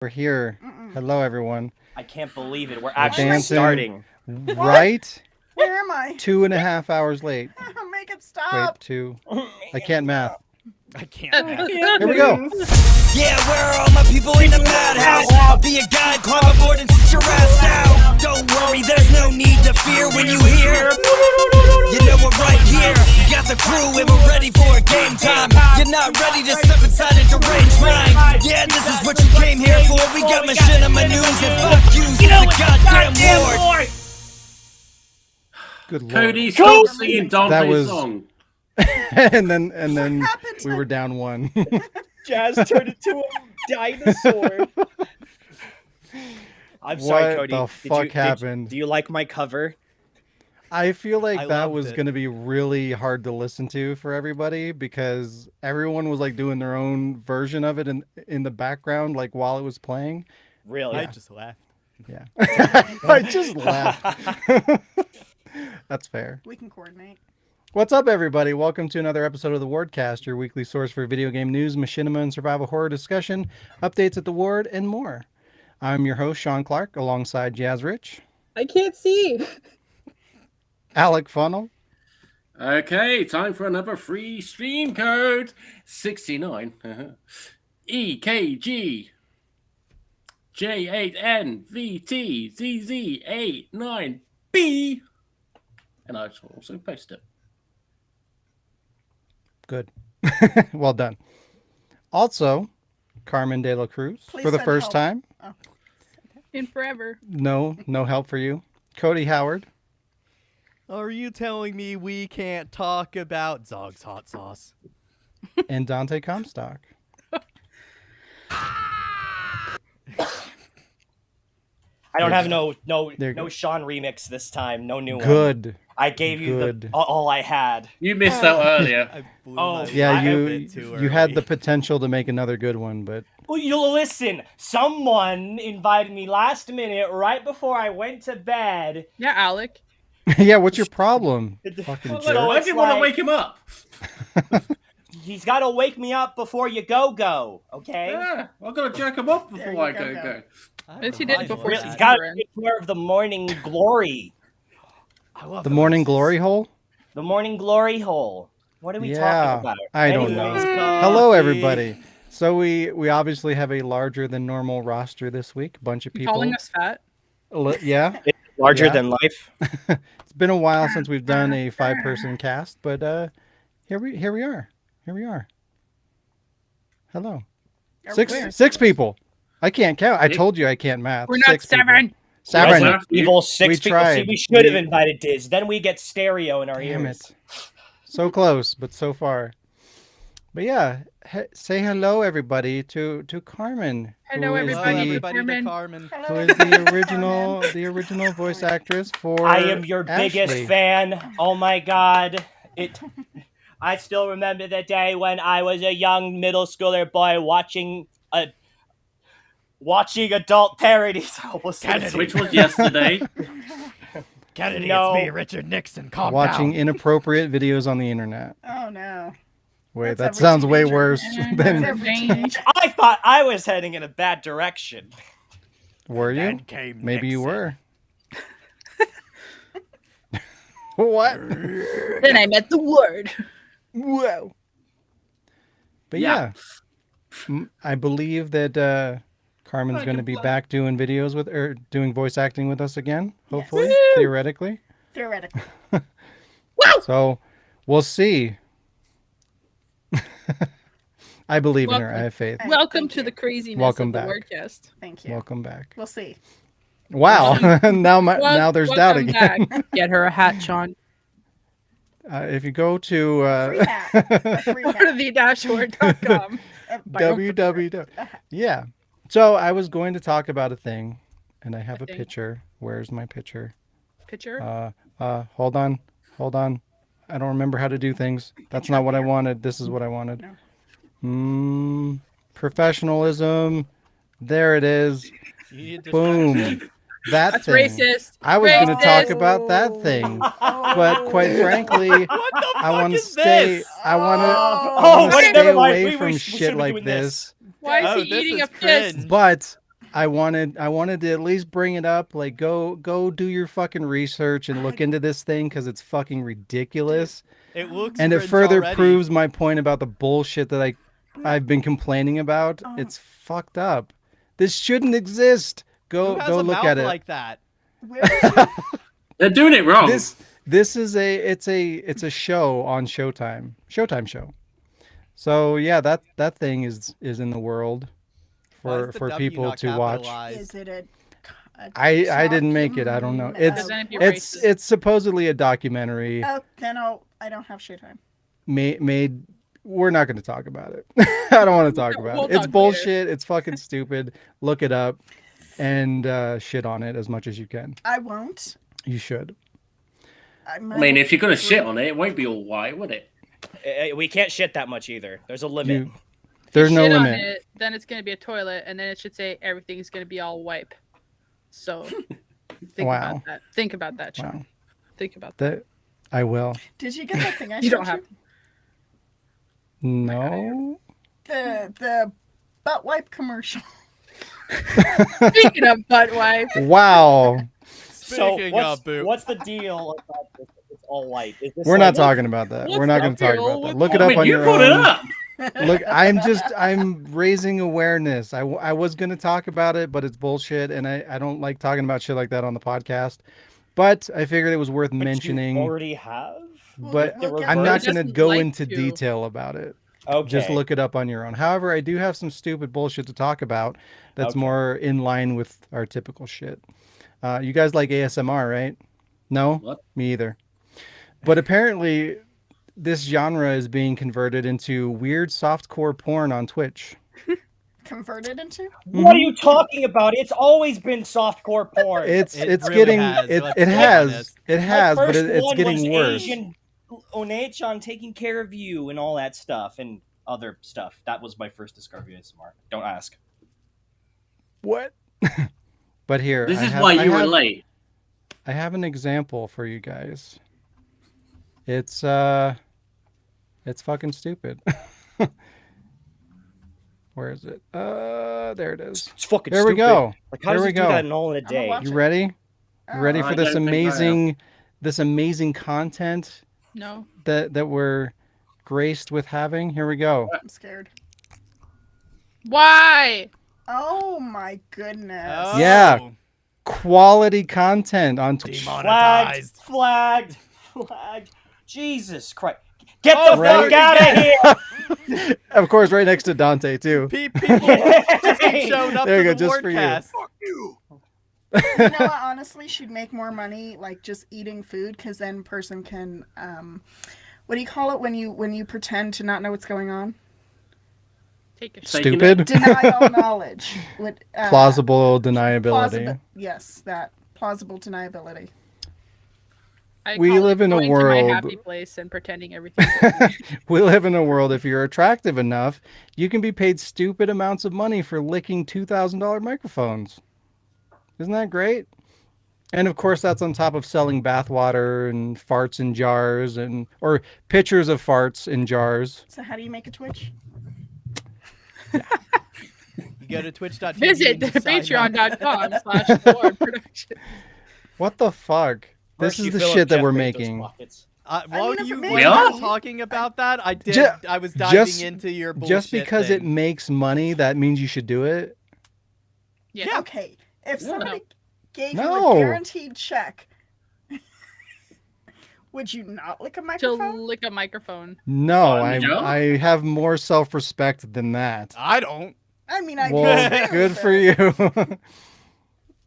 We're here. Hello, everyone. I can't believe it. We're We're actually dancing. starting. Right? Where am I? 2.5 hours late. Make it Wait, stop. 2. I can't math. I can't. Here we go. Yeah, where are all my people in the madhouse? I'll be a guide, climb aboard and sit your ass down. Don't worry, there's no need to fear when you hear. You know we're right here. Got the crew and we're ready for a game time. You're not ready to step inside a deranged mind. Yeah, this is what you came here for. We got machinima news and fuck yous in the goddamn ward. Good lord. Cody, stop singing Dante's That was- song. and then happened? we were down 1. Jazz turned into a dinosaur. I'm sorry, What Cody. the fuck happened? Do you like my cover? I feel like I that loved was it. going to be really hard to listen to for everybody because everyone was like doing their own version of it in the background, like while it was playing. Really? I just laughed. Yeah. I just laughed. That's fair. We can coordinate. What's up, everybody? Welcome to another episode of the Wardcast, your weekly source for video game news, machinima, and survival horror discussion, updates at the Ward, and more. I'm your host, Sean Clark, alongside Jazz Rich, I can't see. Alec Funnel, Okay, time for another free stream code. 69. EKG. J8NVTZZ89B. And I shall also post it. good. Well done. Also, Carmen De La Cruz, Please for the send first help. time. In forever. No help for you. Cody Howard, Are you telling me we can't talk about Zog's hot sauce? and Dante Comstock. I don't have no There you go. Sean remix this time. No new one. Good. I gave you Good. all I had. You missed out earlier. I blew Oh, my Yeah, mind a you bit too you had early. the potential to make another good one, but Well, you listen. Someone invited me last minute, right before I went to bed. Yeah, Alec. yeah, what's your problem? Fucking Well, jerk. no, Why it's do you want to like- wake him up? He's got to wake me up before you go. Okay. Yeah, I've got to jerk him off There before you I go. go. I Yes, he did revised before that. He's Season got Ren. to take care of the morning glory. I love The the morning voices. glory hole? The morning glory hole. What are we Yeah, talking about? I don't Anyways, know. Hello, everybody. So we obviously have a larger than normal roster this week. A bunch of You people. calling us fat? Yeah. Larger Yeah. than life. It's been a while since we've done a 5-person cast, but here we are. Here we are. Hello. Are Six we- people. I can't count. I told you I can't math. We're not 6 people. 7. Seven. Resident Evil 6 We people. tried. See, we should have We- invited Diz. Then we get stereo in our Damn ears. it. So close, but so far. But yeah, say hello everybody to Carmen. Hello, who is Hello, everybody. everybody to Carmen. Carmen. Hello, Who is the original voice actress for I am your Ashley. biggest fan. Oh my god. I still remember the day when I was a young middle schooler boy watching adult parodies. I almost said Kennedy. Which was yesterday. Kennedy, No. it's me, Richard Nixon. Calm Watching down. inappropriate videos on the internet. Oh no. Wait, That's that every sounds way teenager. worse That's than every Dang. teenager. I thought I was heading in a bad direction. were you? Then came Maybe you Nixon. were. What? Then I met the word. Whoa. But Yeah. I believe that Carmen's going to be back doing videos with or doing voice acting with us again, hopefully, Woo! theoretically. Theoretically. So we'll see. I believe in her. I Welcome. have faith. Welcome Thank to you. the craziness Welcome of the back. Wordcast. Thank you. Welcome back. We'll see. Wow. now there's doubt Welcome again. back. Get her a hat, Sean. If you go to Free hat. A free Go to hat. the-word.com. www. Yeah. So I was going to talk about a thing, and I have a thing? picture. Where's my picture? Picture? Hold on. I don't remember how to do things. That's not what I wanted. This is what I wanted. Professionalism. There it is. You need Boom. distraction. That That's thing. racist. I was going to talk Racist. about that thing, Oh. but quite frankly, What the I fuck want to is stay. this? I want to. Oh, I want to wait, stay never mind. away We from shouldn't shit be like doing this. Why is Oh, he this eating is a fist? cringe. But I wanted to at least bring it up. Like, go do your fucking research and look into this thing because it's fucking ridiculous. It looks And it cringe further already. proves my point about the bullshit that I've been complaining about. Oh. It's fucked up. This shouldn't exist. Who Go has a look mouth at it. like that? Where did you, They're doing it wrong. This is it's a show on Showtime show. So yeah, that thing is in the world Why is for the W people not to watch. capitalized? is it a I didn't make it. I don't know. It's Doesn't be it's racist. it's supposedly a documentary Oh, then I don't have Showtime. made. We're not going to talk about it. I don't want to talk about We'll it. It's talk bullshit. It's fucking stupid. Look it up and shit on it as much as you can. I won't. You should. I mean, if you're gonna shit on it, it won't be all white, would it? We can't shit that much either. There's a limit. There's no Shit on limit. it, then it's gonna be a toilet, and then it should say everything's gonna be all wipe. So think Wow. about that. Think about that, Sean. Wow. Think about that. That I will. Did you get that thing I You sent don't have No. The butt wipe commercial. Speaking of butt wipe, Wow. So Speaking what's, of boot. what's the deal about this? It's all white. Is this We're like- not talking about that. We're What's not the going to talk deal about that. with Look it I up mean, on you your put own. it up. Look, I'm raising awareness. I was going to talk about it, but it's bullshit, and I don't like talking about shit like that on the podcast. But I figured it was worth But you mentioning. already have. But We'll get I'm to not it. going to Doesn't go like into to. detail about it. Okay. Just look it up on your own. However, I do have some stupid bullshit to talk about that's Okay. more in line with our typical shit. You guys like ASMR, right? No? What? Me either. But apparently, this genre is being converted into weird softcore porn on Twitch. Converted into? What are you talking about? It's always been softcore porn. It's It it's really getting has, it let's it be has honest. it has, My but first it's one getting was worse. Asian Onechan taking care of you and all that stuff and other stuff. That was my first discovery of ASMR. Don't ask. What? But here, This I is have- why I you were have- late. I have an example for you guys. It's fucking stupid. Where is it? There it is. It's fucking There stupid. we go. Like, how There does we he do go. that in all in a gonna day? watch You it. ready? You ready Oh, for I this don't think I am. amazing content no. that we're graced with having? Here we go. I'm scared. Why? Oh my goodness. Oh, Yeah. Quality content on Twitch. Demonetized. Flagged. Jesus Christ. Get Oh, the right. fuck out of here! Of course, right next to Dante too. People just keep showing up There you to go, the just for you. Wardcast. You know what? Honestly, she'd make more money like just eating food because then person can what do you call it when you pretend to not know what's going on? Take a Say- Stupid. Denial knowledge. With, Plausible deniability. Yes, that plausible deniability. I We call it live in a going to world- my happy place and pretending everything's okay. We live in a world, if you're attractive enough, you can be paid stupid amounts of money for licking $2,000 microphones. Isn't that great? And of course, that's on top of selling bathwater and farts in jars or pictures of farts in jars. So how do you make a Twitch? You go to twitch.tv. Visit and sign up. patreon.com/Lord What the fuck? This First is you the fill up shit that Jeff we're Bezos' making. pockets. While mean, if you it were makes money- talking about that, I did. Ju- I was diving just- into your bullshit Just because it thing. makes money, that means you should do it? Yeah. Okay, if No. somebody gave No. you a guaranteed check, would you not lick a To microphone? lick a microphone. No, Fun job. I have more self-respect than that. I don't. I mean, I Well, guess good for you.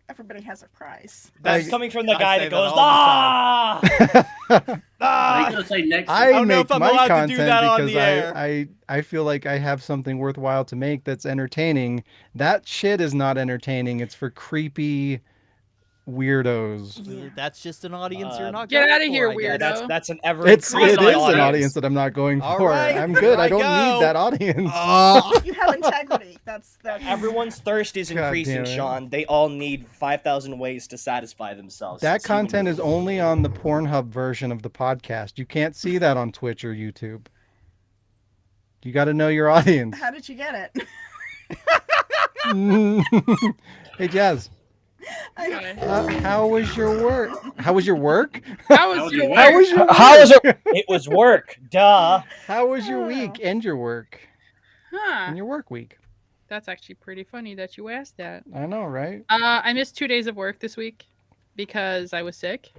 Everybody has a price. That's Like- coming from the I guy say that that goes, all the ah! Are you gonna say next? I don't know make if I'm my allowed to do content that on because the air. I feel like I have something worthwhile to make that's entertaining. That shit is not entertaining. It's for creepy weirdos. Yeah. That's just an audience you're not. Get going outta for, here, I guess. weirdo. That's an ever It is increasing an audience that I'm not going All for. right, I'm good. here I I don't go. need that audience. You have integrity. That's Everyone's thirst is God increasing, damn it. Sean. They all need 5,000 ways to satisfy themselves. That It's human content is only on the Pornhub version of the podcast. You can't see that on Twitch or YouTube. You got to know your audience. how did you get it? Hey, Jazz. How was your work? How was your work? How How was was your your How work? was your work? How was it? It was work. Duh. How was your week and your work Huh. and your work week? That's actually pretty funny that you asked that. I know, right? I missed 2 days of work this week because I was sick.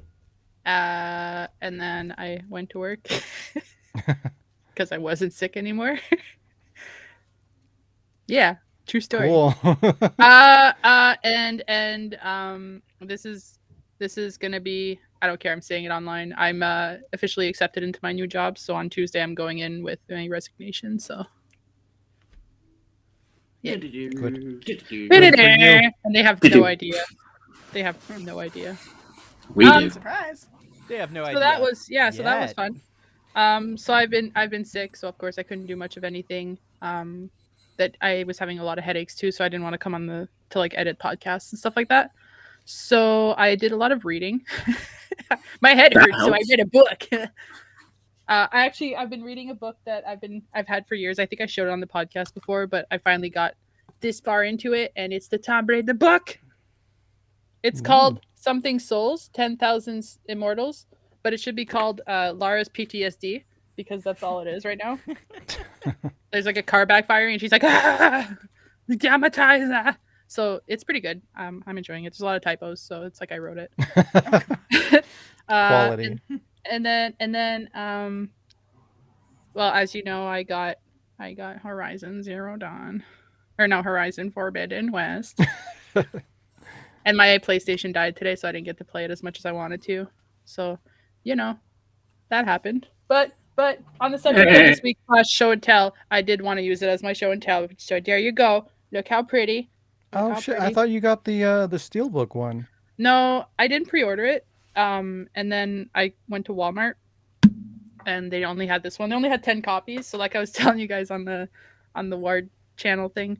And then I went to work because I wasn't sick anymore. Yeah, true story. Cool. This is gonna be, I don't care, I'm saying it online. I'm officially accepted into my new job, so on Tuesday I'm going in with my resignation. So yeah. Good. Good. Good for you. And they have no idea. They have no idea. We do. Surprise. They have no So idea. that was so that was Yet. fun. So I've been sick, so of course I couldn't do much of anything. That I was having a lot of headaches too, so I didn't want to come on to like edit podcasts and stuff like that. So I did a lot of reading. My head That hurts, so I helps. read a book. I've been reading a book that I've had for years. I think I showed it on the podcast before, but I finally got this far into it, and it's the Tom Raider book. It's called something Souls, 10,000 Immortals, but it should be called Lara's PTSD because that's all it is right now. There's like a car backfiring, and she's like, "Dramatize." So it's pretty good. I'm enjoying it. There's a lot of typos, so it's like I wrote it. Quality. And then well, as you know, I got Horizon Zero Dawn, or no, Horizon Forbidden West. And my PlayStation died today, so I didn't get to play it as much as I wanted to. So, that happened. But on the subject of this week's show and tell, I did want to use it as my show and tell. So there you go. Look how pretty. Look Oh how shit! I pretty. thought you got the Steelbook one. No, I didn't pre-order it. And then I went to Walmart, and they only had this one. They only had 10 copies. So like I was telling you guys on the Ward channel thing,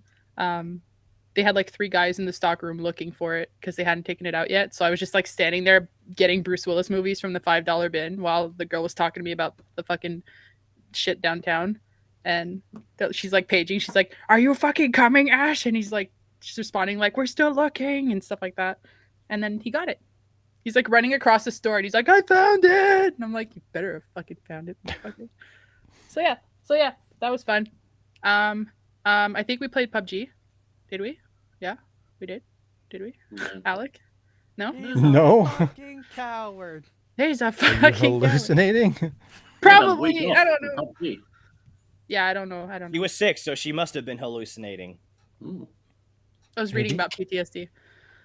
they had like 3 guys in the stock room looking for it because they hadn't taken it out yet. So I was just like standing there getting Bruce Willis movies from the $5 bin while the girl was talking to me about the fucking shit downtown. And she's like paging. She's like, "Are you fucking coming, Ash?" And he's like, she's responding like, "We're still looking," and stuff like that. And then he got it. He's like running across the store, and he's like, "I found it!" And I'm like, "You better have fucking found it, motherfucker." So yeah, that was fun. I think we played PUBG. Did we? Yeah, we did. Did we? Alec? No? He's No. a fucking coward. There's a Are you fucking coward. hallucinating? Probably. I don't know. Yeah, I don't know. He was sick, so she must have been hallucinating. I was reading about PTSD.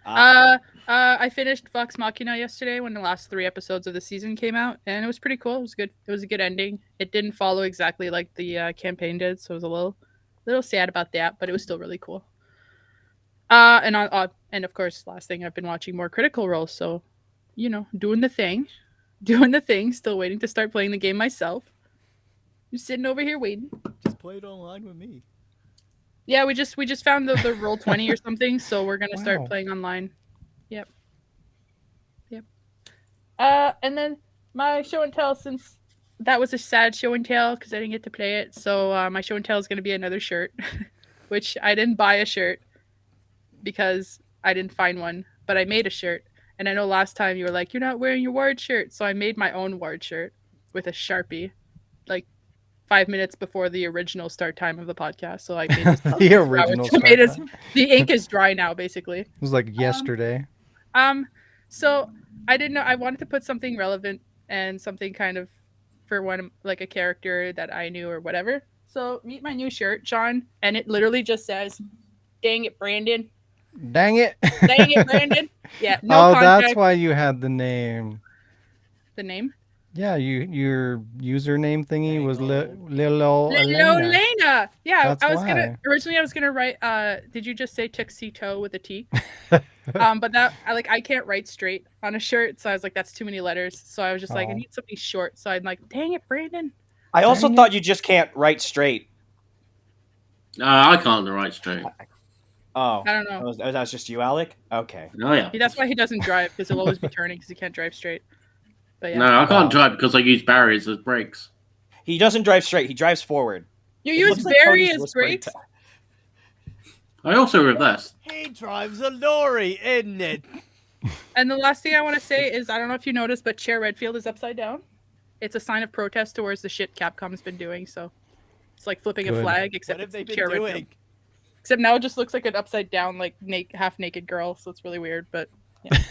Ah. I finished Vox Machina yesterday when the last 3 episodes of the season came out, and it was pretty cool. It was good. It was a good ending. It didn't follow exactly like the campaign did, so it was a little sad about that, but it was still really cool. And of course, last thing, I've been watching more Critical Role, so doing the thing, still waiting to start playing the game myself. Just sitting over here waiting. Just play it online with me. Yeah, we just found the roll 20 or something, so we're gonna start Wow. playing online. Yep. And then my show and tell, since that was a sad show and tell because I didn't get to play it, so my show and tell is gonna be another shirt, which I didn't buy a shirt because I didn't find one, but I made a shirt. And I know last time you were like, "You're not wearing your Ward shirt," so I made my own Ward shirt with a Sharpie, like 5 minutes before the original start time of the podcast. So I made this The original So start it is- time. the ink is dry now, basically. It was like yesterday. So I didn't know. I wanted to put something relevant and something kind of for one, like a character that I knew or whatever. So meet my new shirt, Sean, and it literally just says, "Dang it, Brandon! Dang it! Dang it, Brandon!" Yeah, no contact. That's why you had the name. The name? Yeah, your username thingy was Lilo Lilo Elena. Lena. Yeah, That's I was why. I was gonna write. Did you just say tuxedo with a T? But that I can't write straight on a shirt, so I was like, that's too many letters. So I was just like, I Oh. need something short. So I'm like, dang it, Brandon. I also Dang it. thought you just can't write straight. I can't write straight. Oh, I don't know. that was just you, Alec? Okay. Oh yeah. That's why he doesn't drive, because he'll always be turning because he can't drive straight. But yeah, No, I Wow. can't drive because I use barriers as brakes. He doesn't drive straight. He drives forward. you It use looks like Cody's various whispering brakes. to- I also reversed. He drives a lorry, isn't it? And the last thing I want to say is, I don't know if you noticed, but Chair Redfield is upside down. It's a sign of protest towards the shit Capcom's been doing. So it's like flipping a Good. flag, What except have it's they been Chair doing? Redfield. Except now it just looks like an upside down, like half naked girl. So it's really weird. But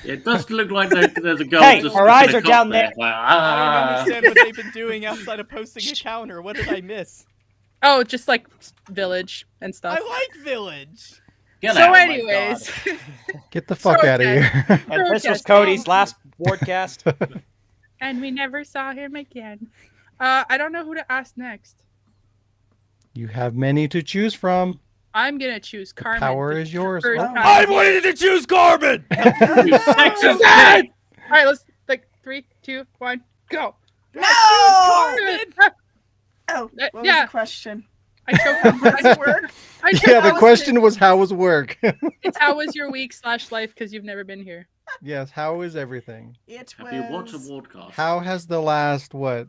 It does look like there's a girl Hey, just her eyes in a are down cockpit, there. like, I don't ah. understand what they've been doing outside of posting a counter. What did I miss? oh, just like Village and stuff. I like Village. Get So, out. anyways, Get the fuck out of okay. here. And this was Protest. Cody's last Wardcast. and we never saw him again. I don't know who to ask next. You have many to choose from. I'm gonna choose Carmen. Power for is yours. first Oh. time. I wanted to choose Carmen. You sexist Dad! bitch. All right, let's like 3, 2, 1, go. No! Carmen. Oh, what was Yeah. the question? I choked How on does it work? I choked Yeah, the on question was how was work? It's how was your week / life because you've never been here. Yes, how is everything? It Have you watched a was Wardcast? How has the last what?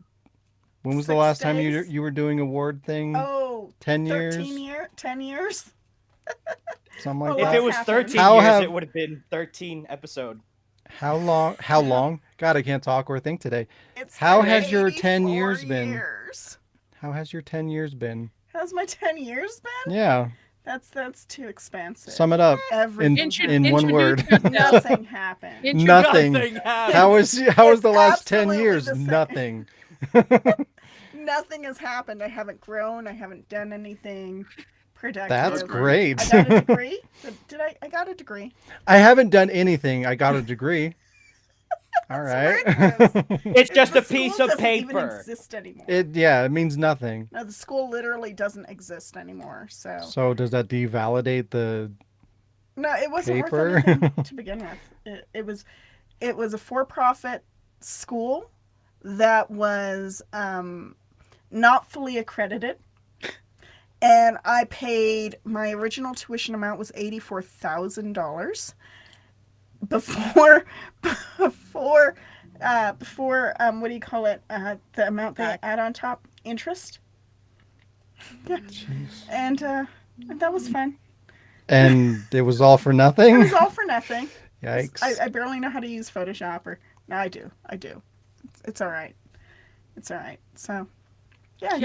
When was the 6 last time days. you were doing award thing? 13 10 years? 10 years? Something like Oh, If that. it was happened? 13 How years, have- it would have been 13 episode. How long? How long? God, I can't talk or think today. It's How been has your 10 84 years been? years. How has your 10 years been? How's my 10 years been? Yeah, That's too expensive. sum it up Everything in one happened. word. Nothing happened. Nothing. happened. How is It's the last 10 absolutely years? the same. Nothing. Nothing has happened. I haven't grown. I haven't done anything productive. That's great. I got a degree. Did I? I got a degree. I haven't done anything. I got a degree. All right. It's just The a piece school of doesn't even paper. exist anymore. It means nothing. No, the school literally doesn't exist anymore. So So does that devalidate the no, it wasn't paper? worth anything to begin with. It was a for-profit school that was not fully accredited, and I paid, my original tuition amount was $84,000 before what do you call it, the amount they add on top, interest. Yeah. And that was fun. And it was all for It nothing? was all for nothing. Yikes. I barely know how to use Photoshop, or no, I do. It's all right. It's all right. So yeah, I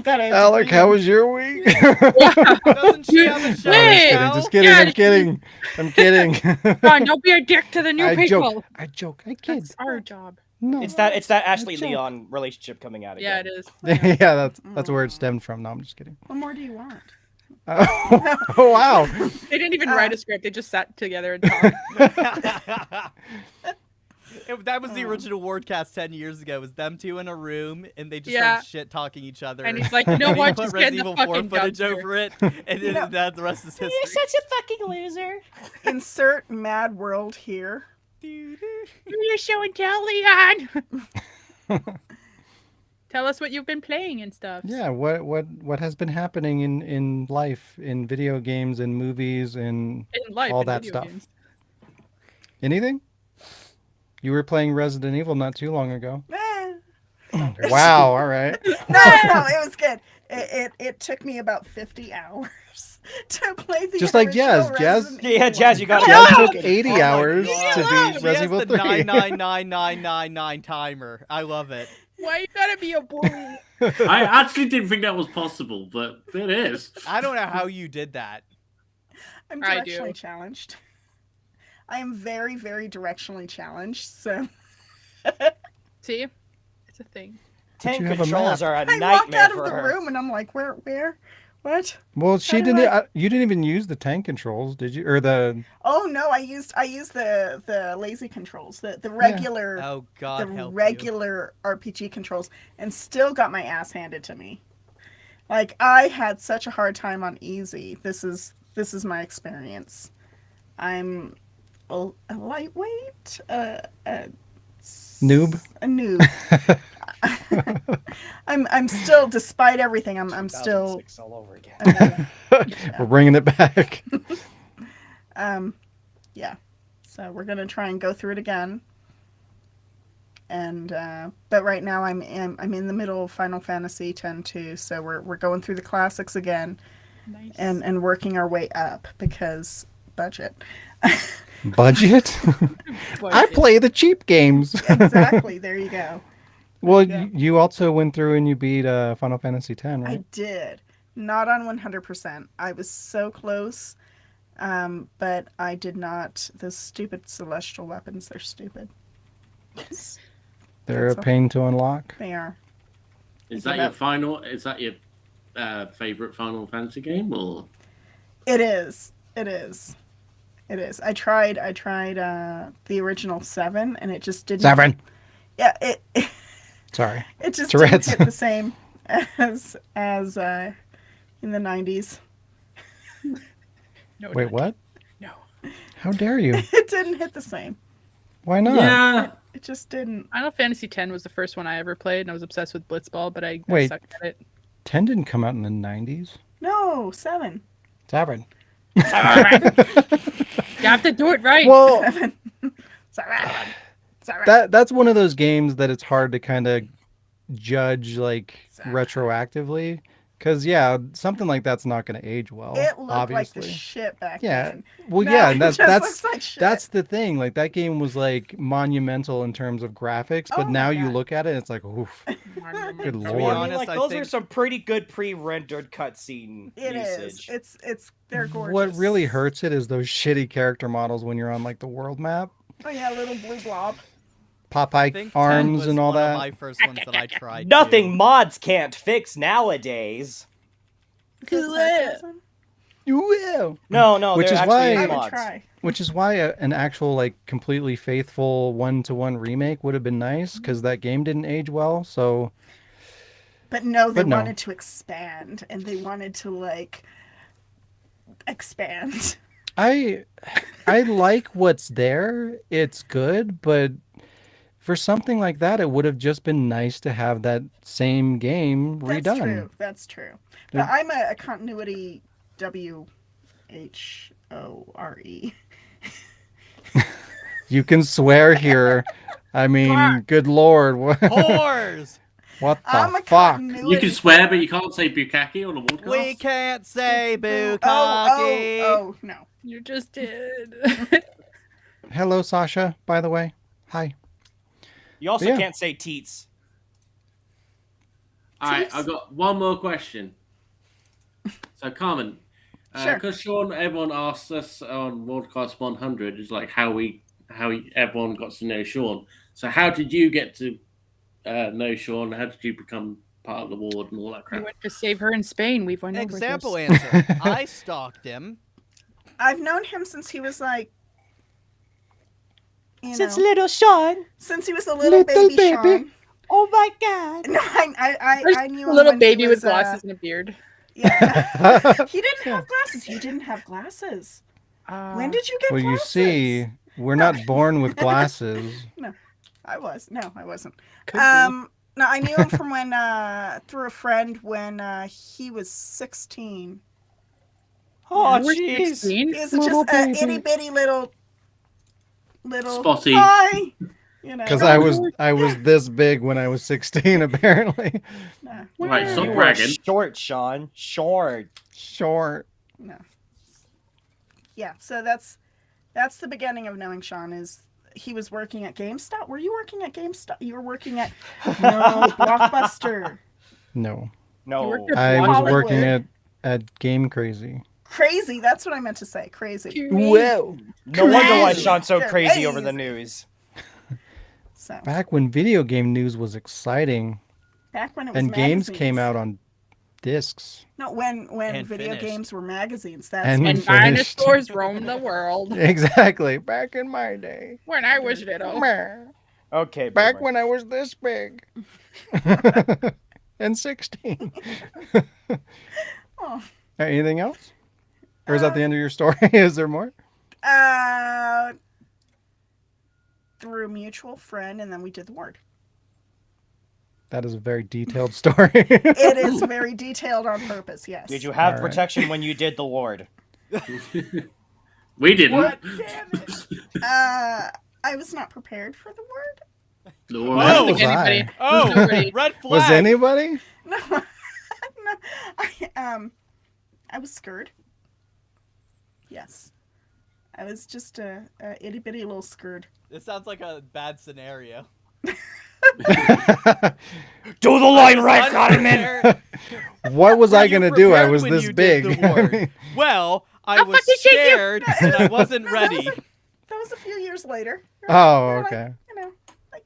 got it. Alec, how was your week? Doesn't she have a show? Wait. now? Just kidding. I'm kidding. I'm kidding. Come on, don't be a dick to the new I people. joke. I kid. That's our job. No. It's that Ashley joke. Leon relationship coming out Yeah, again. it is. Yeah, that's where it stemmed from. No, I'm just kidding. What more do you want? Oh, wow. They didn't even write a script. They just sat together and talked. That was the original Wardcast 10 years ago. It was them two in a room, and they just Yeah. started shit talking each other. And he's like, you know And he what? put Just get in Resident the Evil 4 fucking footage dumpster. over it, and You know- that's the rest is history. You're such a fucking loser. Insert Mad World here. You're show and tell, Leon. Tell us what you've been playing and stuff. Yeah, what has been happening in life, in video games and movies and In life, all in that video stuff. games. Anything? You were playing Resident Evil not too long ago. Eh. Wow, all right. No, it was good. It took me about 50 hours to play the Just like original Jazz. Jazz- Resident Yeah, Evil Jazz, one. you got Jazz it. took 80 Oh my hours God. to beat She has Resident Evil the 3. 99999 timer. I love it. Why you gotta be a bully? I actually didn't think that was possible, but it is. I don't know how you did that. I'm I do. directionally challenged. I am very, very directionally challenged. So See? It's a thing. Tank you have a controls map? are a I walked nightmare out of for the her. room and I'm like, where, what? Well, How do you didn't even use the tank controls, did you? Or the Oh no, I used the lazy controls, the regular Oh God, the help regular RPG controls, and still got my ass handed to me. Like, I had such a hard time on easy. This is my experience. I'm a lightweight, noob. a noob. I'm still, despite everything, I'm still 2006 all over again. a noob. We're bringing it back. Yeah. So we're gonna try and go through it again. And but right now I'm in the middle of Final Fantasy X-2, so we're going through the classics again. Nice. and working our way up because budget. Budget? I play the cheap games. Exactly. There you go. Well, Yeah. you also went through and you beat Final Fantasy X, I right? did. Not on 100%. I was so close, but I did not. Those stupid celestial weapons, they're stupid. They're a That's pain to unlock. They are. Is that your final? Is that your favorite Final Fantasy game, or? It is. It is. It is. I tried the original 7 and it just didn't. 7. Yeah, it Sorry. it just Tourette's. didn't hit the same as in the 90s. No, Wait, what? No. How dare you? It didn't hit the same. Why not? Yeah. It just didn't. Final Fantasy X was the first one I ever played, and I was obsessed with Blitzball, but I Wait. sucked at it. 10 didn't come out in the 90s. No, 7. 7. You have to do it right. Well, 7. 7. that's one of those games that it's hard to kind of judge like retroactively, because something like that's not going to age well. It looked obviously. like the shit back Yeah. then. Well, Now yeah, it and just looks like shit. that's the thing. Like that game was like monumental in terms of graphics, but Oh my now you God. look at it, and it's like, oof, good I mean, lord. honest, I those are think- some pretty good pre-rendered cutscene It usage. is. They're gorgeous. What really hurts it is those shitty character models when you're on like the world map, Oh yeah, little blue blob. I Popeye think 10 arms was and all one of that. my first ones that I tried. Nothing too. mods can't fix nowadays. Sarcasm? Well, No, Which there is actually why- is I would mods. try. which is why an actual like completely faithful one-to-one remake would have been nice, because that game didn't age well. So But no, they But no. wanted to expand, and they wanted to like expand. I like what's there. It's good, but for something like that, it would have just been nice to have that same game redone. That's true. That's true. But I'm a continuity WHORE. You can swear here. I mean, good lord, what Whores! the I'm a fuck? continuity. You can swear, but you can't say Bukaki on the Wardcast. We can't say Bukaki. Oh, no. You just did. Hello, Sasha. By the way, hi. You also Yeah. can't say teats. All right, I've got one more question. So, Carmen, Sure. because Sean, everyone asked us on Wardcast 100 is like how everyone got to know Sean. So, how did you get to know Sean? How did you become part of the ward and all that We crap? went to save her in Spain. We've went Example over this. answer. I stalked him. I've known him since he was like, little Sean. since he was a little baby, Sean. Oh my god. No, I There's knew a him little when he baby with was, glasses and a beard. Yeah. He didn't have glasses. You didn't have glasses. When did you get Well, you glasses? see, we're not born with glasses. I was. No, I wasn't. Could No, I knew him from when through a friend when he was 16. Oh You were jeez. 16? He was Little just an baby. itty bitty little Spotty. Hi. You know. Because I was this big when I was 16, apparently. Nah, Right, You stop were bragging. short, Sean. Short. Short. no. Yeah, so that's the beginning of knowing Sean. Is he was working at GameStop? Were you working at GameStop? You were working at no Blockbuster. No, No. worked at I was Hollywood. working at Game Crazy. Crazy. That's what I meant to say. Crazy. Whoa! No wonder why Crazy. Sean's so crazy over the Crazy. news. So Back when video game news was exciting back when it was and games magazines. came out on discs. No, when And video finished. games were magazines. That's And when And finished. dinosaurs roamed the world Exactly. Back in my day. when I was little. Meh. Okay. Back boomer. when I was this big. And 16. Oh. Anything else? Or is that the end of your story? Is there more? Through a mutual friend, and then we did the word. That is a very detailed story. It is very detailed on purpose. Yes. Did you have All right. protection when you did the ward? We didn't. What? Damn it. I was not prepared for the word. No, I don't Oh. think Was I? anybody. Oh, Nobody. red flag. Was anybody? No, no. I was scared. Yes. I was just a itty bitty little scared. This sounds like a bad scenario. Do the line right, Carmen. What was Were I you gonna do? I prepared was when this you did big. the word? Well, I How was fucking shit you- scared and I wasn't No, that was ready. That was a few years later. Oh, We're like, okay. you know, like,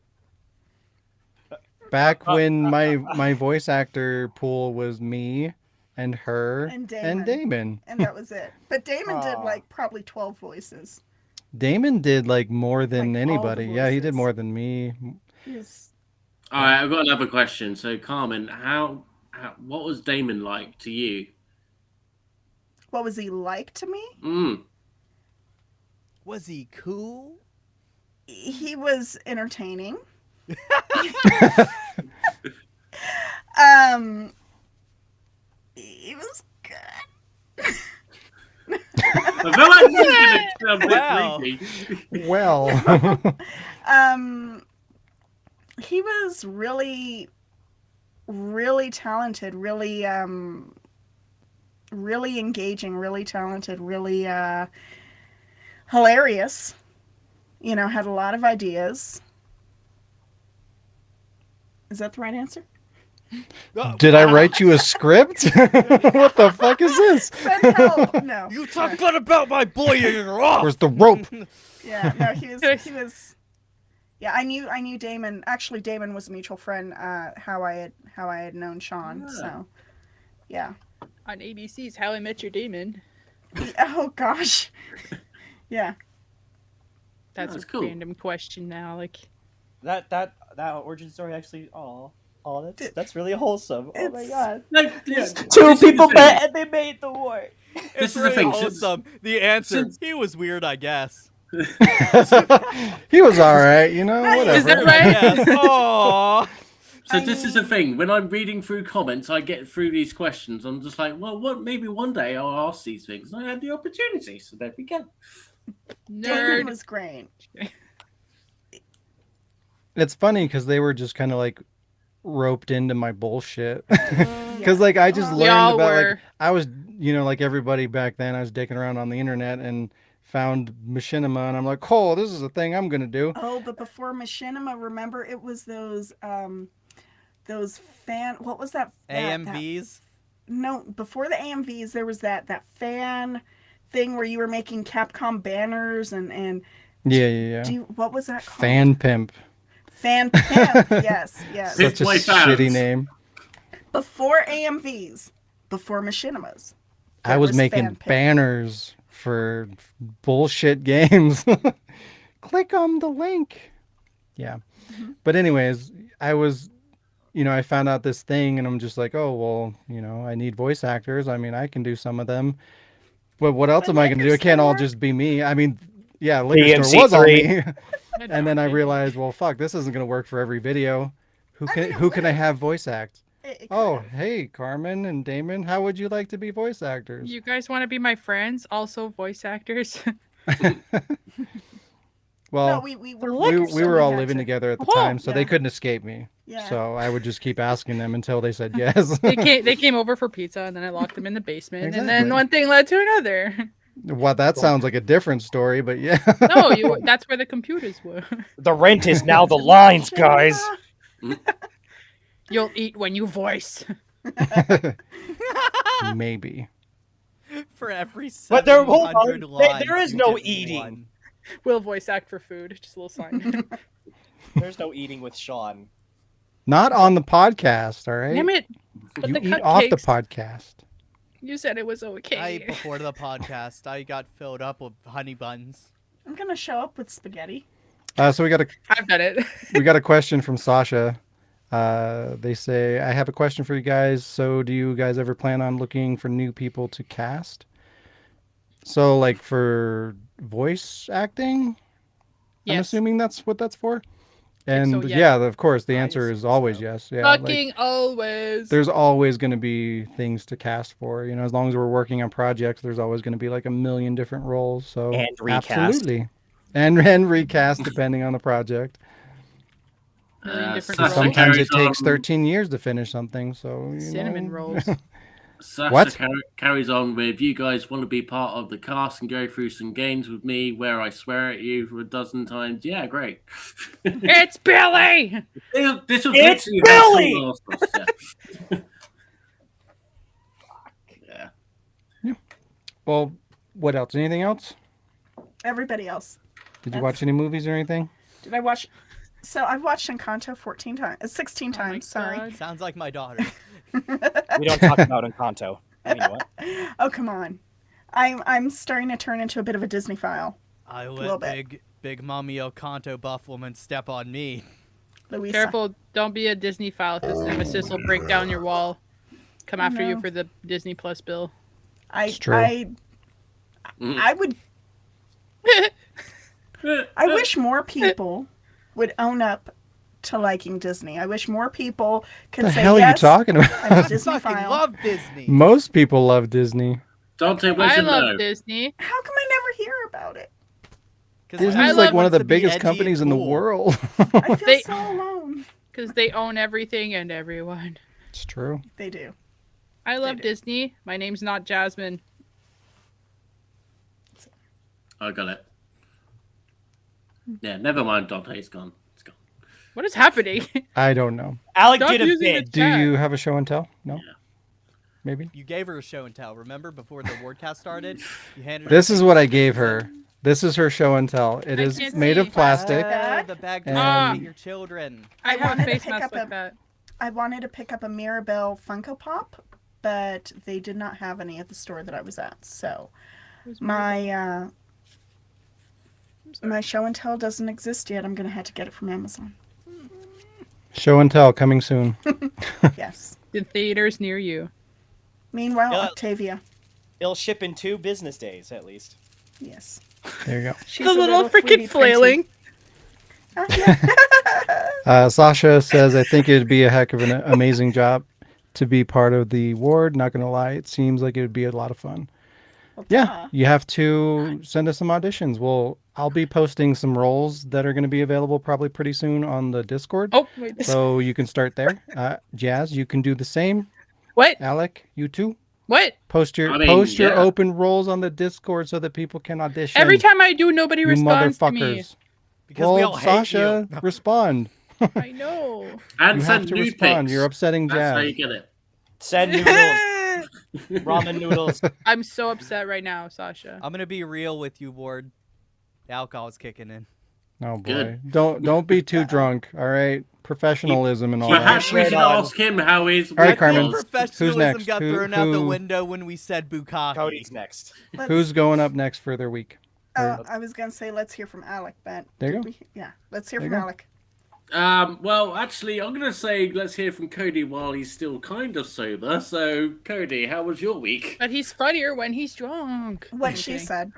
Back when my voice actor pool was me and her And and Damon. Damon. and that was it. But Damon did Aw. like probably 12 voices. Damon did like more than Like, all the anybody. Yeah, he did voices. more than me. He was, All right, I've got another question. So, Carmen, what was Damon like to you? what was he like to me? Was he cool? He was entertaining. He was good. I feel like this is going to Wow. sound a bit creepy. Well, He was really, really talented, really, really engaging, really talented, really, hilarious. You know, had a lot of ideas. Is that the right answer? did I write you a script? What the fuck is this? Send help. No. You talk good about my boy and you're off. Where's the rope? Yeah, no, he was. Yeah, I knew Damon. Actually, Damon was a mutual friend. How I had known Sean. Ah. So, yeah. On ABC's How I Met Your Demon. Oh gosh. Yeah. That's That's a cool. random question now. Like, That origin story actually. Oh, that's really wholesome. Oh my It's- god. Like, yeah, Two this is people the thing. met and they made the war. This It's is the really thing. wholesome. The answer, since- he was weird, I guess. He was all right, you know. Whatever. Is that right? Yes. Aww. So this is the thing. When I'm reading through comments, I get through these questions. I'm just like, well, what? Maybe one day I'll ask these things. And I had the opportunity, so there we go. Damon nerd. was great. It's funny because they were just kind of like roped into my bullshit. Because like I just We learned all about like were. I was, you know, like everybody back then, I was dicking around on the internet and found Machinima, and I'm like, oh, this is a thing I'm gonna do. Oh, but before Machinima, remember it was those fan. What was that? AMVs. No, before the AMVs, there was that fan thing where you were making Capcom banners and Yeah. what was that called? Fan pimp. Fan Pimp. Yes. It's Such a my fans. shitty name. Before AMVs, before Machinimas. I there was Fan making Pimp. banners for bullshit games. Click on the link. Yeah. But anyways, I was, you know, I found out this thing and I'm just like, oh, well, you know, I need voice actors. I mean, I can do some of them. But what else But am I going to do? It Liquor can't all Store? just be me. I mean, yeah, Liquor Store BMC was all 3. me. And then I realized, well, fuck, this isn't going to work for every video. Who I can mean, it who can I would. have voice act? It Oh, could've. hey, Carmen and Damon, how would you like to be voice actors? You guys want to be my friends? Also voice actors? Well, No, we were we were all had living to- together at the Oh, time, so they yeah. couldn't escape me. Yeah. So I would just keep asking them until they said yes. They came over for pizza, and then I locked them in the basement, and Exactly. then one thing led to another. Well, that sounds like a different story, but yeah. No, that's where the computers were. The rent is now the lines, guys. You'll eat when you voice. Maybe. For every But there- hold 700 on, lines, there is you no get eating. one. We'll voice act for food. Just a little sign. There's no eating with Sean. Not on the podcast, all right? Damn it! But You the eat off the cupcakes. podcast. You said it was okay. Before the podcast, I got filled up with honey buns. I'm gonna show up with spaghetti. So we got I've done it. a question from Sasha. They say, I have a question for you guys. So do you guys ever plan on looking for new people to cast? So like for voice acting? I'm Yes. assuming that's what that's for. Think And so, yes. yeah, of course, the I answer is assume always so. yes. Yeah, like, Fucking always. there's always going to be things to cast for. You know, as long as we're working on projects, there's always going to be like a million different roles. So And recast. absolutely, and recast depending on the project. Million different Sasha roles. Sometimes it carries takes on. 13 years to finish something. So you Cinnamon know. rolls. Sasha What? carries on with, you guys want to be part of the cast and go through some games with me where I swear at you for a dozen times. Yeah, great. It's Billy. This was It's literally how Billy! Sean asked us. Yeah. Well, what else? Anything else? Everybody else. Did you watch any movies or anything? Did I watch? So I've watched Encanto 14 times. 16 Oh my times. Sorry. God. Sounds like my daughter. We don't talk about Encanto. I mean, what? Oh, come on. I'm starting to turn into a bit of a Disney file. I Little let bit. big mommy Okanto buff woman step on me. Louisa. Careful, don't be a Disney file because Nemesis will break down your wall. Come after you No. for the Disney Plus bill. It's true. I would. I wish more people would own up to liking Disney. I wish more people could What the say hell yes. are you talking I'm a about? Disney Fucking file. love Disney. Most people love Disney. Dante wants I to love know. Disney. How come I never hear about it? 'Cause Disney's I like love- one of the wants to be biggest edgy companies and in the cool. world. I feel They- so alone. Because they own everything and everyone. It's true. They do. I love do. Disney. My name's not Jasmine. I got it. Yeah, never mind. Dante's gone. It's gone. What is happening? I don't know. Alec Stop did a using bid. the Do chat. you have a show and tell? No? Yeah. Maybe? You gave her a show and tell. Remember before the Wardcast started? You handed This her is what I gave her. This is her show and tell. It I is can't made see. of plastic. The bag to And- educate your children. I I have a wanted to face pick mask up like a- that. I wanted to pick up a Mirabelle Funko Pop, but they did not have any at the store that I was at. So Who's my I'm sorry. my show and tell doesn't exist yet. I'm gonna have to get it from Amazon. Show and tell coming soon. Yes. In theaters near you. Meanwhile, Yeah. Octavia. It'll ship in 2 business days, at least. Yes. There you go. She's The a little 3D freaking printed- flailing. Yeah. Sasha says, I think it'd be a heck of an amazing job to be part of the ward. Not going to lie. It seems like it would be a lot of fun. Well, Yeah, duh. you have to send us some auditions. I'll be posting some roles that are going to be available probably pretty soon on the Discord. Oh, wait. So you can start there. Jazz, you can do the same. What? Alec, you too. What? Post your I mean, your yeah. open roles on the Discord so that people can audition. Every time I do, nobody you responds to me. motherfuckers. Because Well, we all hate Sasha, you. respond. I know. And You have send to nude respond. pics. You're upsetting That's how Jazz. you get it. Send noodles. Ramen noodles. I'm so upset right now, Sasha. I'm gonna be real with you, Ward. The alcohol's kicking in. Oh boy. Good. Don't be too drunk, all right? Professionalism and all Perhaps that. we Right should on. ask him how his All right, week Carmen. was. Professionalism next? got Who- thrown out the who- window when we said bukkake. Cody's next. Let's- Who's going up next for their week? I was gonna say let's hear from Alec, but There you did go. yeah, let's hear There from you go. Alec. Well, actually, I'm going to say let's hear from Cody while he's still kind of sober. So, Cody, how was your week? But he's funnier when he's drunk. What I'm she kidding. said.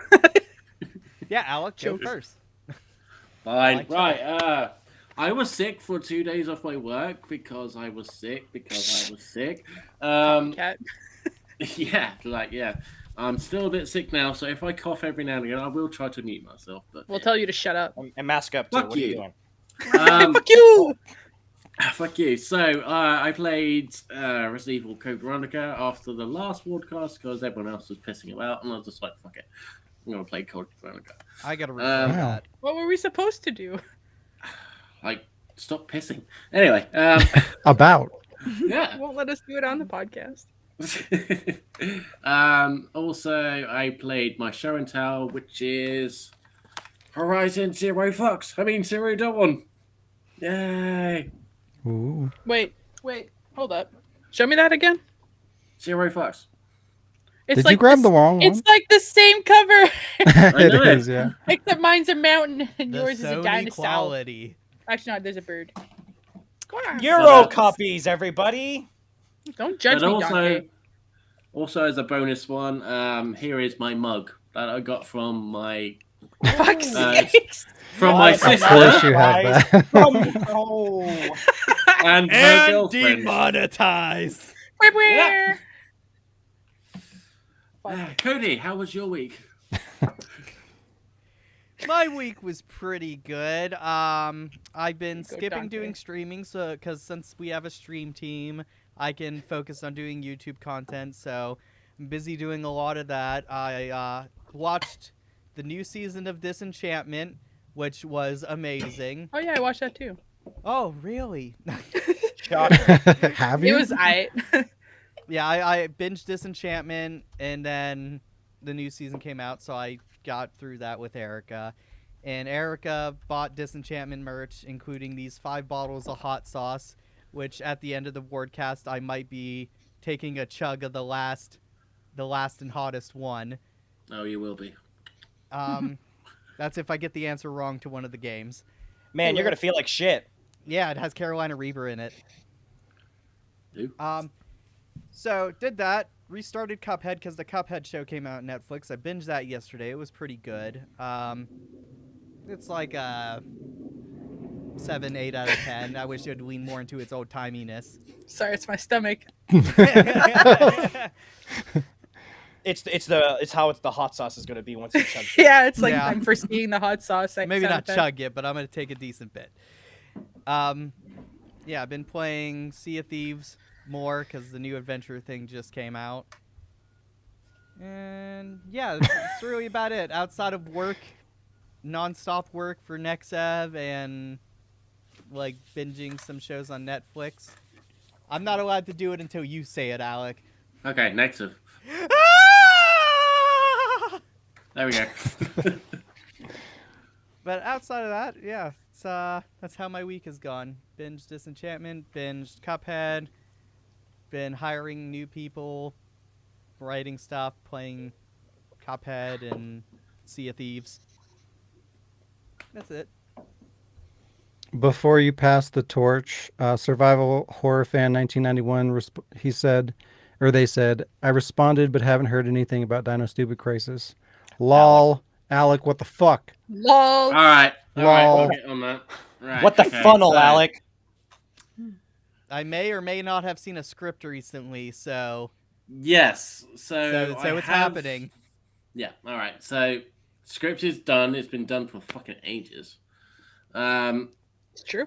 Yeah, Alec, go Jokes. first. Fine. like Right. I was sick for 2 days off my work because I was sick. Cat. Yeah, yeah. I'm still a bit sick now, so if I cough every now and again, I will try to mute myself. But We'll tell you to shut up. And mask up, too. Fuck What are you you. doing? Fuck you! Fuck you. So, I played Resident Evil Code Veronica after the last Wardcast because everyone else was pissing about, and I was just like, fuck it. I'm going to play Code Veronica. I gotta record Wow. that. What were we supposed to do? Like, stop pissing. Anyway, About. yeah. Won't let us do it on the podcast. Also, I played my show and tell, which is Horizon Zero Dawn. Yay! Ooh. Wait, hold up. Show me that again. Zero Fox. It's Did you grab the wrong one? It's like the same cover, It know it. is, yeah. except mine's a mountain and The yours is a Sony dinosaur. quality. Actually, no, there's a bird. Euro that's- copies, everybody. Don't judge And me, Donkey. also as a bonus one, here is my mug that I got from my Fuck's Uh, sakes. my Of Of sister course you have that. Oh. and her And girlfriend. demonetized. Where? Cody, how was your week? My week was pretty good. I've been Go skipping Dante. doing streaming, so because since we have a stream team, I can focus on doing YouTube content. So I'm busy doing a lot of that. I watched the new season of Disenchantment, which was amazing. Oh yeah, I watched that too. Oh, really? Have It you? was Yeah, I binged Disenchantment, and then the new season came out, so I got through that with Erica. And Erica bought Disenchantment merch, including these 5 bottles of hot sauce, which at the end of the Wardcast, I might be taking a chug of the last and hottest one. Oh, you will be. That's if I get the answer wrong to one of the games. Man, you're gonna feel like shit. Yeah, it has Carolina Reaper in it. Ooh. So did that. Restarted Cuphead because the Cuphead show came out on Netflix. I binged that yesterday. It was pretty good. It's like a 7, 8 out of 10. I wish it would lean more into its old timiness. sorry, it's my stomach. It's how the hot sauce is gonna be once you chug it. Yeah, it's like Yeah. I'm foreseeing the hot sauce. Maybe sound not effect. chug it, but I'm gonna take a decent bit. Yeah, I've been playing Sea of Thieves more because the new adventure thing just came out. And yeah, that's really about it. Outside of work, non-stop work for NextEv and like binging some shows on Netflix. I'm not allowed to do it until you say it, Alec. Okay, next up. There we go. But outside of that, yeah, it's, that's how my week has gone. Binged Disenchantment, binged Cuphead, been hiring new people, writing stuff, playing Cuphead and Sea of Thieves. That's it. Before you pass the torch, Survival Horror Fan 1991, he said, or they said, I responded but haven't heard anything about Dino Stupid Crisis. Lol. Alec, what the fuck? Lol. All right, Lol. we'll get on that. Right, What the okay, funnel, so- Alec? I may or may not have seen a script recently, so Yes, so so it's happening. Yeah, all right. So script is done. It's been done for fucking ages. It's true.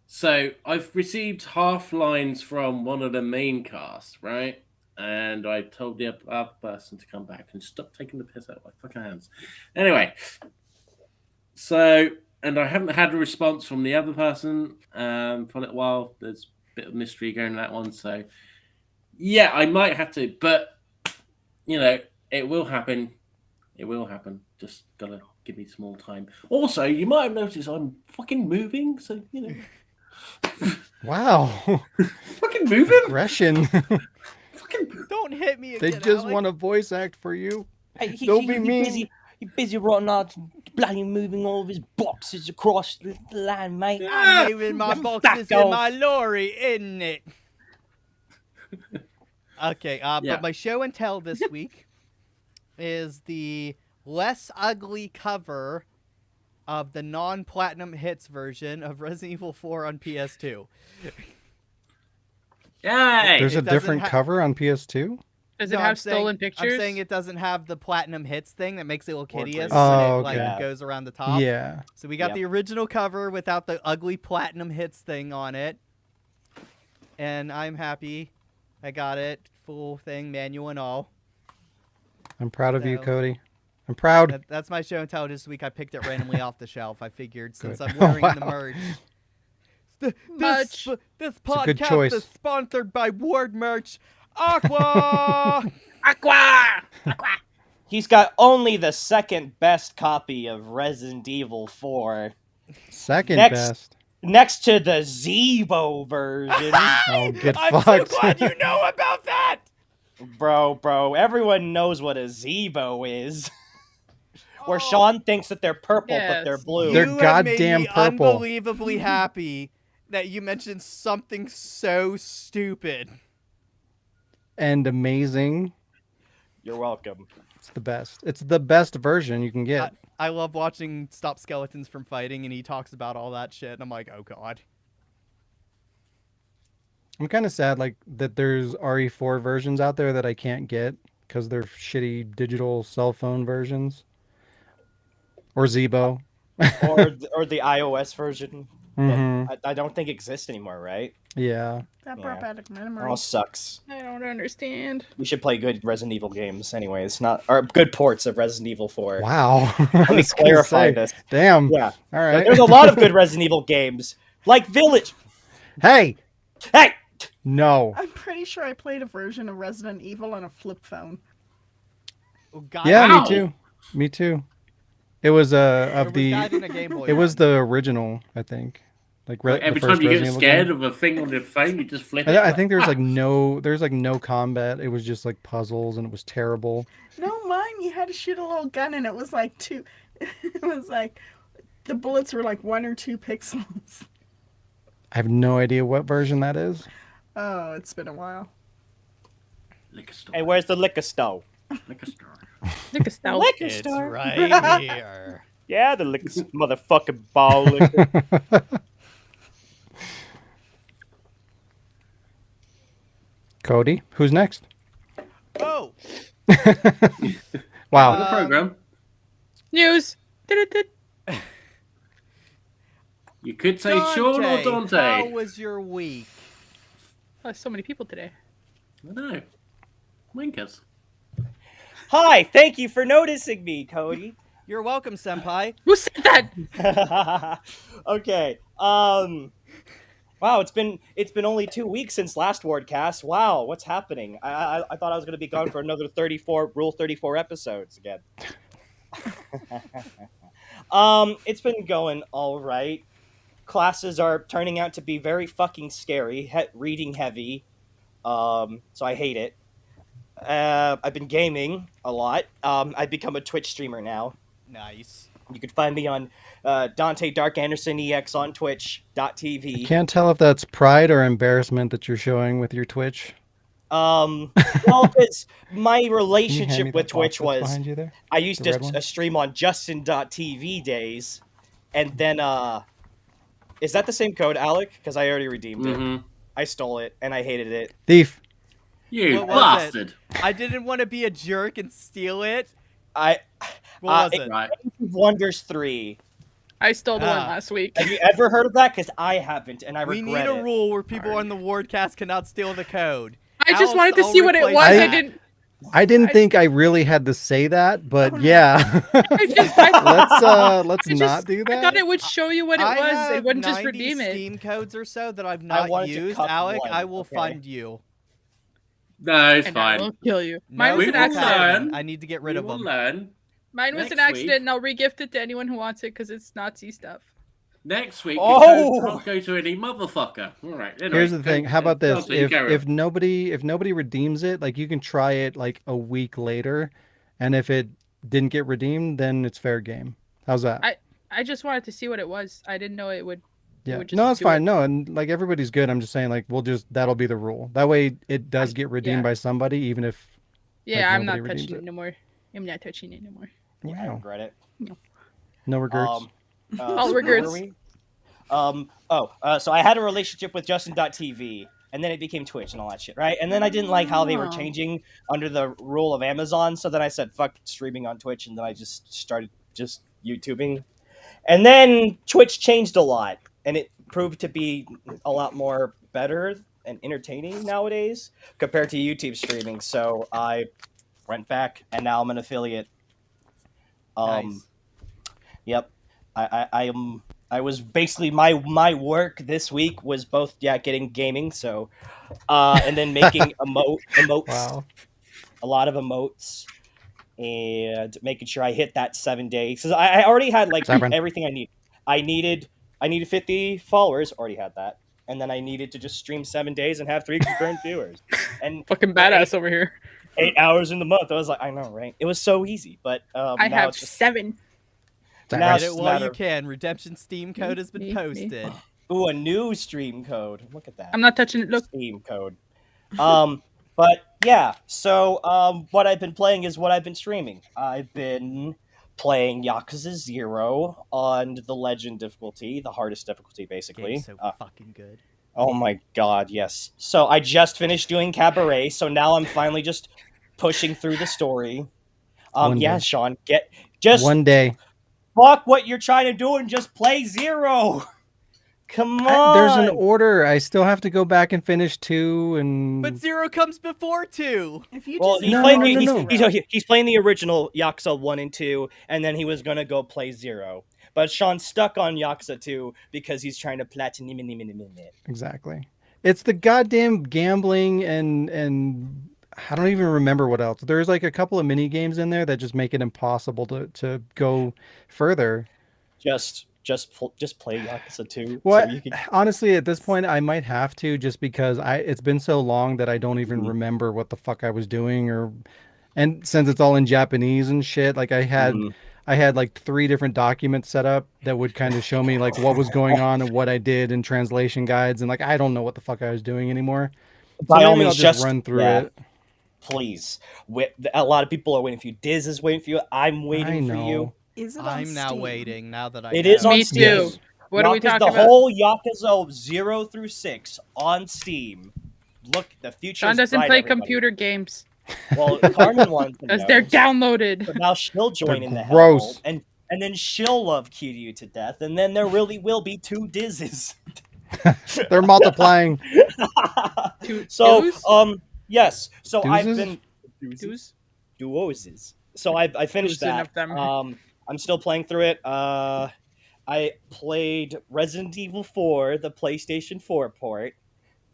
So I've received half lines from one of the main cast, right? And I told the other person to come back and stop taking the piss out of my fucking hands. Anyway, so and I haven't had a response from the other person for a little while. There's a bit of mystery going on that one. So yeah, I might have to, but you know, it will happen. It will happen. Just gotta give me some more time. Also, you might have noticed I'm fucking moving, so you know. Wow. Fucking moving. Aggression. Fucking. Don't hit me They again, just Alec. want a voice act for you. Hey, Don't be mean. He's busy rotting out, bloody moving all of his boxes across the land, mate. I'm moving my boxes in off. my lorry, isn't it? Okay, Yeah. but my show and tell this week is the less ugly cover of the non-platinum hits version of Resident Evil 4 on PS2. Yay! There's It a doesn't different ha- cover on PS2? Does No, it I'm have saying- stolen pictures? I'm saying it doesn't have the platinum hits thing that makes it look Or hideous places. when Oh, it like okay. goes around the top. Yeah. So we got Yep. the original cover without the ugly platinum hits thing on it. And I'm happy. I got it. Full thing, manual and all. I'm proud of you, So- Cody. I'm proud. That's my show and tell this week. I picked it randomly off the shelf. I figured since Good. I'm wearing the Wow. merch. Much. This a good podcast choice. is sponsored by Ward Merch. Aqua! Aqua! He's got only the second best copy of Resident Evil 4, Second Next. best. next to the Zebo version. Oh, get I'm fucked. so glad you know about that. Bro, everyone knows what a Zebo is. Where Oh. Sean thinks that they're purple, but they're Yes. blue. They're You have made goddamn me purple. Unbelievably happy that you mentioned something so stupid. And amazing. You're welcome. It's the best. It's the best version you can get. I love watching Stop Skeletons from Fighting, and he talks about all that shit, and I'm like, oh god. I'm kind of sad like that there's RE4 versions out there that I can't get because they're shitty digital cell phone versions. Or Zebo. or the iOS version. hmm I don't think exist anymore, right? Yeah. That brought back Oh, memories. sucks. I don't understand. We should play good Resident Evil games, anyways. Or good ports of Resident Evil 4. Wow. Let me clarify this. Damn. Yeah. All right. There's a lot of good Resident Evil games, like Village. Hey. Hey. No. I'm pretty sure I played a version of Resident Evil on a flip phone. Yeah, Wow. me too. Me too. It was of the. in a Game Boy It was one. the original, I think. Like Every the time first you get Resident Evil scared game. of a thing on your phone, you just flip it. I think there was like no combat. It was just like puzzles, and it was terrible. No, mine, you had to shoot a little gun and it was like it was like, the bullets were like 1 or 2 pixels. I have no idea what version that is. Oh, it's been a while. Liquor store. Hey, where's the liquor store? Liquor store. Lick a stout. Liquor It's store. right here. Yeah, the liquor motherfucking ball liquor. Cody, who's next? Oh, Wow. The program. News. Did. You could say Sean or Dante. How was your week? Oh, so many people today. I know. Winkers. Hi, thank you for noticing me, Cody. You're welcome, senpai. Who said that? Okay. Wow, it's been only 2 weeks since last Wardcast. Wow, what's happening? I thought I was gonna be gone for another 34 episodes again. It's been going all right. Classes are turning out to be very fucking scary, reading heavy. So I hate it. I've been gaming a lot. I've become a Twitch streamer now. Nice. You can find me on Dante Dark Anderson EX on Twitch.tv. Can't tell if that's pride or embarrassment that you're showing with your Twitch. Well, because my Can you hand me relationship that with box Twitch that's was behind you there? I used The to red one? stream on Justin.tv days, and then is that the same code, Alec? Because I already redeemed it. Mm-hmm. I stole it and I hated it. Thief. You What was bastard. I didn't want to be a jerk and steal it. I What was it- it? Right. Wonders 3. I stole the one Ah. last week. Have you ever heard of that? Because I haven't, and I We regret need a it. rule where people on the Wardcast cannot steal the code. I just Alex, wanted to I'll see what it replace was. I that. didn't. I didn't think I really had to say that, but Oh, no. yeah. Let's I not just- do I thought that. it would show you what it I was. have It wouldn't just 90 redeem it. Steam codes or so that I've not wanted to used. cut Alec, one, I will okay? fund you. No, it's And I will fine. kill you. No, Mine was we an will accident. learn. I need to get We rid of will them. learn. Mine was an Next accident, week. and I'll regift it to anyone who wants it because it's Nazi stuff. Next week, Oh! the code can't go to any motherfucker. All right. Anyway, Here's the thing. How about this? Dante, you carry If on. nobody redeems it, like you can try it like a week later, and if it didn't get redeemed, then it's fair game. How's that? I just wanted to see what it was. I didn't know it would. Yeah. would just No, it's do fine. it. No, and like everybody's good. I'm just saying like that'll be the rule. That way it does get redeemed yeah. by somebody, even if Yeah, Like, I'm not nobody redeems touching it it. no more. I'm not touching it no more. I wow, regret it. no regrets. All where regrets. were we? So I had a relationship with Justin.tv, and then it became Twitch and all that shit, right? And then I didn't like how they were Oh. changing under the rule of Amazon, so then I said, fuck streaming on Twitch, and then I just started just YouTubing. And then Twitch changed a lot, and it proved to be a lot more better and entertaining nowadays compared to YouTube streaming, so I went back, and now I'm an affiliate. Nice. Yep. I was basically my work this week was both getting gaming, so and then making emotes, Wow. a lot of emotes, and making sure I hit that 7 days. Because I already had like 7. everything I need. I needed 50 followers, already had that. And then I needed to just stream 7 days and have 3 concurrent viewers. And Fucking badass over here. 8 hours in the month. I was like, I know, right? It was so easy, but I now have it's just 7. That now right? it's Get just it a while matter you of- can. Redemption Steam code has been Me. posted. ooh, a new stream code. Look at that. I'm not touching it. Look, Steam code. But yeah, so what I've been playing is what I've been streaming. I've been playing Yakuza 0 on the Legend difficulty, the hardest difficulty, basically. Game's so fucking good. Oh my god, yes. So I just finished doing Cabaret, so now I'm finally just pushing through the story. One Yeah, day. Sean, One day. fuck what you're trying to do and just play 0. Come on. There's an order. I still have to go back and finish 2 and. But 0 comes before 2. If you Well, just he's No, playing. no, no, he's, no. he's playing the original Yakuza 1 and 2, and then he was gonna go play 0. But Sean's stuck on Yakuza 2 because he's trying to platinum it. Exactly. It's the goddamn gambling and I don't even remember what else. There's like a couple of mini games in there that just make it impossible to go further. Just play Yakuza 2. Well, So you can... honestly, at this point, I might have to just because it's been so long that I don't even remember what the fuck I was doing and since it's all in Japanese and shit, like I had like 3 different documents set up that would kind of show me like what was going on and what I did in translation guides, and like I don't know what the fuck I was doing anymore. So By all maybe I'll means, just run through it. Please. A lot of people are waiting for you. Diz is waiting for you. I'm waiting for you. know. Is it on I'm now Steam? waiting now that I It know. is on Me Steam. too. What are we talking the about? whole Yakuza 0 through 6 on Steam. Look, the future. Sean doesn't play everybody. computer games Well, Carmen wants to because know. they're downloaded. So now she'll join They're in the gross. hellhole, and then she'll love Kiryu to death, and then there really will be 2 Dizzes. They're multiplying. So, Duos? yes. So Doozes? I've been Duos? duoses. So I finished Dozen that. of them. I'm still playing through it. I played Resident Evil 4, the PlayStation 4 port,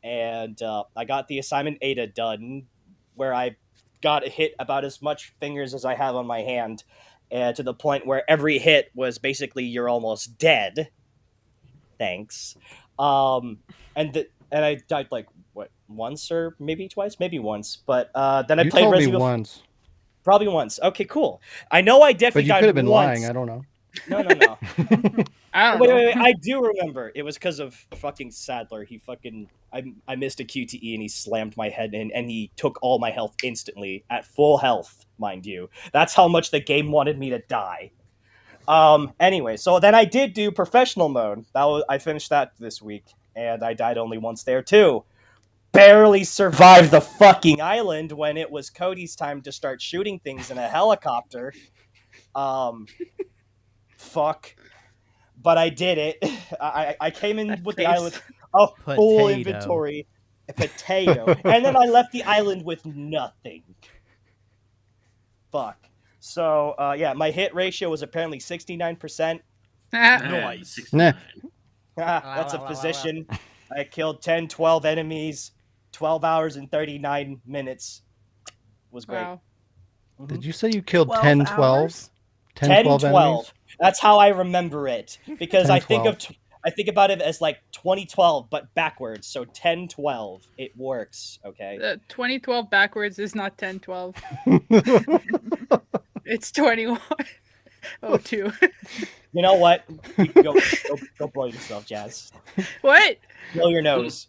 and I got the assignment Ada done, where I got hit about as much fingers as I have on my hand, and to the point where every hit was basically you're almost dead. Thanks. And I died like what, once or maybe twice, maybe once. But then I You played told me Resident Evil. once, Probably once. Okay, cool. I know I but definitely you died could have been once. lying. I don't know. No. I don't Wait, know. wait, wait. I do remember. It was because of fucking Sadler. He fucking... I missed a QTE and he slammed my head in and he took all my health instantly. At full health, mind you. That's how much the game wanted me to die. Anyway, so then I did do professional mode. I finished that this week. And I died only once there too. Barely survived the fucking island when it was Cody's time to start shooting things in a helicopter. Fuck. But I did it. I came in That with the face. island a full Potato. inventory. A potato. And then I left the island with nothing. Fuck. So, yeah, my hit ratio was apparently 69%. Nice. 69. That's a position. I killed 10, 12 enemies, 12 hours and 39 minutes. Was great. Wow. Did you say you killed 12 10, 12? hours? 10, 12 enemies? That's how I remember it. Because 10, I think 12. I think about it as like 2012, but backwards. So 10, 12. It works, okay? 2012 backwards is not 1012. It's 2102. You know what? You can go blow yourself, Jazz. What? Blow your nose.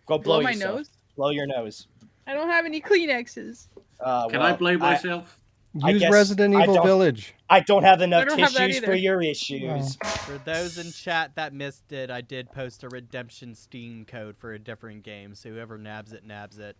Go Blow my yourself. nose? Blow your nose. I don't have any Kleenexes. Can I blow myself? I Use guess Resident I Evil don't- Village. I don't have enough I don't have that tissues for either. your issues. For those in chat that missed it, I did post a redemption Steam code for a different game, so whoever nabs it, nabs it.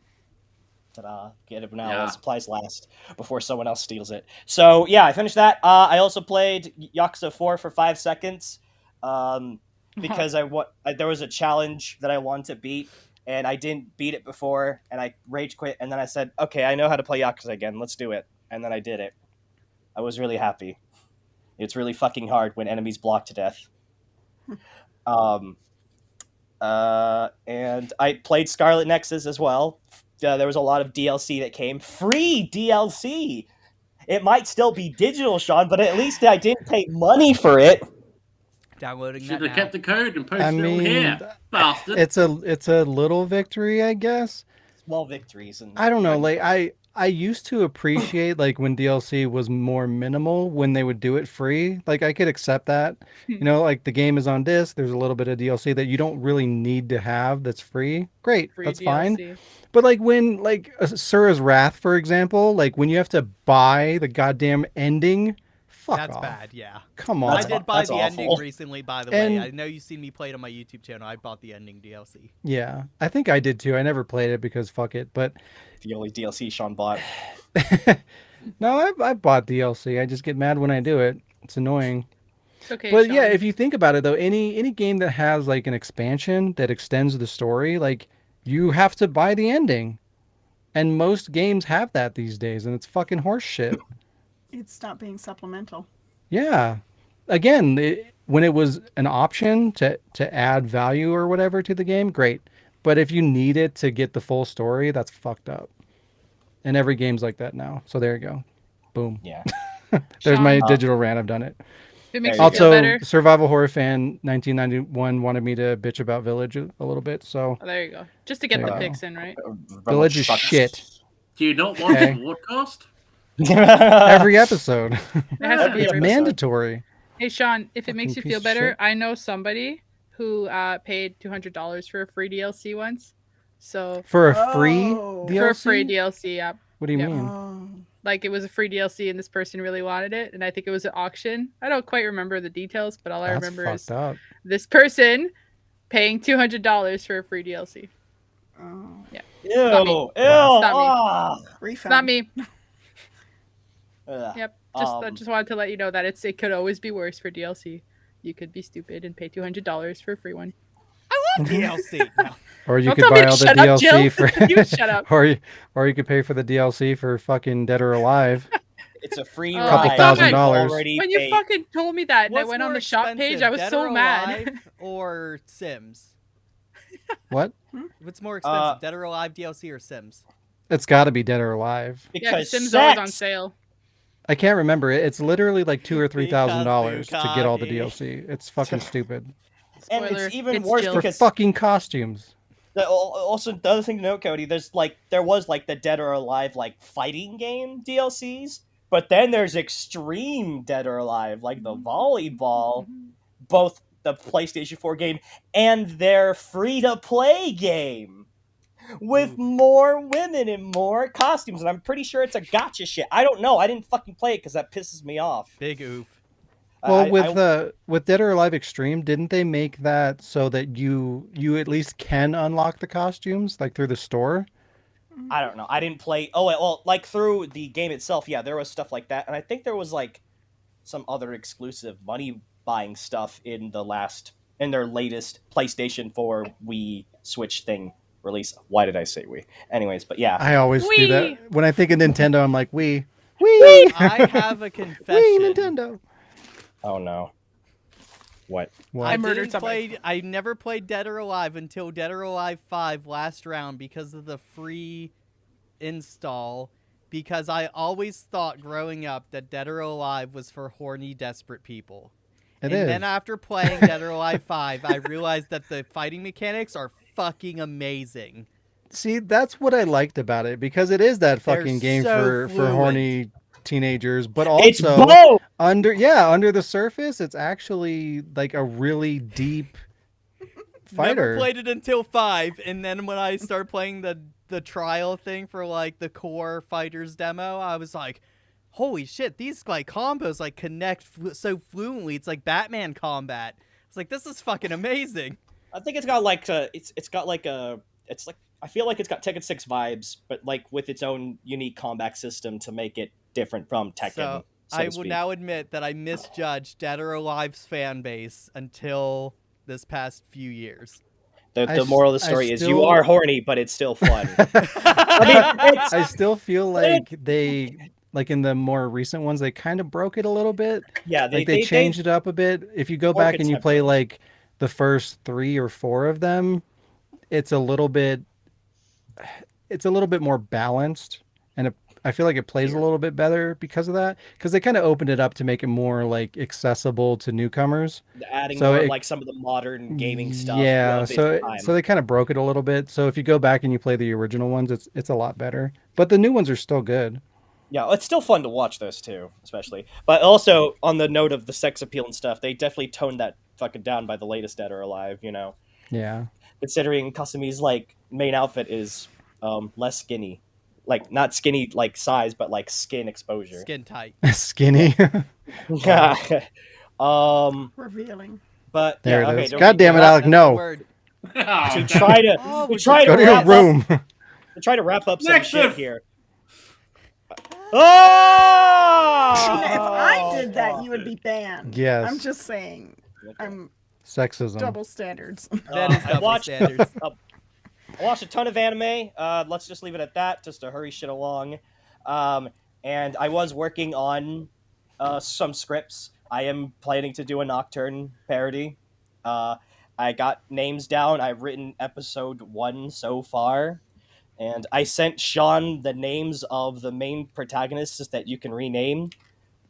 Ta-da. Get it now Yeah. while supplies last before someone else steals it. So, yeah, I finished that. I also played Yakuza 4 for 5 seconds because there was a challenge that I wanted to beat, and I didn't beat it before, and I rage quit, and then I said, okay, I know how to play Yakuza again. Let's do it. And then I did it. I was really happy. It's really fucking hard when enemies block to death. And I played Scarlet Nexus as well. There was a lot of DLC that came. Free DLC! It might still be digital, Sean, but at least I didn't pay money for it. Downloading Should that have now. kept the code and posted I it on mean, here, bastard. it's a little victory, I guess. Small victories. And I don't know. Like I used to appreciate like when DLC was more minimal when they would do it free. Like I could accept that. You know, like the game is on disc. There's a little bit of DLC that you don't really need to have that's free. Great, Free that's DLC. fine. But like when like Sura's Wrath, for example, like when you have to buy the goddamn ending, fuck That's off. bad, yeah. Come I on. did buy that's the ending awful. recently, by the And- way. I know you've seen me play it on my YouTube channel. I bought the ending DLC. Yeah, I think I did too. I never played it because fuck it. But the only DLC Sean bought. no, I bought DLC. I just get mad when I do it. It's annoying. It's okay, But Sean. yeah, if you think about it though, any game that has like an expansion that extends the story, like you have to buy the ending. And most games have that these days, and it's fucking horse shit. It's not being supplemental. Yeah. Again, when it was an option to add value or whatever to the game, great. But if you need it to get the full story, that's fucked up. And every game's like that now. So there you go. Boom. Yeah. There's my Sean, digital rant. I've done it. if it makes There you you feel Also, better. survival horror fan 1991 wanted me to bitch about Village a little bit. So Oh, there you go. Just to get There the you picks in, right? Village is sucks. shit. Do you not watch Okay. the Wardcast? Every episode. It has to be Every It's every episode. mandatory. Hey, Sean, if it makes Fucking you piece feel of better, shit. I know somebody who paid $200 for a free DLC once. So For a free Oh. DLC? for a free DLC, yeah. What do you Yeah. mean? Oh. Like it was a free DLC and this person really wanted it, and I think it was an auction. I don't quite remember the details, but all I That's remember fucked is up. this person paying $200 for a free DLC. Oh. Ew. not me. Ew. It's not me. ah. It's Refund. not me. Ugh. Yep. I Um, just wanted to let you know that it could always be worse for DLC. You could be stupid and pay $200 for a free one. DLC. No. Or you Don't could tell me buy to all the shut up, DLC Jill. for You shut up. or you could pay for the DLC for fucking Dead or Alive. It's a free Oh, Couple ride. $1,000. You've already When you paid. fucking told me that and I What's went on more the shop page, expensive, I was Dead so or mad. Alive or Sims? What? What's more expensive, Uh, Dead or Alive DLC or Sims? It's got to be Dead or Alive. Yeah, 'cause because Sims always on sex. sale. I can't remember it. It's literally like $2,000 or $3,000 Because to get all the Bukaki. DLC. It's fucking stupid And Spoiler, it's even it's worse Jill. for because fucking costumes. also the other thing to note, Cody, there was like the Dead or Alive like fighting game DLCs, but then there's extreme Dead or Alive like the volleyball, both the PlayStation 4 game and their free to play game with more women and more costumes, and I'm pretty sure it's a gotcha shit. I don't know. I didn't fucking play it because that pisses me off. Big oof. Well, I- with Dead or Alive Extreme, didn't they make that so that you at least can unlock the costumes like through the store? I don't know. I didn't play. Oh well, like through the game itself, yeah, there was stuff like that, and I think there was like some other exclusive money buying stuff in their latest PlayStation 4 Wii Switch thing release. Why did I say Wii? Anyways, but yeah, I always do Wii. that. When I think of Nintendo, I'm like, Wii. I have a confession. Wii Nintendo. oh no, what? What? I murdered didn't somebody. play. I never played Dead or Alive until Dead or Alive 5 last round because of the free install. Because I always thought growing up that Dead or Alive was for horny, desperate people. It and is. then after playing Dead or Alive 5, I realized that the fighting mechanics are fucking amazing. See, that's what I liked about it because it is that They're fucking game so for fluid. horny teenagers, but It's also both. under the surface, it's actually like a really deep fighter. Never played it until 5, and then when I started playing the trial thing for like the core fighters demo, I was like, holy shit, these like combos like connect so fluently. It's like Batman combat. It's like, this is fucking amazing. I think it's got like I feel like it's got Tekken 6 vibes, but like with its own unique combat system to make it different from Tekken. So so I to will speak. now admit that I misjudged Dead or Alive's fan base until this past few years. The moral of the I story is you still- are horny, but it's still fun. I mean, it's, I still feel like they, like in the more recent ones, they kind of broke it a little bit. yeah, Like they changed it up a bit. If you go More back and you play contemporary. like the first 3 or 4 of them, it's a little bit more balanced, and I feel like it plays a little bit better because of that. Because they kind of opened it up to make it more like accessible to newcomers. adding so more it- like some of the modern gaming stuff. Yeah, of its so time. so they kind of broke it a little bit. So if you go back and you play the original ones, it's a lot better. But the new ones are still good. Yeah, it's still fun to watch those too, especially. But also on the note of the sex appeal and stuff, they definitely toned that fucking down by the latest Dead or Alive. You know, Yeah. considering Kasumi's like main outfit is less skinny, like not skinny like size, but like skin exposure. Skin tight. Skinny. Yeah. Revealing. But There yeah, it okay, is. don't God damn it, we- Alec. That's the No. word. To try to Oh, to we try Go to to your wrap room. up, to try to wrap up some Next shit shift. here. Oh! If I did that, you would be banned. Yes. I'm just saying. I'm Sexism. double standards. That is I double watched standards. I watched a ton of anime. Let's just leave it at that, just to hurry shit along. And I was working on some scripts. I am planning to do a Nocturne parody. I got names down. I've written episode 1 so far. And I sent Sean the names of the main protagonists that you can rename.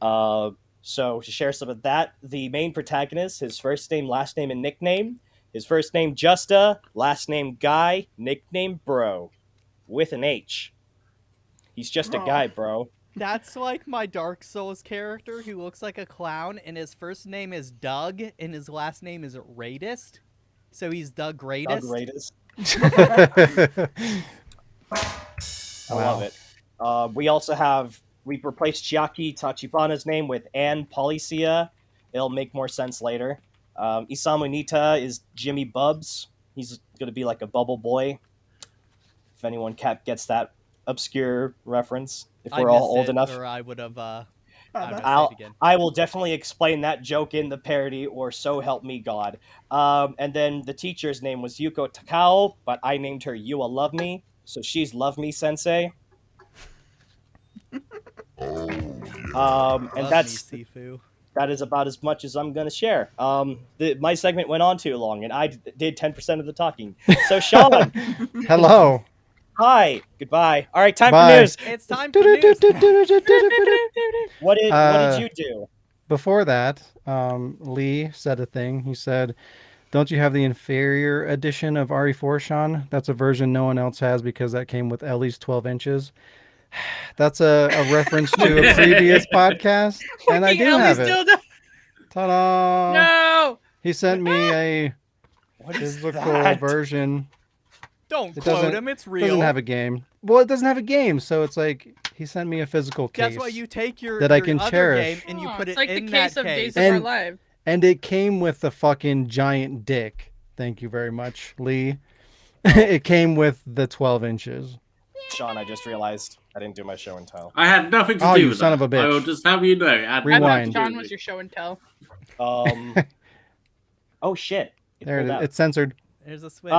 So to share some of that, the main protagonist, his first name, last name, and nickname. His first name Justa, last name Guy, nickname Bro, with an H. He's just a Oh. guy, bro. That's like my Dark Souls character who looks like a clown, and his first name is Doug, and his last name is Radist. So he's Doug Greatest. Doug Greatest. I Wow. love it. We replaced Chiaki Tachibana's name with Anne Polycia. It'll make more sense later. Isamu Nita is Jimmy Bubs. He's going to be like a bubble boy. If anyone gets that obscure reference, if we're all old enough. Or I would have. I would Bubba. say it again. I will definitely explain that joke in the parody, or so help me God. And then the teacher's name was Yuko Takao, but I named her Yua Love Me, so she's Love Me Sensei. And Love me, that's Sifu. that is about as much as I'm going to share. My segment went on too long, and I did 10% of the talking. So Sean, Hello. hi, goodbye. All right, time Bye. for news. It's time for news. What did you do? Before that, Lee said a thing. He said, "Don't you have the inferior edition of RE4, Sean? That's a version no one else has because that came with Ellie's 12 inches." That's a reference to a previous podcast, and I do have it. Still Ta-da! No. He sent me a What is physical that? version. Don't It quote doesn't- him. It's It real. doesn't have a game. Well, it doesn't have a game, so it's like he sent me a physical case. That's why you take your that I your can other cherish. game and you Oh, put it's it like in the that case of case. Days of Our And- Lives. And it came with the fucking giant dick. Thank you very much, Lee. It came with the 12 inches. Sean, I just realized I didn't do my show and tell. I had nothing to Oh, do you with son that. of a bitch. I will just have you know. it had Rewind. I nothing thought to do John with was it. your show and tell. Oh shit! There it pulled is. out. It's censored. There's a switch.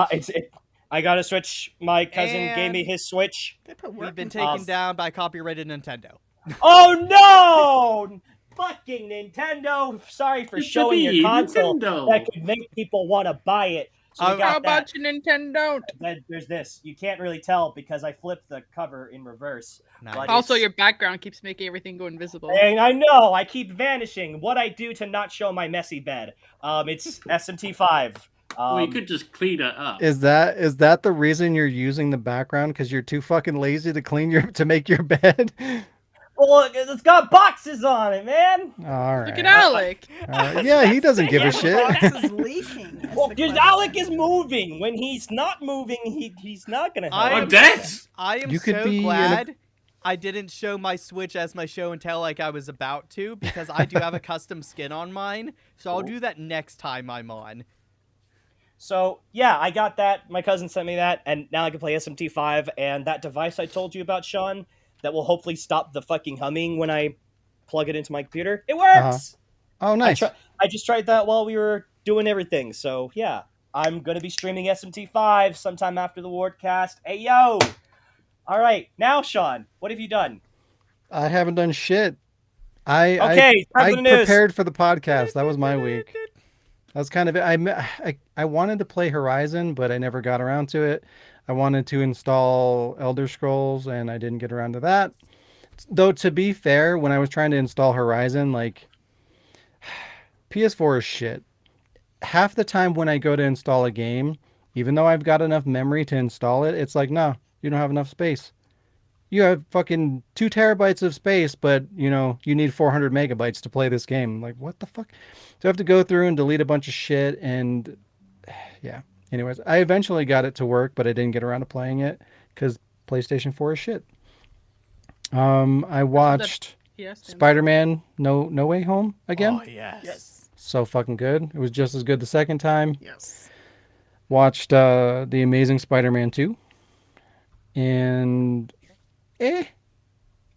I got to switch. My cousin gave me And- his Switch. They put We've work been into taken this. down by copyrighted Nintendo. Oh no! Fucking Nintendo! Sorry for It's a showing your Wii, console. Nintendo. That could make people want to buy it. So we How got How that. about you, Nintendo? Then there's this. You can't really tell because I flipped the cover in reverse. Nice. But Also, it's- your background keeps making everything go invisible. And I know I keep vanishing. What I do to not show my messy bed? It's SMT5. Well, you could just clean it up. Is that the reason you're using the background? Because you're too fucking lazy to make your bed? Well, it's got boxes on it, man. All right. Look at Alec. Yeah, he doesn't give a The shit. box is leaking. is Well, the because question. Alec is moving. When he's not moving, he's not gonna help. I'm dead. I am You could so be in a- glad I didn't show my Switch as my show and tell like I was about to, because I do have a custom skin on mine. So I'll do that next time I'm on. So yeah, I got that. My cousin sent me that, and now I can play SMT5 and that device I told you about, Sean, that will hopefully stop the fucking humming when I plug it into my computer. It works. Oh, nice. I just tried that while we were doing everything. So yeah, I'm gonna be streaming SMT5 sometime after the Wardcast. Hey yo! All right, now Sean, what have you done? I haven't done shit. I Okay, time I for the news. prepared for the podcast. That was my week. That's kind of it. I wanted to play Horizon, but I never got around to it. I wanted to install Elder Scrolls, and I didn't get around to that. Though, to be fair, when I was trying to install Horizon, like, PS4 is shit. Half the time when I go to install a game, even though I've got enough memory to install it, it's like, no, you don't have enough space. You have fucking 2 terabytes of space, but, you need 400 megabytes to play this game. Like, what the fuck? So I have to go through and delete a bunch of shit, and yeah. Anyways, I eventually got it to work, but I didn't get around to playing it because PlayStation 4 is shit. I watched Yes. Spider-Man No Way Home again. Oh yes. Yes. So fucking good. It was just as good the second time. Yes. Watched The Amazing Spider-Man 2. And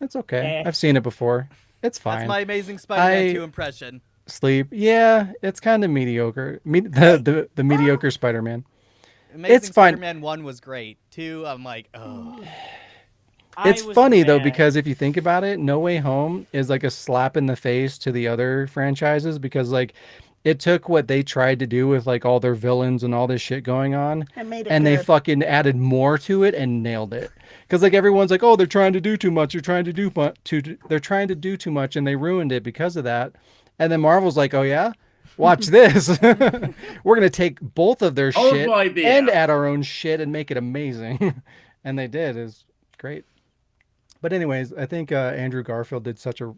It's okay. Eh. I've seen it before. It's fine. That's my Amazing Spider-Man I- 2 impression. Sleep. Yeah, it's kind of mediocre. The mediocre Spider-Man. Amazing fine. Spider-Man 1 was great. 2, I'm like, oh. It's I was funny though mad. because if you think about it, No Way Home is like a slap in the face to the other franchises because like it took what they tried to do with like all their villains and all this shit going on And made it and they good. fucking added more to it and nailed it. Because like everyone's like, oh, they're trying to do too much. They're trying to do they're trying to do too much and they ruined it because of that. And then Marvel's like, oh yeah, watch this. We're gonna take both of their Horrible shit idea. and add our own shit and make it amazing. And they did. It's great. But anyways, I think Andrew Garfield did such a.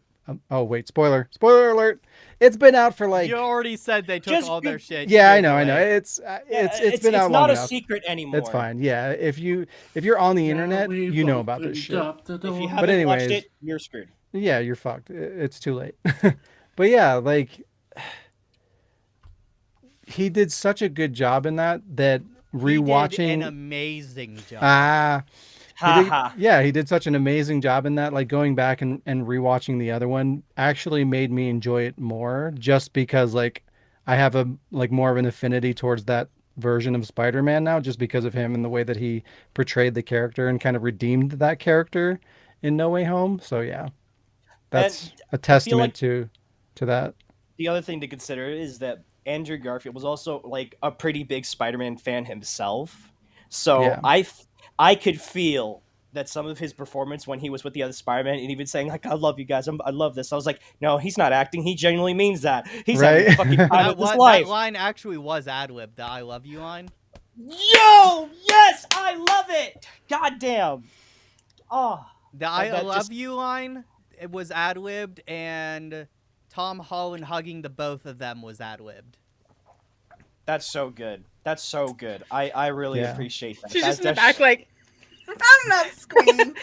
Oh wait, spoiler alert! It's been out for like. You already said they took Just all their be- shit. Yeah, I years know. away. It's been out it's long not a enough. secret anymore. It's fine. Yeah, if you're on the internet, you know about this shit. If you haven't watched anyways- it, you're screwed. Yeah, you're fucked. It's too late. But yeah, like he did such a good job in that He did rewatching. an amazing job. He did such an amazing job in that. Like going back and rewatching the other one actually made me enjoy it more just because like I have a like more of an affinity towards that version of Spider-Man now just because of him and the way that he portrayed the character and kind of redeemed that character in No Way Home. So yeah. That's a testament like- to that. The other thing to consider is that Andrew Garfield was also like a pretty big Spider-Man fan himself. So Yeah. I could feel that some of his performance when he was with the other Spider-Man and even saying like, I love you guys, I love this. I was like, no, he's not acting. He genuinely means that. He's having Right? a fucking time That, of his that life. line actually was ad-libbed, the I love you line. Yo, yes, I love it. God damn. Oh, The I that love just- you line, it was ad-libbed, and Tom Holland hugging the both of them was ad-libbed. that's so good. That's so good. I really Yeah. appreciate that. She's That's- just in the that's- back like, I'm not squealing.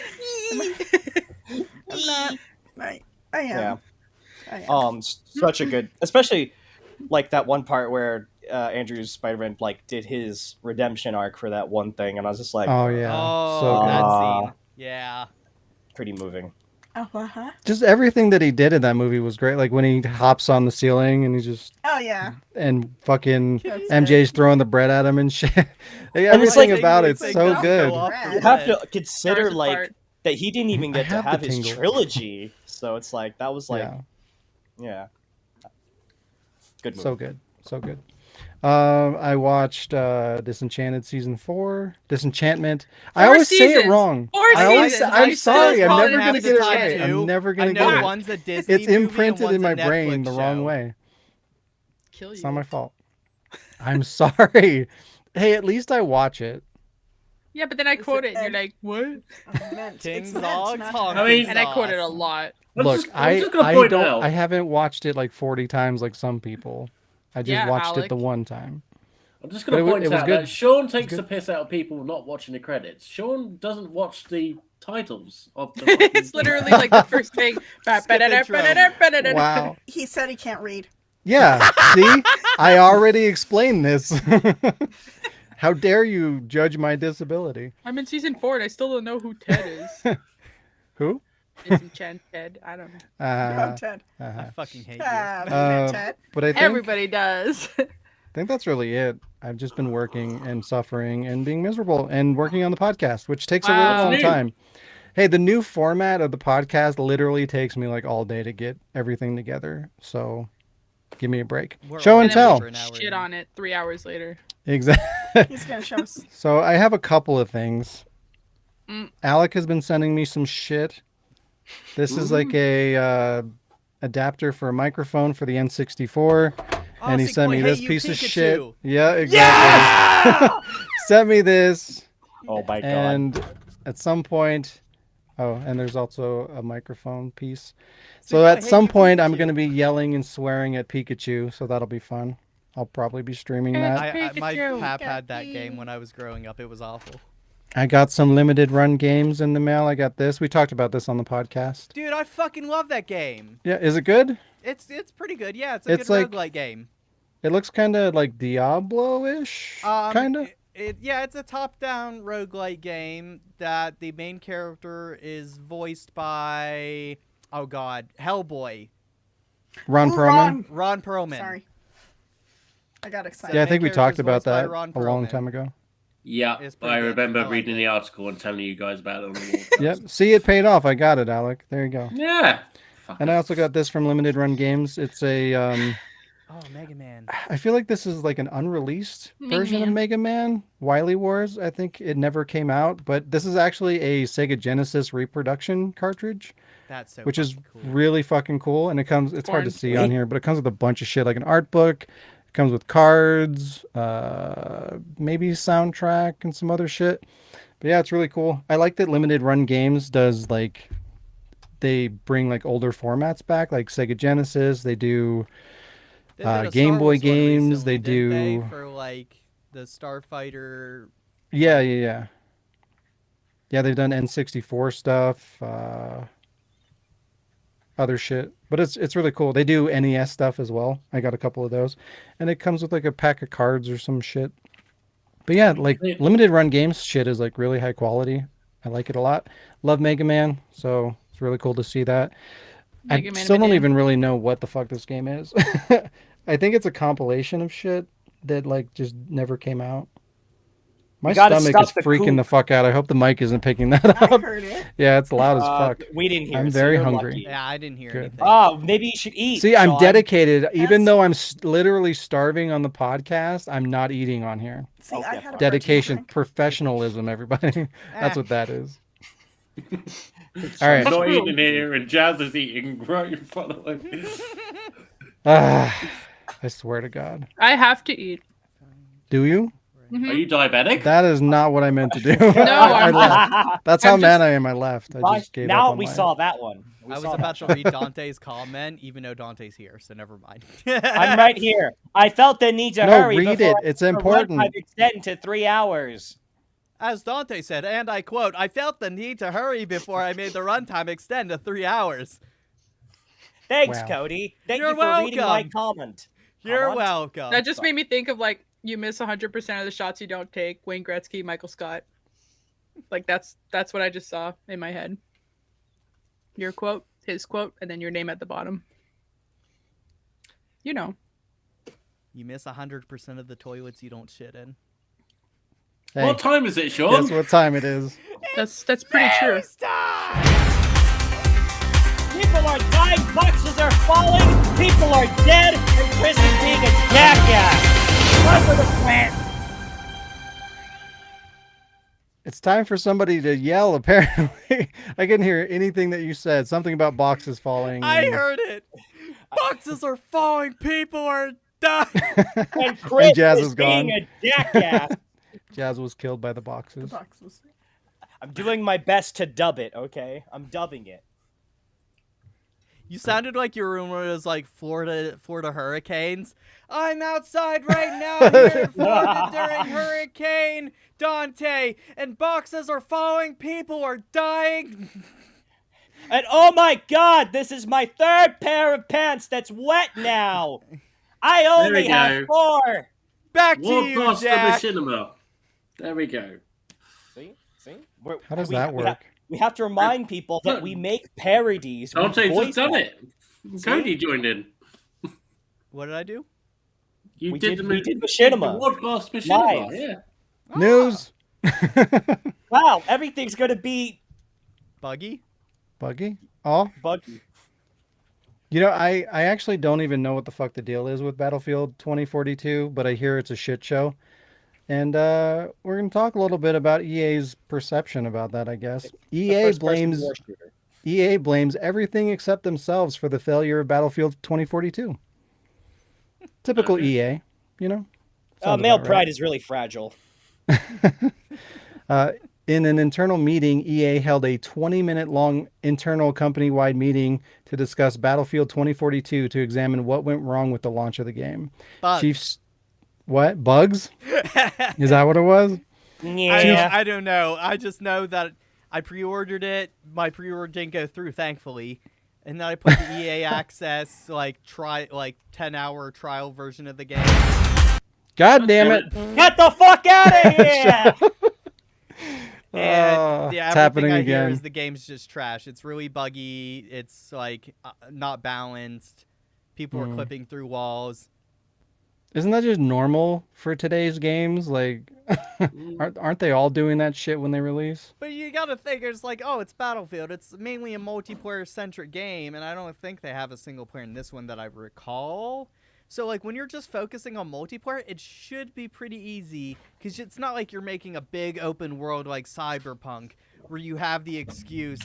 I'm not. I am. Yeah. I am. Such a good, especially like that one part where Andrew's Spider-Man like did his redemption arc for that one thing, and I was just like, Oh yeah. Oh, So good. that Aw. scene. Yeah. pretty moving. Oh, uh-huh. Just everything that he did in that movie was great. Like when he hops on the ceiling and he just Oh, yeah. and fucking That's MJ's throwing the bread at him and shit. Like, And everything it's like- about it's Like, so go good. off You the You have lid. to consider Stars like apart. that he didn't even I get to have the have his tingle. trilogy, so it's like that was like, Yeah. yeah, good movie. So good. So good. I watched Disenchanted season 4. Disenchantment. I Four always say it seasons. wrong. Four I always, seasons. I'm I sorry. still I'm call it never half gonna the get it time, right. too. I'm never I gonna know get it. one's a Disney It's movie and imprinted one's in a my brain Netflix the wrong show. way. Kill It's you. not my fault. I'm sorry. Hey, at least I watch it. Yeah, but then I Is quote it it, and you're Ed? like, what? Oh, meant. Ting It's meant dogs, not to honk. I mean- And I quote it a lot. Look, I'm just gonna I point don't. out. I haven't watched it like 40 times like some people. I just Yeah, watched it Alec. the one time. I'm just But going it to wa- point it was out good. that Sean takes good. the piss out of people not watching the credits. Sean doesn't watch the titles of the fucking It's thing. literally like the first thing. Wow. He said he can't read. Yeah. See, I already explained this. How dare you judge my disability? I'm in season 4 and I still don't know who Ted is. Who? Disenchant Ted. I don't know. Oh, Ted. I fucking hate you. Ted. But I think Everybody does. I think that's really it. I've just been working and suffering and being miserable and working on the podcast, which takes a really Wow. long New. time. Hey, the new format of the podcast literally takes me like all day to get everything together. So give me a break. We're Show and already tell. over an hour Shit in. on it 3 hours later. Exactly. He's going to show us. So I have a couple of things. Mm. Alec has been sending me some shit. This is like a adapter for a microphone for the N64. And he Aussie sent me Quay, this hey, you piece of Pikachu. shit. Yeah, exactly. Sent me this. Oh my god! And at some point, and there's also a microphone piece. So Quay, at hey, some you point, I'm Pikachu. going to be yelling and swearing at Pikachu. So that'll be fun. I'll probably be streaming that. My Pikachu. pap had that game when I was growing up. It was awful. I got some limited run games in the mail. I got this. We talked about this on the podcast. Dude, I fucking love that game. Yeah, is it good? It's pretty good. Yeah, it's a It's good like- roguelike game. It looks kind of like Diablo-ish, kind of. It's a top-down roguelike game that the main character is voiced by, oh god, Hellboy, Ron Ooh, Perlman. Ron Perlman. Sorry. I got excited. Yeah, I main think we character's talked about voiced by that Ron a long Perlman. time ago. Yeah, It's pretty I good. remember I like reading it. the article and telling you guys about it on the Wardcast. Yep. See, it paid off. I got it, Alec. There you go. Yeah. And I also got this from Limited Run Games. It's a Oh, Mega Man. I feel like this is like an unreleased Mega version of Man. Mega Man, Wily Wars. I think it never came out, but this is actually a Sega Genesis reproduction cartridge, That's so which is fucking cool. really fucking cool. And it's hard to Porn. see on here, but it comes with a bunch of shit, like an art book. It comes with cards, maybe soundtrack and some other shit. But yeah, it's really cool. I like that Limited Run Games does like, they bring like older formats back, like Sega Genesis. They do They did a Game Star Boy Wars one games, recently, they didn't do- for like the Starfighter. Yeah. Yeah, they've done N64 stuff, other shit. But it's really cool. They do NES stuff as well. I got a couple of those. And it comes with like a pack of cards or some shit. But yeah, like Yeah. Limited Run Games shit is like really high quality. I like it a lot. Love Mega Man, so it's really cool to see that. Mega I Man still of a don't damn. even really know what the fuck this game is. I think it's a compilation of shit that like just never came out. My You gotta stomach is stop the freaking coop. the fuck out. I hope the mic isn't picking that I up. heard it. Yeah, it's loud as fuck. We didn't hear. I'm it, so very you're hungry. lucky. Yeah, I didn't hear Good. anything. Oh, maybe you should eat. See, I'm Sean. dedicated. Even That's- though I'm literally starving on the podcast, I'm not eating on here. See, Okay, I had a fine. Dedication, protein drink. professionalism, everybody. That's Ah. what that is. All right. I'm not eating here, and Jazz is eating right in front of me. I swear to God. I have to eat. Do you? Mhm. Are you diabetic? That is not what I meant to do. No, I I'm left. That's how I'm mad just- I am. I left. I just gave up now on we life. saw that one. We I was saw about that. to read Dante's comment, even though Dante's here, so never mind. I'm right here. I felt the need to No, hurry. read before it. It's the important. runtime extend to 3 hours. As Dante said, and I quote, I felt the need to hurry before I made the runtime extend to 3 hours. Thanks, Wow. Cody. Thank You're you for reading my welcome. comment. You're Comment? welcome. That just made me think of like you miss 100% of the shots you don't take. Wayne Gretzky, Michael Scott. Like that's what I just saw in my head. Your quote, his quote, and then your name at the bottom. You know. You miss 100% of the toilets you don't shit in. Hey, What time is it, Sean? guess what time it is? That's pretty true. People are dying, boxes are falling, people are dead, and Chris is being a jackass. Run for the plant. It's time for somebody to yell, apparently. I couldn't hear anything that you said. Something about boxes falling. I and- heard it. Boxes are falling. People are dying. And Chris Jazz is is gone. being a jackass. Jazz was killed by the boxes. The box was- I'm doing my best to dub it, okay? I'm dubbing it. You sounded like your room was like Florida hurricanes. I'm outside right now here in Florida during Hurricane Dante, and boxes are falling. People are dying. And oh my god, this is my third pair of pants that's wet now. I only we have go. 4. Back to you, Wardcast the Jack. machinima. There we go. See? How does that work? We have to remind people that we make parodies. We Dante voice just done them. it. Cody joined in. What did I do? You We did, did- the we did the machinima. Wardcast machinima. Live. Yeah. News. Wow, everything's gonna be Buggy? Buggy. Oh, buggy. you know, I actually don't even know what the fuck the deal is with Battlefield 2042, but I hear it's a shit show. And we're going to talk a little bit about EA's perception about that, I guess. EA blames everything except themselves for the failure of Battlefield 2042. Typical Okay. EA, you know? Sounds Male about right. pride is really fragile. In an internal meeting, EA held a 20-minute long internal company-wide meeting to discuss Battlefield 2042 to examine what went wrong with the launch of the game. Bugs. Chiefs, what? Bugs? Is that what it was? Yeah. I don't know. I just know that I pre-ordered it. My pre-order didn't go through, thankfully. And then I put the EA Access 10-hour trial version of the game. God damn it! Get the fuck out of here! And It's everything happening I hear again. is the game's just trash. It's really buggy. It's like not balanced. People are clipping through walls. Isn't that just normal for today's games? Like, aren't they all doing that shit when they release? But you gotta think, it's like, oh, it's Battlefield. It's mainly a multiplayer-centric game, and I don't think they have a single player in this one that I recall. So, like, when you're just focusing on multiplayer, it should be pretty easy, because it's not like you're making a big open world like Cyberpunk, where you have the excuse,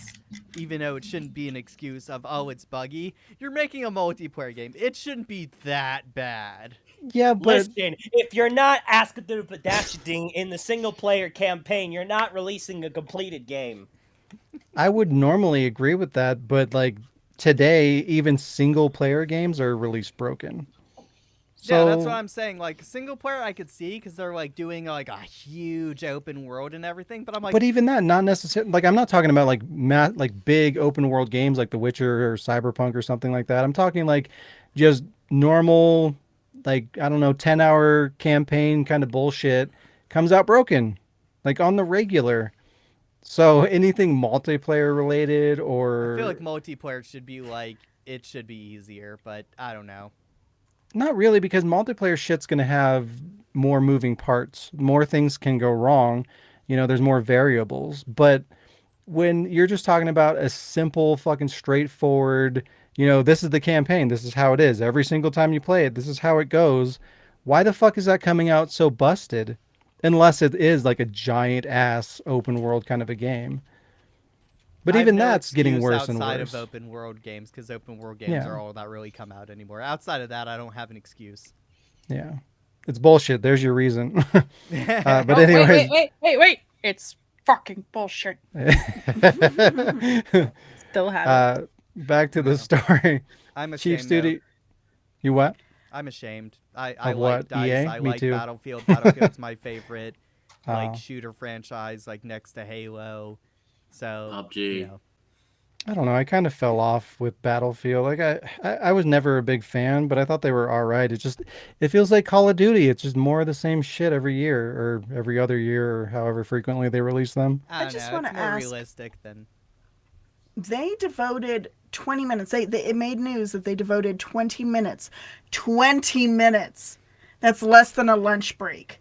even though it shouldn't be an excuse of, oh, it's buggy. You're making a multiplayer game. It shouldn't be that bad. Yeah, but Listen, if you're not asking the pedestrian in the single player campaign, you're not releasing a completed game. I would normally agree with that. But like today, even single player games are release broken. Yeah, that's what I'm saying. Like, single player I could see, because they're, like, doing, like, a huge open world and everything, but I'm like... But even that, not necessarily. Like, I'm not talking about, like, like big open world games like The Witcher or Cyberpunk or something like that. I'm talking, like, just normal, like, I don't know, 10-hour campaign kind of bullshit comes out broken. Like, on the regular. So, anything multiplayer related or... I feel like multiplayer should be, like, it should be easier, but I don't know. Not really, because multiplayer shit's going to have more moving parts. More things can go wrong. You know, there's more variables. But when you're just talking about a simple, fucking straightforward, you know, this is the campaign. This is how it is. Every single time you play it, this is how it goes. Why the fuck is that coming out so busted? Unless it is like a giant ass open world kind of a game. But even that's getting worse and worse. Outside of open world games, because open world games are all that really come out anymore. Outside of that, I don't have an excuse. Yeah, it's bullshit. There's your reason. But Oh, anyways, wait! It's fucking bullshit. Still have it. Back to the story. I'm Chief ashamed. Studio. You what? I'm ashamed. I Of like what? DICE. EA? I Me like too. Battlefield. Battlefield's my favorite Oh. shooter franchise, like next to Halo. So PUBG. you know. I don't know. I kind of fell off with Battlefield. Like I was never a big fan, but I thought they were all right. It feels like Call of Duty. It's just more of the same shit every year or every other year or however frequently they release them. I don't just know. wanna It's more ask- realistic than. They devoted 20 minutes. It made news that they devoted 20 minutes. 20 minutes. That's less than a lunch break.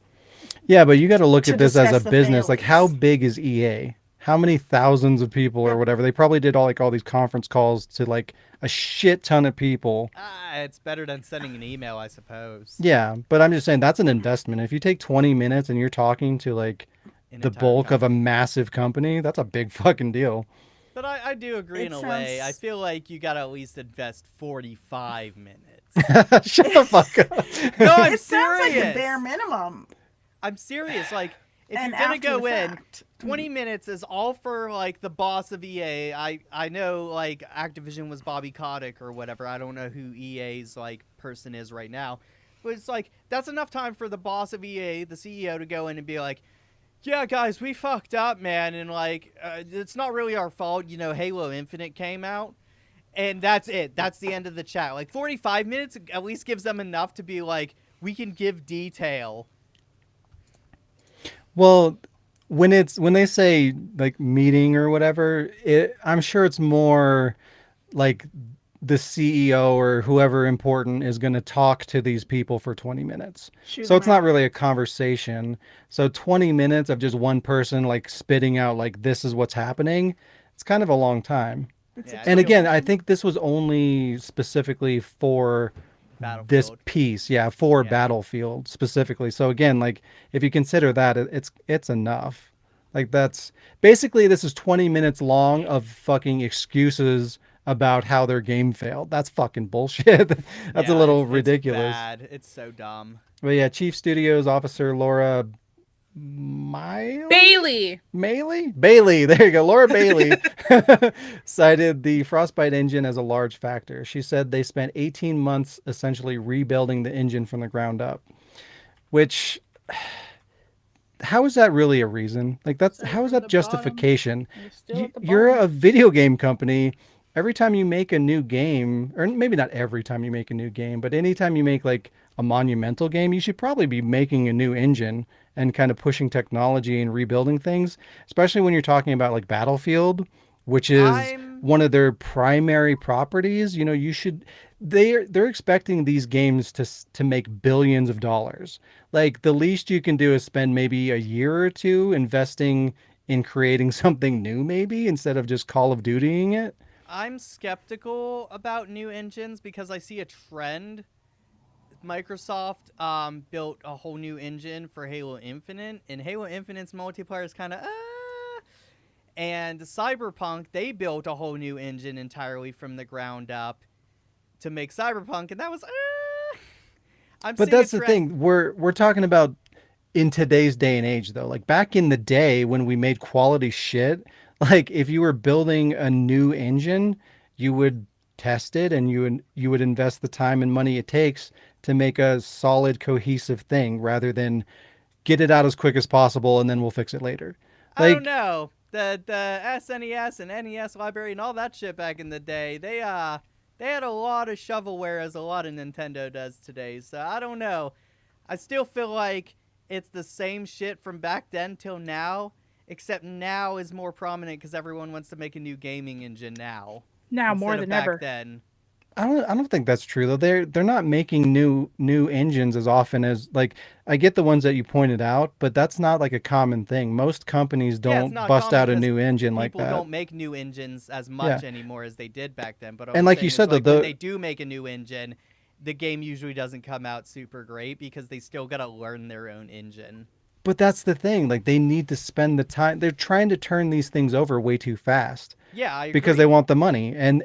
Yeah, but you got to look To at this as a discuss the business. Like, how failures. big is EA? How many thousands of people or whatever? They probably did all these conference calls to like a shit ton of people. It's better than sending an email, I suppose. Yeah, but I'm just saying that's an investment. If you take 20 minutes and you're talking to like An the entire bulk of a company. massive company, that's a big fucking deal. But I do agree It in a way. I sounds- feel like you gotta at least invest 45 minutes. Shut the fuck up. No, I'm It sounds like serious. the bare minimum. I'm serious. Like, if And you're gonna after go the in, fact. 20 minutes is all for like the boss of EA. I know like Activision was Bobby Kotick or whatever. I don't know who EA's like person is right now, but it's like that's enough time for the boss of EA, the CEO, to go in and be like, "Yeah, guys, we fucked up, man, and like it's not really our fault. You know, Halo Infinite came out." And that's it. That's the end of the chat. Like 45 minutes at least gives them enough to be like, we can give detail. Well, when they say like meeting or whatever, I'm sure it's more like the CEO or whoever important is going to talk to these people for 20 minutes. Shoot So it's 'em not out. really a conversation. So 20 minutes of just one person like spitting out like this is what's happening. It's kind of a long time. It's Yeah, a And feel again, I think this was only specifically for this Battlefield. piece, yeah, for Yeah. Battlefield specifically. So again, like if you consider that, it's enough. Like that's basically this is 20 minutes long of fucking excuses about how their game failed. That's fucking bullshit. That's Yeah, a little it's ridiculous. bad. It's so dumb. But yeah, Chief Studios Officer Laura Miley? Bailey, there you go. Laura Bailey cited the Frostbite engine as a large factor. She said they spent 18 months essentially rebuilding the engine from the ground up, which how is that really a reason? Like how is that justification? You're a video game company. every time you make a new game, or maybe not every time you make a new game, but anytime you make like a monumental game, you should probably be making a new engine and kind of pushing technology and rebuilding things, especially when you're talking about like Battlefield, which is I'm one of their primary properties. You know, you should they're expecting these games to make billions of dollars. Like the least you can do is spend maybe a year or two investing in creating something new, maybe instead of just Call of Dutying it. I'm skeptical about new engines because I see a trend. Microsoft built a whole new engine for Halo Infinite, and Halo Infinite's multiplayer is kind of and Cyberpunk, they built a whole new engine entirely from the ground up to make Cyberpunk, and that was But that's the thing. We're talking about in today's day and age though. Like back in the day when we made quality shit, like if you were building a new engine, you would test it and you would invest the time and money it takes to make a solid cohesive thing rather than get it out as quick as possible and then we'll fix it later. I don't Like know. The SNES and NES library and all that shit back in the day, they had a lot of shovelware as a lot of Nintendo does today. So I don't know. I still feel like it's the same shit from back then till now, except now is more prominent because everyone wants to make a new gaming engine now. Now instead more of than back ever. then. I don't think that's true though. They're not making new engines as often as like I get the ones that you pointed out, but that's not like a common thing. Most companies Yeah, it's don't not bust common out a because new engine like people that. don't make new engines as much anymore as they did back then. But all And I'm like saying you is, said, like, though, when they do make a new engine, the game usually doesn't come out super great because they still got to learn their own engine. But that's the thing. Like they need to spend the time. They're trying to turn these things over way too fast Yeah, I agree. because they want the money, and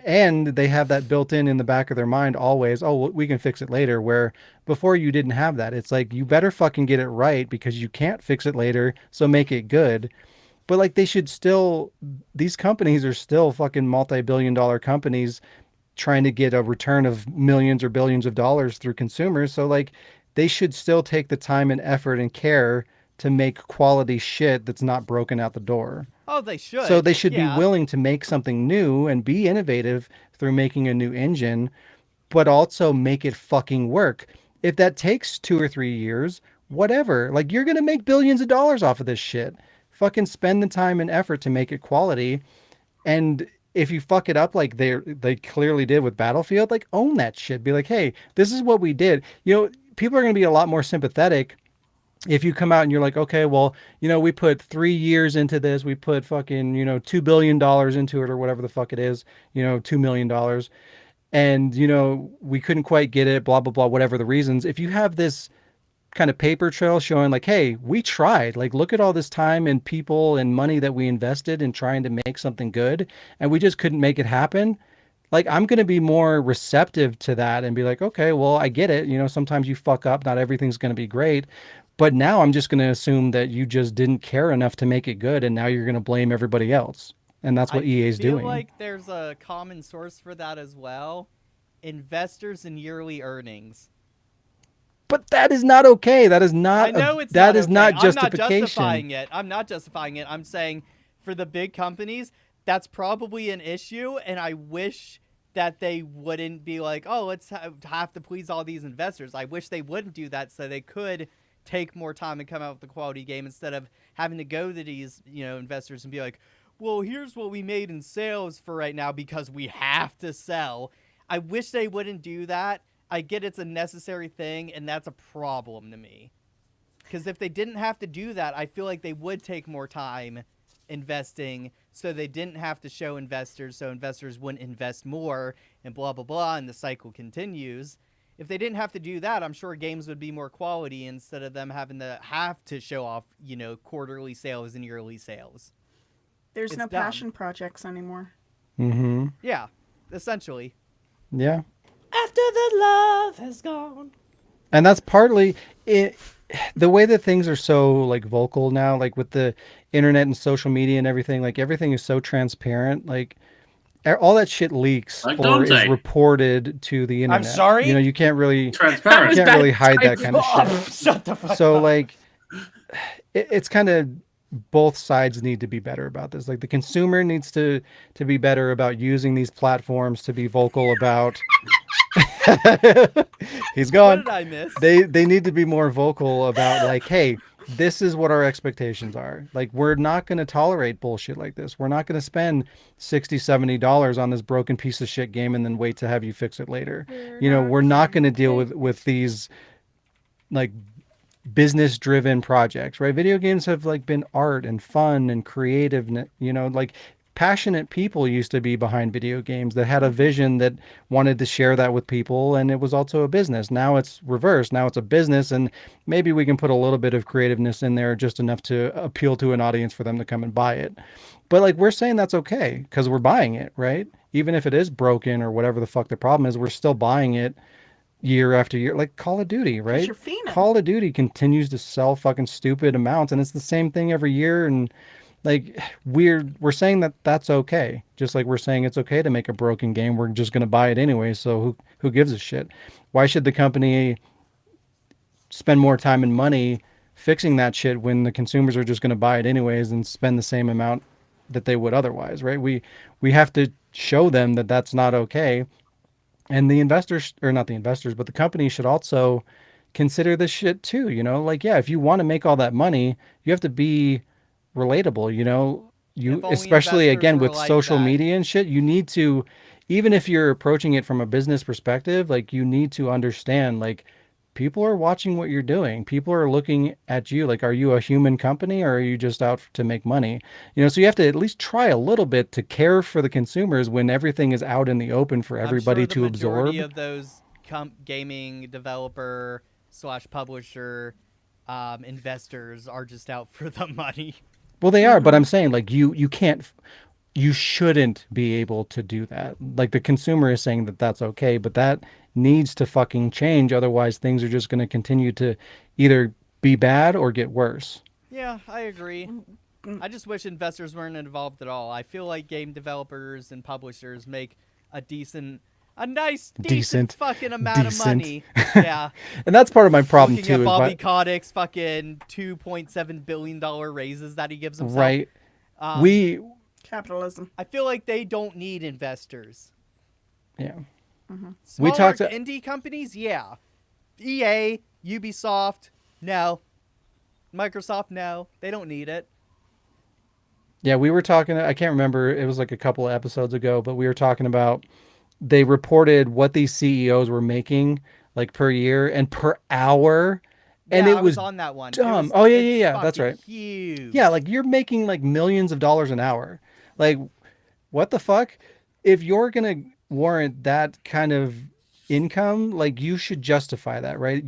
they have that built in the back of their mind always. Oh, well, we can fix it later. Where before you didn't have that. It's like you better fucking get it right because you can't fix it later. So make it good. But like they should still. These companies are still fucking multi-billion-dollar companies trying to get a return of millions or billions of dollars through consumers. So like they should still take the time and effort and care to make quality shit that's not broken out the door. Oh, they should. So they should be yeah. willing to make something new and be innovative through making a new engine, but also make it fucking work. If that takes 2 or 3 years, whatever. Like you're gonna make billions of dollars off of this shit. Fucking spend the time and effort to make it quality. And if you fuck it up like they clearly did with Battlefield, like own that shit. Be like, hey, this is what we did. You know, people are gonna be a lot more sympathetic if you come out and you're like, okay, well, you know, we put 3 years into this, we put fucking, you know, $2 billion into it or whatever the fuck it is, you know, $2 million, and you know, we couldn't quite get it, blah blah blah, whatever the reasons. If you have this kind of paper trail showing like, hey, we tried, like, look at all this time and people and money that we invested in trying to make something good, and we just couldn't make it happen. Like I'm going to be more receptive to that and be like, okay, well, I get it. You know, sometimes you fuck up. Not everything's going to be great. But now I'm just going to assume that you just didn't care enough to make it good. And now you're going to blame everybody else. And that's what EA is doing. I feel like there's a common source for that as well. Investors in yearly earnings. But that is not okay. That is not. I know it's that not is okay. not I'm not justification. justifying it. I'm not justifying it. I'm saying for the big companies, that's probably an issue, and I wish that they wouldn't be like, oh, let's have to please all these investors. I wish they wouldn't do that so they could take more time and come out with a quality game instead of having to go to these, you know, investors and be like, well, here's what we made in sales for right now because we have to sell. I wish they wouldn't do that. I get it's a necessary thing, and that's a problem to me. Because if they didn't have to do that, I feel like they would take more time investing so they didn't have to show investors so investors wouldn't invest more and blah, blah, blah, and the cycle continues. If they didn't have to do that, I'm sure games would be more quality instead of them having to show off, you know, quarterly sales and yearly sales. There's It's no dumb. passion projects anymore. Mm-hmm. Yeah, essentially. Yeah. After the love has gone. And that's partly it. The way that things are so like vocal now, like with the internet and social media and everything, like everything is so transparent. Like all that shit leaks Like or is Dante. reported to the internet. sorry? You know, you can't really Transparent. hide that kind of Oh, shit. shut the fuck So up. like, it's kind of both sides need to be better about this. Like the consumer needs to be better about using these platforms to be vocal about. He's What gone. did I miss? They need to be more vocal about like, hey, this is what our expectations are. Like we're not going to tolerate bullshit like this. We're not going to spend $60-$70 on this broken piece of shit game and then wait to have you fix it later. We're not going to deal with these like business driven projects, right? Video games have like been art and fun and creative, like passionate people used to be behind video games that had a vision that wanted to share that with people, and it was also a business. Now it's reversed. Now it's a business, and maybe we can put a little bit of creativeness in there, just enough to appeal to an audience for them to come and buy it. But like we're saying that's okay because we're buying it, right? Even if it is broken or whatever the fuck the problem is, we're still buying it year after year. Like Call of Duty, right? you're fiending. Call of Duty continues to sell fucking stupid amounts, and it's the same thing every year. And like we're saying that that's okay, just like we're saying it's okay to make a broken game. We're just going to buy it anyway, so who gives a shit? Why should the company spend more time and money fixing that shit when the consumers are just going to buy it anyways and spend the same amount that they would otherwise, right? We have to show them that that's not okay. And the investors, or not the investors, but the company should also consider this shit too. Like, yeah, if you want to make all that money, you have to be relatable. You If only especially investors again were with like social that. media and shit, you need to, even if you're approaching it from a business perspective, like you need to understand, like people are watching what you're doing. People are looking at you. Like, are you a human company or are you just out to make money? So you have to at least try a little bit to care for the consumers when everything is out in the open for everybody I'm sure to the absorb. majority of those gaming developer / publisher investors are just out for the money. Well, they are, but I'm saying like you can't, you shouldn't be able to do that. Like the consumer is saying that that's okay, but that needs to fucking change. Otherwise, things are just going to continue to either be bad or get worse. Yeah, I agree. I just wish investors weren't involved at all. I feel like game developers and publishers make a nice, decent fucking amount of money. Yeah. And that's part of my problem Looking too. at Bobby is Kotick's fucking $2.7 billion raises that he gives himself. right. We Capitalism. I feel like they don't need investors. yeah. Smaller We talked to- indie companies, yeah. EA, Ubisoft, no. Microsoft, no. They don't need it. Yeah, we were talking, I can't remember, it was like a couple of episodes ago, but we were talking about, they reported what these CEOs were making like per year and per hour. And Yeah, it I was on that one. dumb. It's That's fucking right. Huge. Yeah, like you're making like millions of dollars an hour. Like, what the fuck? If you're going to warrant that kind of income, like you should justify that, right?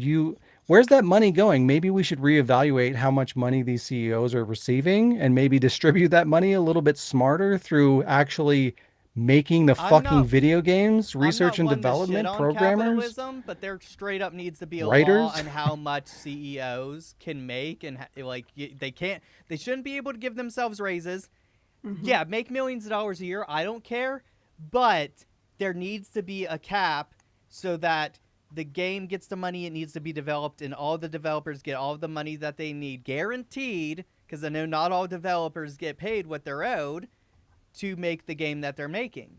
Where's that money going? Maybe we should reevaluate how much money these CEOs are receiving and maybe distribute that money a little bit smarter through actually making the fucking video games, research and development, programmers. Capitalism, but there straight up needs to be a writers. law on how much CEOs can make, and they shouldn't be able to give themselves raises. Yeah, make millions of dollars a year. I don't care, but there needs to be a cap so that the game gets the money it needs to be developed, and all the developers get all the money that they need, guaranteed. Because I know not all developers get paid what they're owed to make the game that they're making.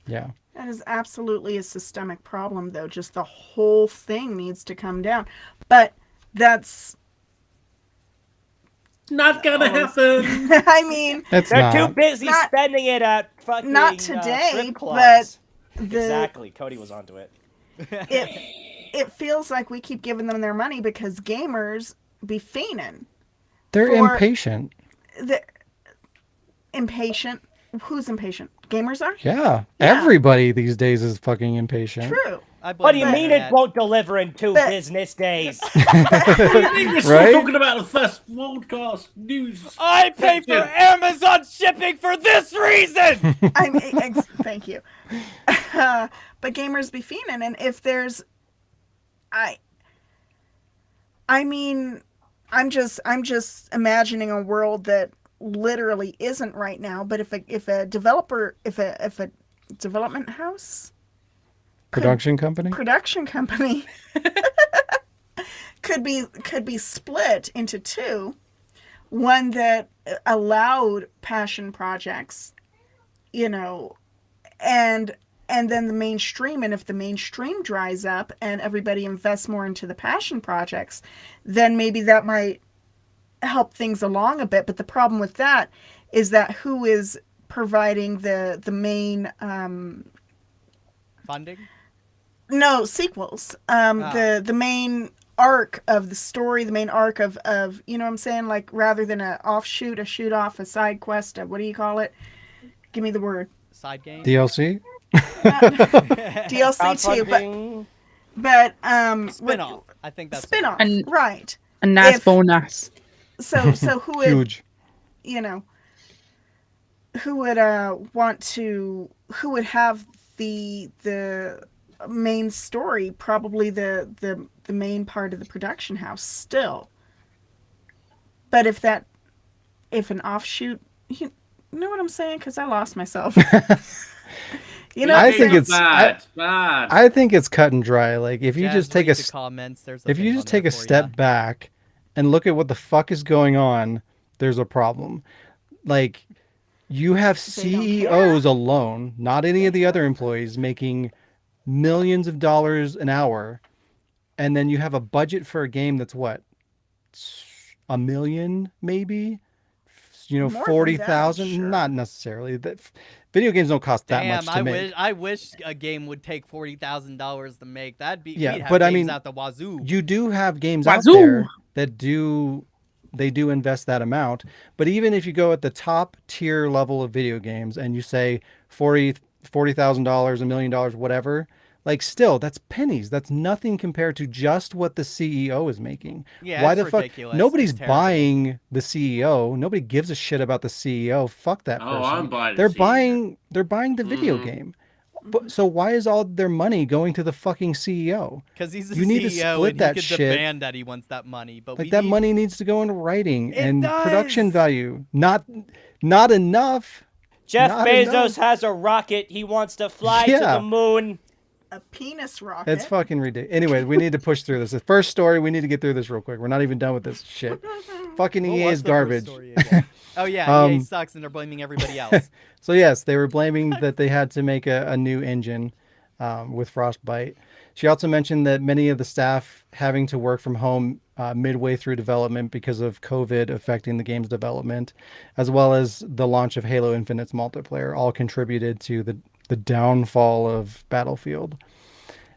Yeah. That is absolutely a systemic problem, though. Just the whole thing needs to come down. But that's not gonna happen. I mean, It's They're not. too busy Not- spending it at fucking not today, strip but clubs. the Exactly, Cody was onto it. it feels like we keep giving them their money because gamers be fiending. They're for- impatient. They're impatient. Who's impatient? Gamers are? Yeah. Yeah. Everybody these days is fucking impatient. True. What do you mean it won't? won't deliver in 2 But- business days? We're still Right? talking about the first Wardcast news. I pay for section. Amazon shipping for this reason! Thank you. But gamers be fiending, and if there's, I mean, I'm just imagining a world that literally isn't right now. But if a development house, Production company? production company could be split into two, one that allowed passion projects, you know, and then the mainstream. And if the mainstream dries up and everybody invests more into the passion projects, then maybe that might help things along a bit. But the problem with that is that who is providing the main Funding? no sequels, the main arc of the story, the main arc of you know what I'm saying, like rather than a shoot off, a side quest, what do you call it? Give me the word. Side game? DLC. DLC too, Crowdfunding. but Spin-off. I think that's spin-off, And- right? A nice If- bonus. So who would, Huge. you know, who would want to, who would have the main story, probably the main part of the production house still. But if an offshoot, you know what I'm saying, because I lost myself. You know, I what I'm think saying? it's bad. I think it's cut and dry. Like if you Jazz, just take read a the comments. There's if you thing just on take there a for step ya. back and look at what the fuck is going on, there's a problem. Like you have They don't CEOs alone, not any of the other employees, making millions of dollars an hour, and then you have a budget for a game that's what, $1 million maybe, you know, More than that, 40,000. sure. Not necessarily. That video games don't cost that Damn, much to make. I wish a game would take $40,000 to make. That'd be Yeah, we'd have but I games mean, out the wazoo. You do have games out Wazoo! there that do invest that amount. But even if you go at the top tier level of video games and you say $40,000, $1 million, whatever, like still that's pennies. That's nothing compared to just what the CEO is making. Yeah, Why it's the fuck? ridiculous. Nobody's It's terrible. buying the CEO. Nobody gives a shit about the CEO. Fuck that person. Oh, I'm buying the They're CEO. buying the video Mhm. game. But so why is all their money going to the fucking CEO? Because he's the You need to CEO split and that he could shit. demand that he wants that money. But Like we that need... money needs to go into writing It and production does. value. Not enough. Jeff Not Bezos enough. has a rocket. He wants to fly to Yeah. the moon. A penis rocket. It's fucking ridiculous. Anyway, we need to push through this. The first story, we need to get through this real quick. We're not even done with this shit. Fucking What EA was is the first garbage. story again? Oh yeah, EA Um, sucks and they're blaming everybody else. So yes, they were blaming that they had to make a new engine with Frostbite. She also mentioned that many of the staff having to work from home midway through development because of COVID affecting the game's development, as well as the launch of Halo Infinite's multiplayer, all contributed to the downfall of Battlefield.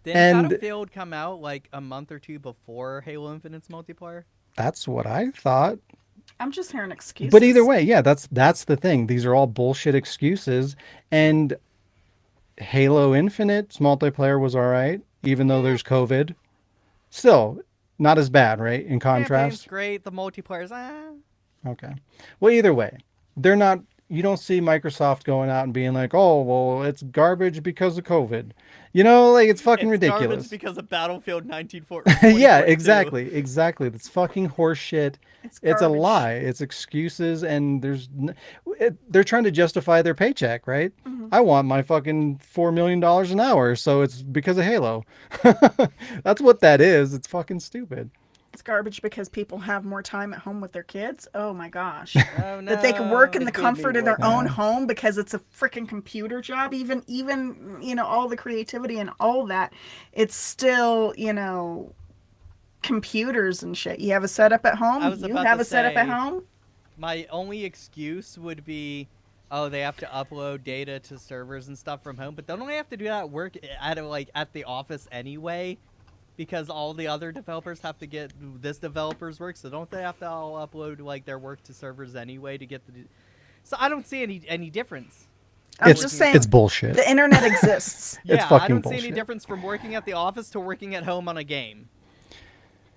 Didn't And- Battlefield come out like a month or two before Halo Infinite's multiplayer? That's what I thought. I'm just hearing excuses. But either way, yeah, that's the thing. These are all bullshit excuses. And Halo Infinite's multiplayer was all right, even though there's COVID. Still, not as bad, right? In Campaign's contrast. great. The multiplayer's Okay. Well, either way, they're not. You don't see Microsoft going out and being like, "Oh, well, it's garbage because of COVID." You know, like it's fucking it's ridiculous. garbage because of Battlefield 1942. Yeah, exactly. That's fucking horseshit. It's a garbage. lie. It's excuses, and they're trying to justify their paycheck, right? Mm-hmm. I want my fucking $4 million an hour, so it's because of Halo. That's what that is. It's fucking stupid. It's garbage because people have more time at home with their kids. Oh my gosh. Oh, That they can work in the It made me comfort of their work. own home because it's a freaking computer job. Even you know, all the creativity and all that, it's still, you know, computers and shit. You have a setup at home. I was You about have to a setup at say- home. My only excuse would be, oh, they have to upload data to servers and stuff from home, but don't they have to do that at work at the office anyway? Because all the other developers have to get this developer's work, so don't they have to all upload like their work to servers anyway to get the? So I don't see any difference. I'm it's just saying it's bullshit. the internet exists. Yeah, I fucking don't see bullshit. any difference from working at the office to working at home on a game.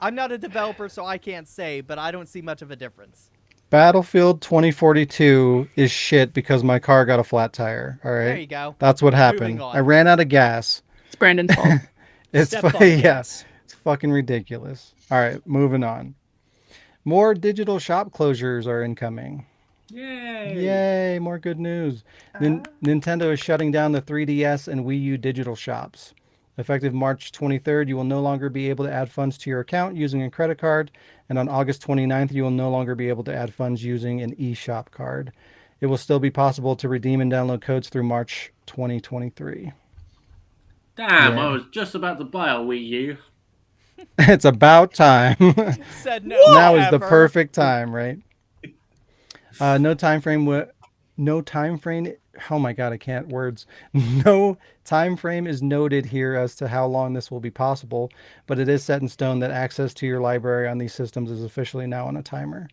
I'm not a developer, so I can't say, but I don't see much of a difference. Battlefield 2042 is shit because my car got a flat tire. All right, There you go. That's what Moving happened. on. I ran out of gas. It's Brandon's fault. It's Step on yeah, gas. it's fucking ridiculous. All right, moving on. More digital shop closures are incoming. Yay! Yay, more good news. Nintendo is shutting down the 3DS and Wii U digital shops. Effective March 23rd, you will no longer be able to add funds to your account using a credit card. And on August 29th, you will no longer be able to add funds using an eShop card. It will still be possible to redeem and download codes through March 2023. Damn, Yeah. I was just about to buy a Wii U. It's about time. Said no. Now is the ever. perfect time, right? No time frame. No time frame. Oh my god, I can't words. No time frame is noted here as to how long this will be possible, but it is set in stone that access to your library on these systems is officially now on a timer.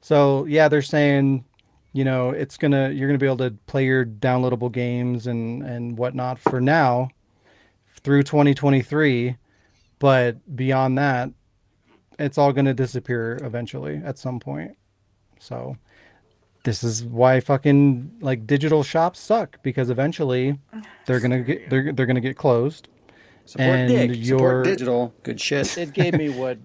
So yeah, they're saying, you know, you're gonna be able to play your downloadable games and whatnot for now through 2023, but beyond that, it's all gonna disappear eventually at some point. So this is why fucking like digital shops suck, because eventually they're gonna get closed. Support And dig. Support your- digital. Good shit. It gave me wood.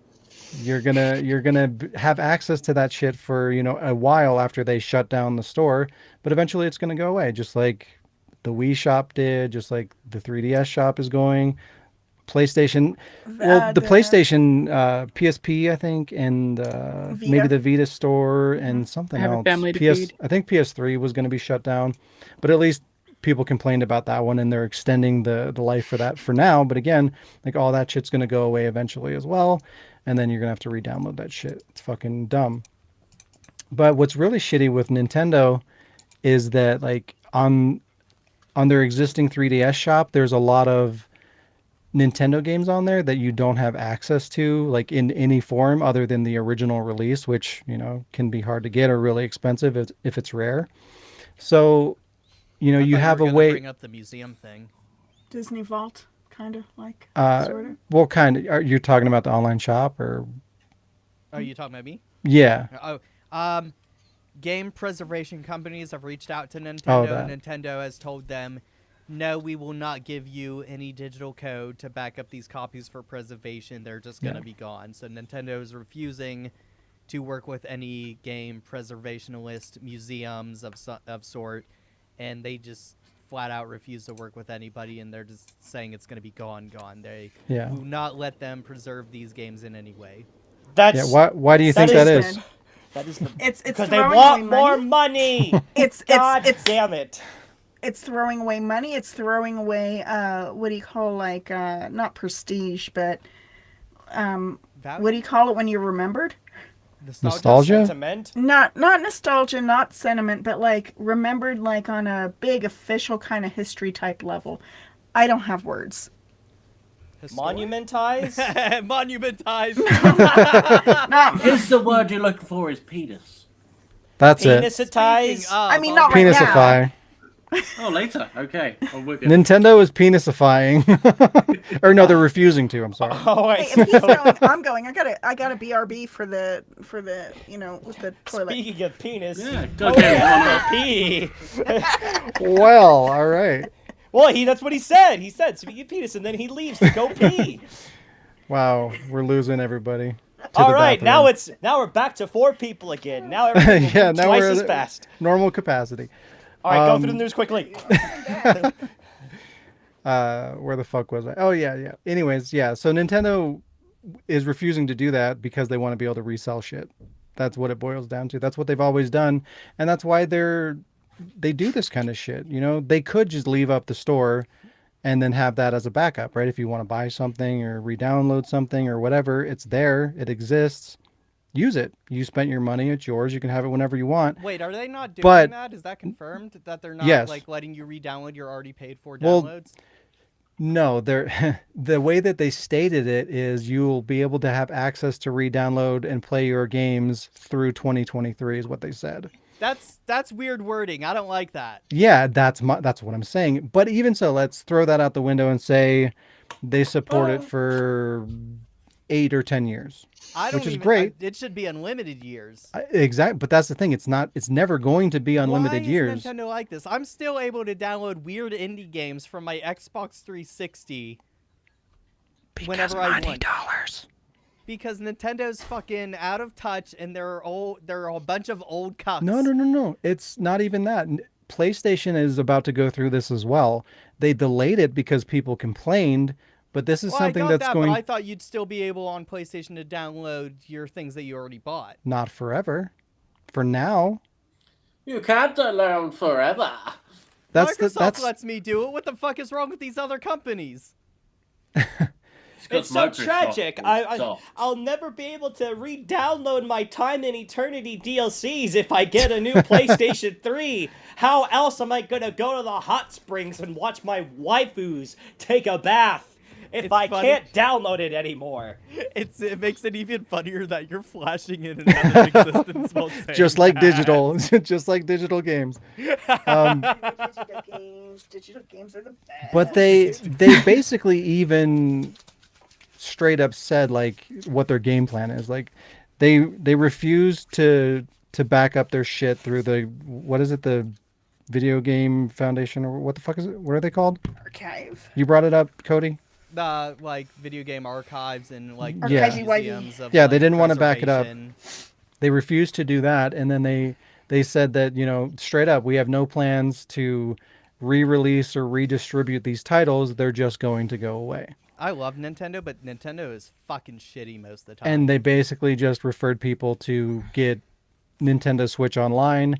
You're gonna have access to that shit for, you know, a while after they shut down the store, but eventually it's gonna go away, just like the Wii shop did, just like the 3DS shop is going. PlayStation, well, the PlayStation, PSP, I think, and maybe Vita. the Vita store and something I have a else. family to feed. I think PS3 was going to be shut down, but at least people complained about that one, and they're extending the life for that for now. But again, like all that shit's going to go away eventually as well, and then you're going to have to re-download that shit. It's fucking dumb. But what's really shitty with Nintendo is that like on their existing 3DS shop, there's a lot of Nintendo games on there that you don't have access to, like in any form other than the original release, which, you know, can be hard to get or really expensive if it's rare. So, you know, I you thought have were a gonna way. Bring up the museum thing. Disney Vault, kind of like, sort of. Well, kind of. Are you talking about the online shop or? Are you talking about me? Yeah. Oh, game preservation companies have reached out to Nintendo, Oh, that. and Nintendo has told them, no, we will not give you any digital code to back up these copies for preservation. They're just going to be gone. So Nintendo is refusing to work with any game preservationalist museums of sort, and they just flat out refuse to work with anybody, and they're just saying it's going to be gone. They Yeah. will not let them preserve these games in any way. That's Yeah. Why do you think that is? Stupid. that is the, It's because they throwing want away more money. money. It's God it's damn it. it's throwing away money. It's throwing away what do you call, like, not prestige, but what do you call it when you're remembered? Nostalgia? Sentiment. Not nostalgia, not sentiment, but like remembered, like on a big official kind of history type level. I don't have words. Monumentize. Monumentized. Is the word you're looking for is penis? That's it. Penisitize. I mean, not right now. Penisify. Oh, later. Okay. I'm with you. Nintendo is penisifying, or no, they're refusing to. I'm sorry. Oh, I Hey, see. if he's going, I'm going. I got a BRB for the you know, with the toilet. Speaking of penis. Yeah, go Oh, get yeah, one. pee. Well, all right. Well, that's what he said. He said, speaking of penis, and then he leaves to go pee. Wow, we're losing everybody. to All the right, bathroom. now we're back to 4 people again. Now everything will Yeah, move now twice we're as at fast. normal capacity. All right, go through the news quickly. Where the fuck was I? Oh yeah. Anyways, yeah. So Nintendo is refusing to do that because they want to be able to resell shit. That's what it boils down to. That's what they've always done, and that's why they do this kind of shit. You know, they could just leave up the store and then have that as a backup, right? If you want to buy something or re-download something or whatever, it's there. It exists. Use it. You spent your money. It's yours. You can have it whenever you want. Wait, are they not doing But- that? Is that confirmed that they're not Yes. like letting you re-download your already paid for Well, downloads? No, they're the way that they stated it is you'll be able to have access to re-download and play your games through 2023 is what they said. That's weird wording. I don't like that. Yeah, that's what I'm saying. But even so, let's throw that out the window and say they support it for 8 or 10 years. I don't Which is even, great. It should be unlimited years. Exactly, but that's the thing. It's never going to be unlimited Why years. is Nintendo like this? I'm still able to download weird indie games from my Xbox 360 whenever I want. Because Nintendo's fucking out of touch and they're a bunch of old cucks. No. It's not even that. PlayStation is about to go through this as well. They delayed it because people complained, But this is Well, I something got that's that, going but I thought you'd still be able on PlayStation to download your things that you already bought. not forever. For now, You can't learn forever. Microsoft lets me do it. What the fuck is wrong with these other companies? It's so tragic. I'll never be able to re-download my Time and Eternity DLCs if I get a new PlayStation 3. How else am I gonna go to the hot springs and watch my waifus take a bath if It's I funny. can't download it anymore? It makes it even funnier that you're flashing in and out of existence while saying just like that. digital, just like digital games. Digital games are the best. But they basically even straight up said like what their game plan is. Like they refuse to back up their shit through the what is it, the Video Game Foundation, or what the fuck is it? What are they called? Archive. You brought it up, Cody. Like video game archives and like Yeah. museums of, Yeah, they like, didn't want to back it up. preservation. They refused to do that, and then they said that, you know, straight up, we have no plans to re-release or redistribute these titles. They're just going to go away. I love Nintendo, but Nintendo is fucking shitty most of the time. And they basically just referred people to get Nintendo Switch Online.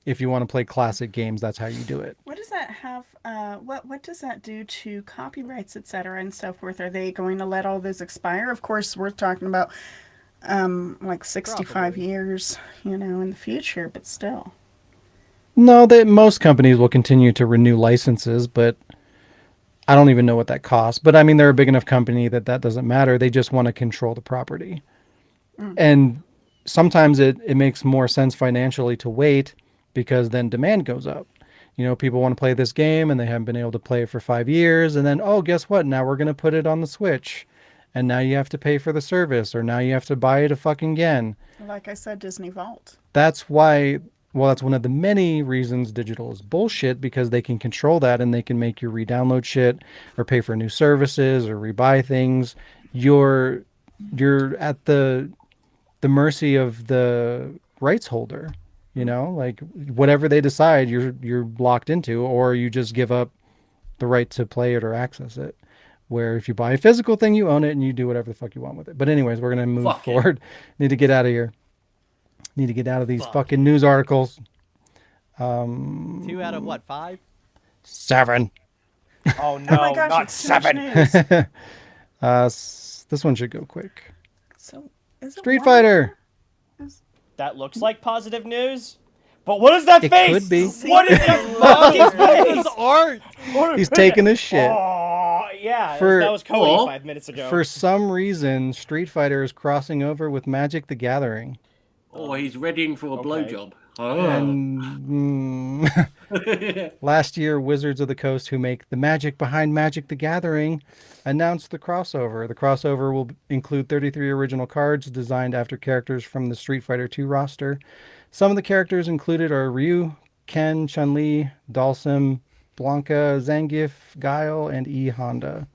If you want to play classic games, that's how you do it. What does that have? What does that do to copyrights, etc., and so forth? Are they going to let all this expire? Of course, we're talking about like 65 Probably. years, you know, in the future, but still. No, most companies will continue to renew licenses, but I don't even know what that costs. But I mean, they're a big enough company that doesn't matter. They just want to control the property. And sometimes it makes more sense financially to wait, because then demand goes up. You know, people want to play this game and they haven't been able to play it for 5 years. And then, oh, guess what? Now we're going to put it on the Switch. And now you have to pay for the service, or now you have to buy it again. Like I said, Disney Vault. That's why, well, that's one of the many reasons digital is bullshit, because they can control that and they can make you re-download shit or pay for new services or rebuy things. You're at the mercy of the rights holder, you know, like whatever they decide, you're locked into, or you just give up the right to play it or access it. Where if you buy a physical thing, you own it and you do whatever the fuck you want with it. But anyways, we're going to move forward. Need to get out of here. Need to get out of these fucking news articles. 2 out of what, 5? 7. Oh no, Oh my gosh, not it's too much 7. news. This one should go quick. So, is it Street one? Fighter. That looks like positive news. But what is that It face? could be. What is that fucking face? art. He's taking his shit. Oh, yeah, For- that was Cody Or- 5 minutes ago. For some reason, Street Fighter is crossing over with Magic the Gathering. Oh, he's readying for a Okay. blowjob. Oh. And last year, Wizards of the Coast, who make the magic behind Magic the Gathering, announced the crossover. The crossover will include 33 original cards designed after characters from the Street Fighter II roster. Some of the characters included are Ryu, Ken, Chun-Li, Dalsim, Blanca, Zangief, Guile, and E. Honda.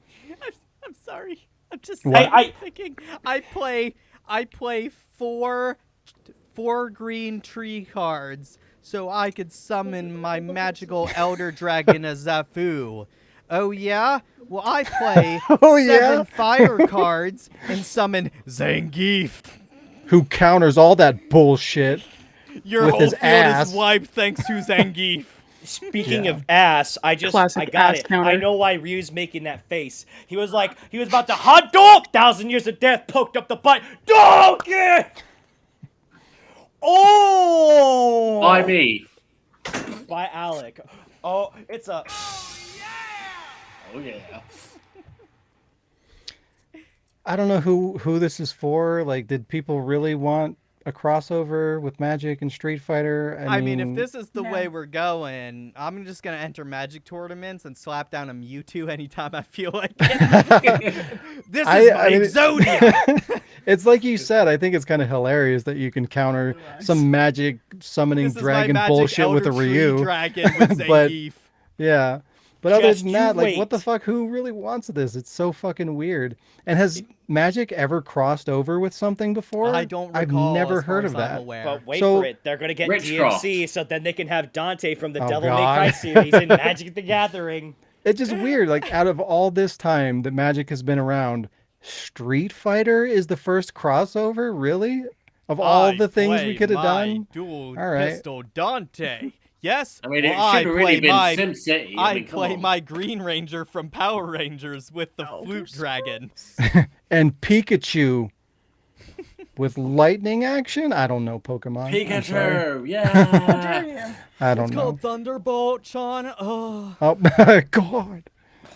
I'm sorry. I'm just What? thinking. I play four green tree cards so I could summon my magical elder dragon Zafu. Oh yeah? Well, I play Oh, yeah? 7 fire cards and summon Zangief. Who counters all that bullshit. Your With whole his field ass. is wiped thanks to Zangief. Speaking Yeah. of ass, I Classic got ass it. counter. I know why Ryu's making that face. He was about to hot dog. 1,000 years of death poked up the butt. Donkey! Oh! By me. By Alec. Oh, it's a. Oh yeah. I don't know who this is for. Like, did people really want a crossover with Magic and Street Fighter? I mean, if this is the No. way we're going, I'm just gonna enter Magic tournaments and slap down a Mewtwo anytime I feel like it. This is my mean, Exodia. it's like you said, I think it's kind of hilarious that you can counter some Magic summoning This is my dragon Magic bullshit with a Elder Tree Ryu. dragon with But- Zangief. Yeah. But other Just than you that, like, what the wait. fuck? Who really wants this? It's so fucking weird. And has Magic ever crossed over with something before? I don't I've recall. never as far heard as of I'm that. aware. But wait So- for it. They're gonna get Richcroft. DMC, so then they can have Dante from the Oh, Devil May God. Cry series in Magic the Gathering. It's just weird. Like, out of all this time that Magic has been around, Street Fighter is the first crossover? Really? Of all the things we could have done? Dual All right. pistol Dante. Yes. I mean, well, it I should have really play been my SimCity. I mean, come play on. my Green Ranger from Power Rangers with the Elder flute dragon. And Pikachu with lightning action? I don't know Pokemon. I'm sorry. Pikachu, How yeah. dare you? I don't It's know. called Thunderbolt, Sean. Oh. Oh, God.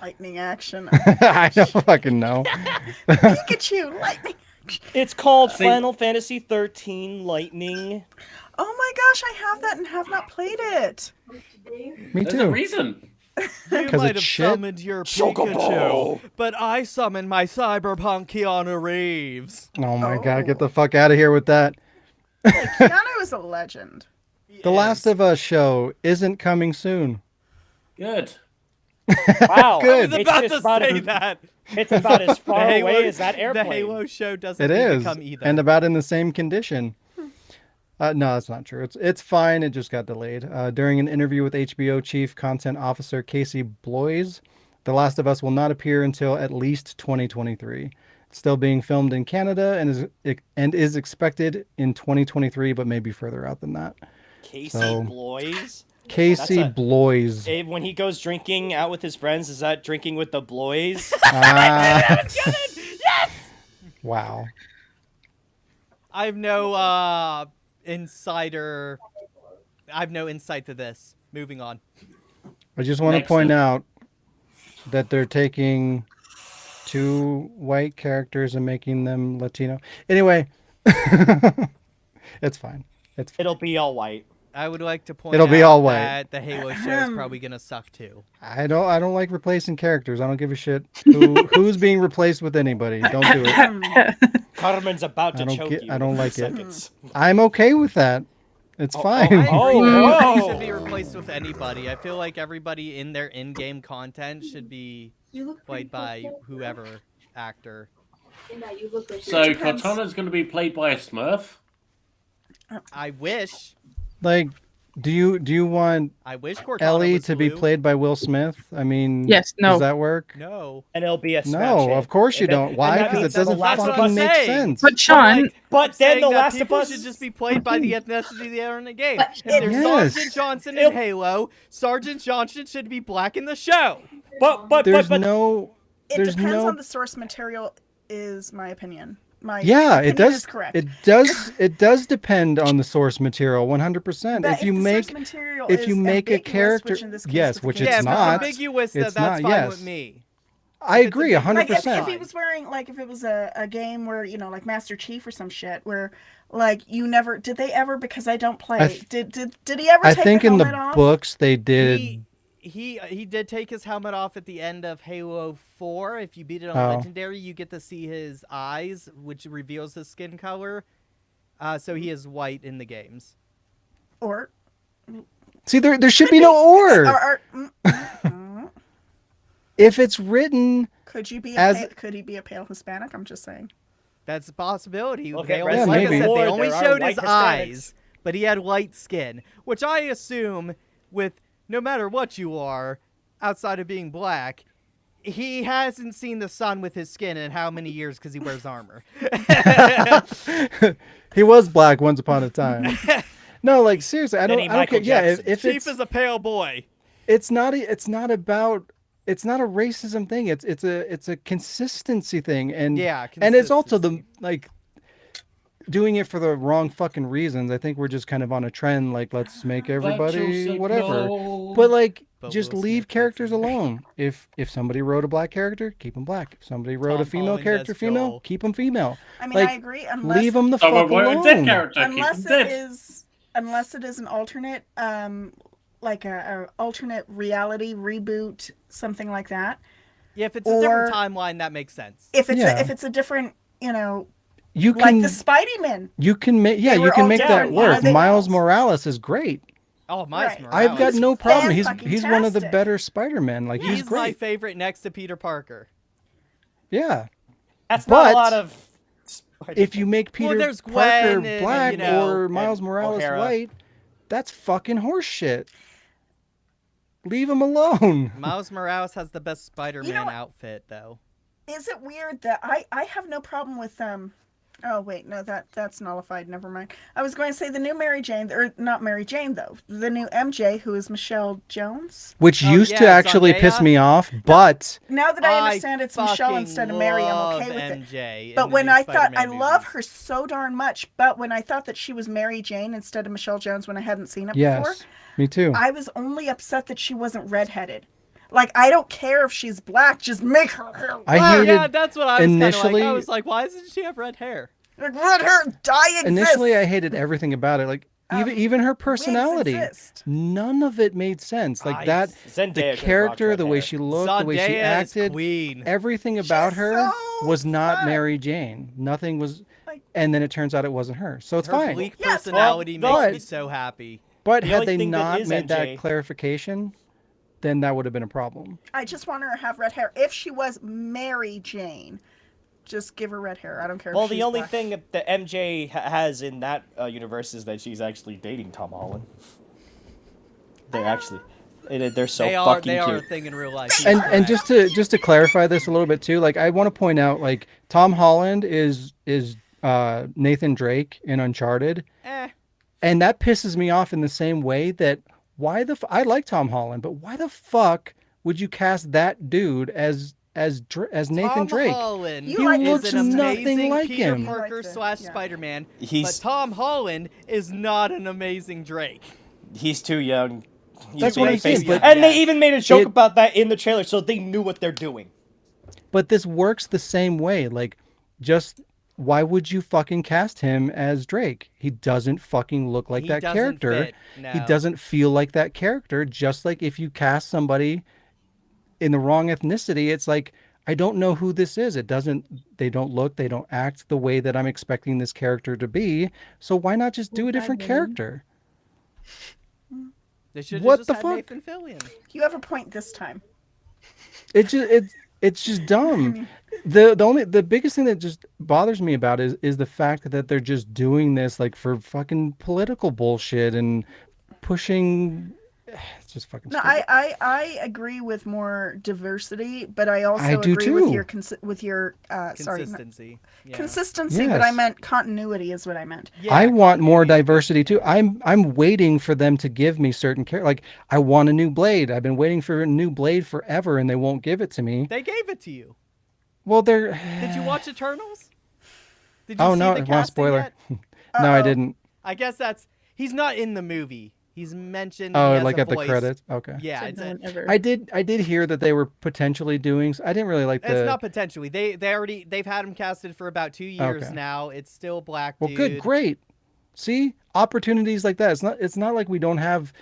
Lightning action. I don't fucking know. Pikachu, lightning. It's called See- Final Fantasy 13 Lightning. Oh my gosh, I have that and have not played it. Me There's a too. reason. You 'Cause might it's have shit? summoned your Pikachu, but I summoned my cyberpunk Keanu Reeves. Oh my Oh. God, get the fuck out of here with that. Keanu is a legend. The Last of Us show isn't coming soon. Good. Wow. Good. I was It's about just to about say it- that. It's about as far The Halo- away as that airplane. The Halo show doesn't It need is, to come either. and about in the same condition. No, that's not true. It's fine. It just got delayed. During an interview with HBO Chief Content Officer Casey Bloys, The Last of Us will not appear until at least 2023. It's still being filmed in Canada and is expected in 2023, but maybe further out than that. Casey So- Bloys. Casey That's a- Bloys. Abe, when he goes drinking out with his friends, is that drinking with the Bloys? Ah. Wow. I have no insider. I have no insight to this. Moving on. I just want to Next point up. out that they're taking two white characters and making them Latino. Anyway, it's fine. It's fine. It'll be all white. I would like to point It'll out be all white. that the Halo show is probably gonna suck too. I don't like replacing characters. I don't give a shit who's being replaced with anybody. Don't do it. Carmen's about to I don't choke get- you. I don't in like it. seconds. I'm okay with that. It's fine. I agree. Oh, Nobody whoa. should be replaced with anybody. I feel like everybody in their in-game content should be played by whoever actor. So depends. Cortana's going to be played by a Smurf. I wish. Like, do you want I wish Cortana Ellie was to be blue. played by Will Smith? I mean, Yes, no. Does that work? No. And it'll be a smash No, hit. of course you And then- don't. Why? and that Because it means that doesn't The Last of fucking Us- make saying. sense. But Sean, But I'm then saying The that Last of people Us should just be played by the ethnicity they are in the game. But If there's Yes. Sergeant Johnson in Halo, Sergeant Johnson should be black in the show. But There's no. It There's depends no. on the source material, is my opinion. My Yeah, it opinion does. is correct. It does. It does depend on the source material, 100%. But If you the make, source material if you is make a ambiguous, character, which in this case yes, with the which game it's Yeah, is if not. it's ambiguous, It's that's not, fine yes. with me. I If it's agree, ambiguous, Like 100%. if he was wearing, like if it was a game where, you know, like Master Chief or some shit, where like you never did they ever, because I don't play, did he ever I take think the in the helmet off? books they did. He did take his helmet off at the end of Halo 4. If you beat it on Oh. Legendary, you get to see his eyes, which reveals his skin color. So he is white in the games. Or See, there should be no or. If it's written, could you be As- could he be a pale Hispanic? I'm just saying. That's a possibility. Look They at only, Resident like I Evil said, they 4, only there are showed white his Hispanics. eyes, but he had white skin, which I assume with no matter what you are, outside of being black, he hasn't seen the sun with his skin in how many years because he wears armor. he was black once upon a time. No, like seriously, I Then don't. he I don't care. Michael Yeah, Jackson. if Chief it's is a pale boy. it's not about. It's not a racism thing. It's a consistency thing, and Yeah, and it's also the consistency. like doing it for the wrong fucking reasons. I think we're just kind of on a trend. Like, let's make everybody whatever. But like, But just Will leave Smith characters doesn't. alone. If somebody wrote a black character, keep them black. If somebody wrote Tom a female Holland character, as female, Joel. keep them female. I mean, Like, I agree. Unless Leave them the Someone fuck wrote a dead alone. character. Keep unless them it dead. is unless it is an alternate like a alternate reality reboot, something like that. Yeah, if it's a different Or- timeline, that makes sense. If it's Yeah. if it's a different, you know, You like can the Spidey Men. you can make They you were can all make that different. Yeah, work. they Miles all- Morales is great. Oh, Miles Right. Morales. I've got He's no problem. He's fan-fucking-tastic. one of the better Spider-Men. Like He's he's my great. favorite next to Peter Parker. Yeah. that's not But a lot of. If you make Peter there's Parker Gwen and, black you know, or Miles and Morales O'Hara. white, that's fucking horseshit. Leave him alone. Miles Morales has the best Spider-Man what? outfit, though. Is it weird that I have no problem with Oh wait, no, that's nullified. Never mind. I was going to say the new Mary Jane, or not Mary Jane though. The new MJ, who is Michelle Jones. Which Oh, used to yeah, actually piss Zendaya? me off, but Now that I understand it's Michelle fucking instead of Mary, I'm okay with love it. MJ in But the when new I thought I Spider-Man love movies. her so darn much, but when I thought that she was Mary Jane instead of Michelle Jones when I hadn't seen it before, yes, me too. I was only upset that she wasn't redheaded. Like, I don't care if she's black, just make her hair red. I hated Yeah, that's what I was kind of like. initially. I was like, why doesn't she have red hair? Like, red hair dye exists. Initially, I hated everything about it. Like even her Wigs personality, exist. none of it made sense. Like that, Zendaya the could've character, rocked the red way hair. she looked, the way she Zendaya is acted, queen. everything about her so was not fun. Mary Jane. Nothing was, Like- and then it turns out it wasn't her. So it's Her fine. bleak Yes, personality well, makes me but- so happy. But The had only they thing that not is made MJ that clarification, then that would have been a problem. I just want her to have red hair. If she was Mary Jane, just give her red hair. I don't care Well, if she's the only black. thing that MJ has in that universe is that she's actually dating Tom Holland. They're so They fucking are a cute. thing in real life. He's And correct. just to clarify this a little bit too, like I want to point out, like Tom Holland is Nathan Drake in Uncharted, and that pisses me off in the same way that I like Tom Holland, but why the fuck would you cast that dude as Nathan Tom Drake? Holland You like is looks an nothing amazing like Peter him. Parker You like slash yeah. Spider-Man, He's- but Tom Holland is not an amazing Drake. He's too young. He's That's what I'm baby-faced. saying, but- And they Yes. even made a joke It- about that in the trailer, so they knew what they're doing. But this works the same way. Like, just why would you fucking cast him as Drake? He doesn't fucking look like He that doesn't character. fit, He no. doesn't feel like that character. Just like if you cast somebody in the wrong ethnicity, it's like, I don't know who this is. They don't look, they don't act the way that I'm expecting this character to be. So why not just do a different character? They should What have just the had fuck? Nathan Fillion. You have a point this time. It's just dumb. The biggest thing that just bothers me about it is the fact that they're just doing this like for fucking political bullshit and pushing. It's just fucking. No, stupid. I agree with more diversity, but I also I do agree with too. your sorry, Consistency. Yeah. consistency. But I Yes. meant continuity is what I meant. Yeah, I want more continuity. diversity too. I'm waiting for them to give me certain characters. Like I want a new Blade. I've been waiting for a new Blade forever, and they won't give it to me. They gave it to you. Well, they're. Did you watch Eternals? Did you Oh see no! the Well, casting spoiler. yet? No, I didn't. I guess he's not in the movie. He's mentioned. he Oh, has like a at the voice. credits. Okay. Yeah, Said it's, no one ever. I did hear that they were potentially doing. I didn't really like the. it's not potentially. They've had him casted for about 2 years Okay. now. It's still black Well, dude. good, great. See, opportunities like that. It's not like we don't have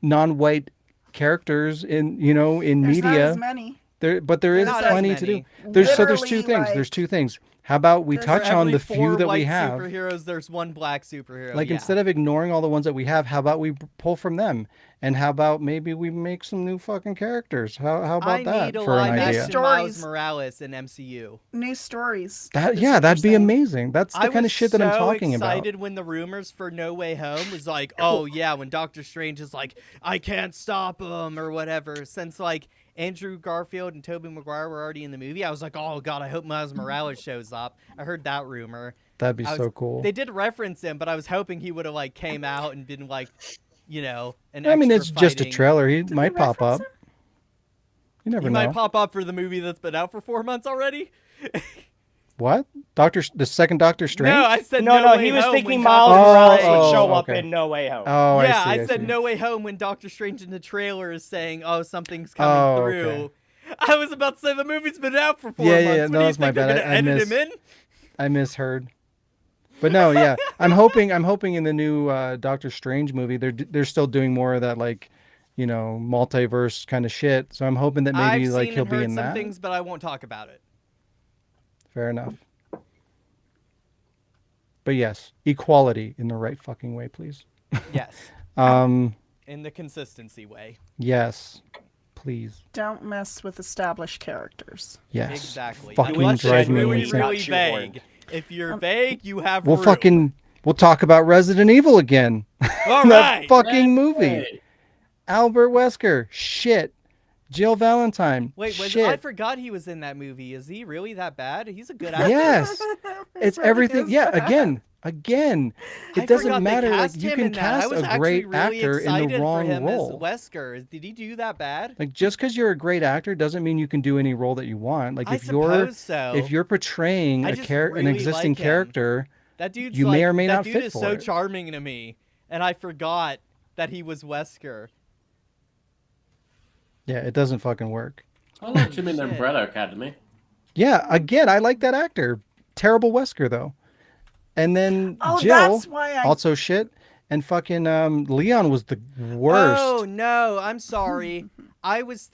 non-white characters in There's media. not as many. But there is Not as plenty to do. many. There's two Literally, things. like- There's two things. How about we For touch on every the 4 few that we white have? superheroes, there's one black superhero. Like yeah. instead of ignoring all the ones that we have, how about we pull from them? And how about maybe we make some new fucking characters? How about I that need a for an live idea? action Miles Stories. Morales in MCU. New stories. That is yeah, what that'd be you're saying. amazing. That's the I kind of was shit that I'm so talking about. excited when the rumors for No Way Home was like, oh yeah, when Doctor Strange is like, I can't stop him or whatever. Since like Andrew Garfield and Tobey Maguire were already in the movie, I was like, oh god, I hope Miles Morales shows up. I heard that rumor. That'd be I was- so cool. They did reference him, but I was hoping he would have like came out and been like, an I mean, extra it's just a fighting. trailer. He Did might they pop up. reference You never He know. might pop up for the movie that's been out for 4 months already. What? The second Doctor Strange? No, I said No, Way he was Home thinking when Miles Doctor Morales Strange- would show up okay. in No Way Home. Oh, yeah, I see. I said see. No Way Home when Doctor Strange in the trailer is saying, "Oh, something's coming Oh, through." okay. I was about to say the movie's been out for 4 Yeah, months. yeah, What no, do you that's my think they're bad. gonna I edit missed- him in? I misheard. But no, yeah, I'm hoping in the new Doctor Strange movie they're still doing more of that like, multiverse kind of shit. So I'm hoping that maybe I've like seen he'll and be heard in some that. things, but I won't talk about it. Fair enough. But yes, equality in the right fucking way, please. Yes, Um, in the consistency way. yes, please. Don't mess with established characters. Yes. Exactly. Fucking Unless drives you're me really, insane. really Not shoehorned. vague. If you're vague, you have We'll room. talk about Resident Evil again. All That right. fucking movie. Hey, Albert Wesker, shit. Jill Valentine, Wait, shit. I forgot he was in that movie. Is he really that bad? He's a good actor. Yes. It's really everything. is Yeah, bad. again. I It doesn't forgot they matter. Like cast you him can in that. I cast was a actually great really actor in excited the for wrong him role. as Wesker. Did he do that bad? Like just because you're a great actor doesn't mean you can do any role that you want. Like I if you're suppose so. if you're portraying I a just an really existing like him. character, That dude's you like, may or may that not dude fit is for so it. charming to me, and I forgot that he was Wesker. Yeah, it doesn't fucking work. I liked him in Shit. Umbrella Academy. Yeah, again, I like that actor. Terrible Wesker though. And then Oh, Jill, that's why I. also shit. And fucking Leon was the worst. Oh no, I'm sorry. I wasn't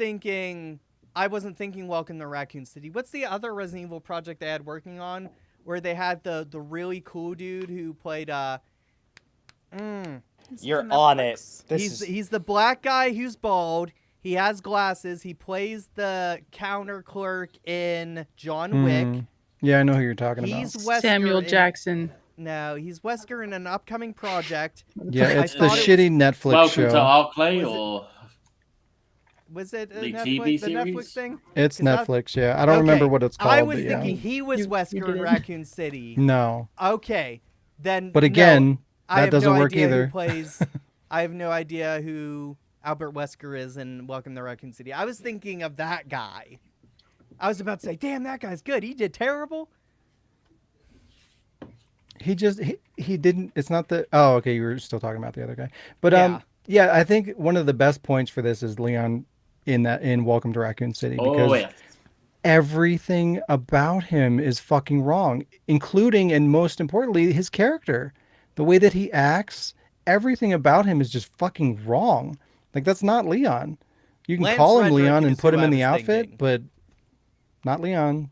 thinking Welcome to Raccoon City. What's the other Resident Evil project they had working on where they had the really cool dude who played You're on it. he's the black guy who's bald. He has glasses. He plays the counter clerk in John Wick. Yeah, I know who you're talking He's about. Wesker Samuel in- Jackson. No, he's Wesker in an upcoming project. Yeah, I it's the thought it shitty Netflix Welcome show. to Arclay, Was it- or Was it The Netflix, TV the Netflix series? thing? It's Is that- Netflix, yeah. I don't remember Okay, what it's called. I was but yeah. thinking he was You Wesker did in it. Raccoon City. No. Okay, then. But no, again, I that have doesn't no work idea either. Who plays? I have no idea who Albert Wesker is in Welcome to Raccoon City. I was thinking of that guy. I was about to say, damn, that guy's good. He did terrible. He didn't. It's not the. Oh, okay. You were still talking about the other guy, but Yeah. yeah. I think one of the best points for this is Leon in Welcome to Raccoon City because oh yeah, everything about him is fucking wrong, including and most importantly his character, the way that he acts. Everything about him is just fucking wrong. Like that's not Leon. You can Lance call him Reddick Leon and is put who him in I the was outfit, thinking. but not Leon.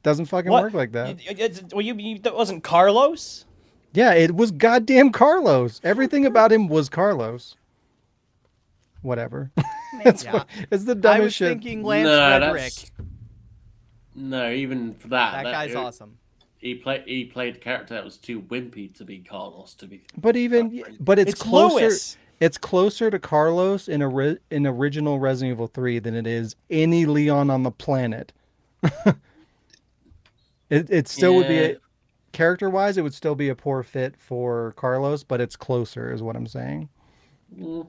Doesn't fucking What? work like that. That wasn't Carlos? Yeah, it was goddamn Carlos. Everything about him was Carlos. Whatever. It's Yeah. it's the I dumbest was shit. thinking Lance no, Redrick. that's no. Even for that, That guy's awesome. He played a character that was too wimpy to be Carlos. To be, But even but it's It's closer. Lewis. It's closer to Carlos in in original Resident Evil 3 than it is any Leon on the planet. it still would be Yeah. character wise, it would still be a poor fit for Carlos, but it's closer, is what I'm saying. Mm.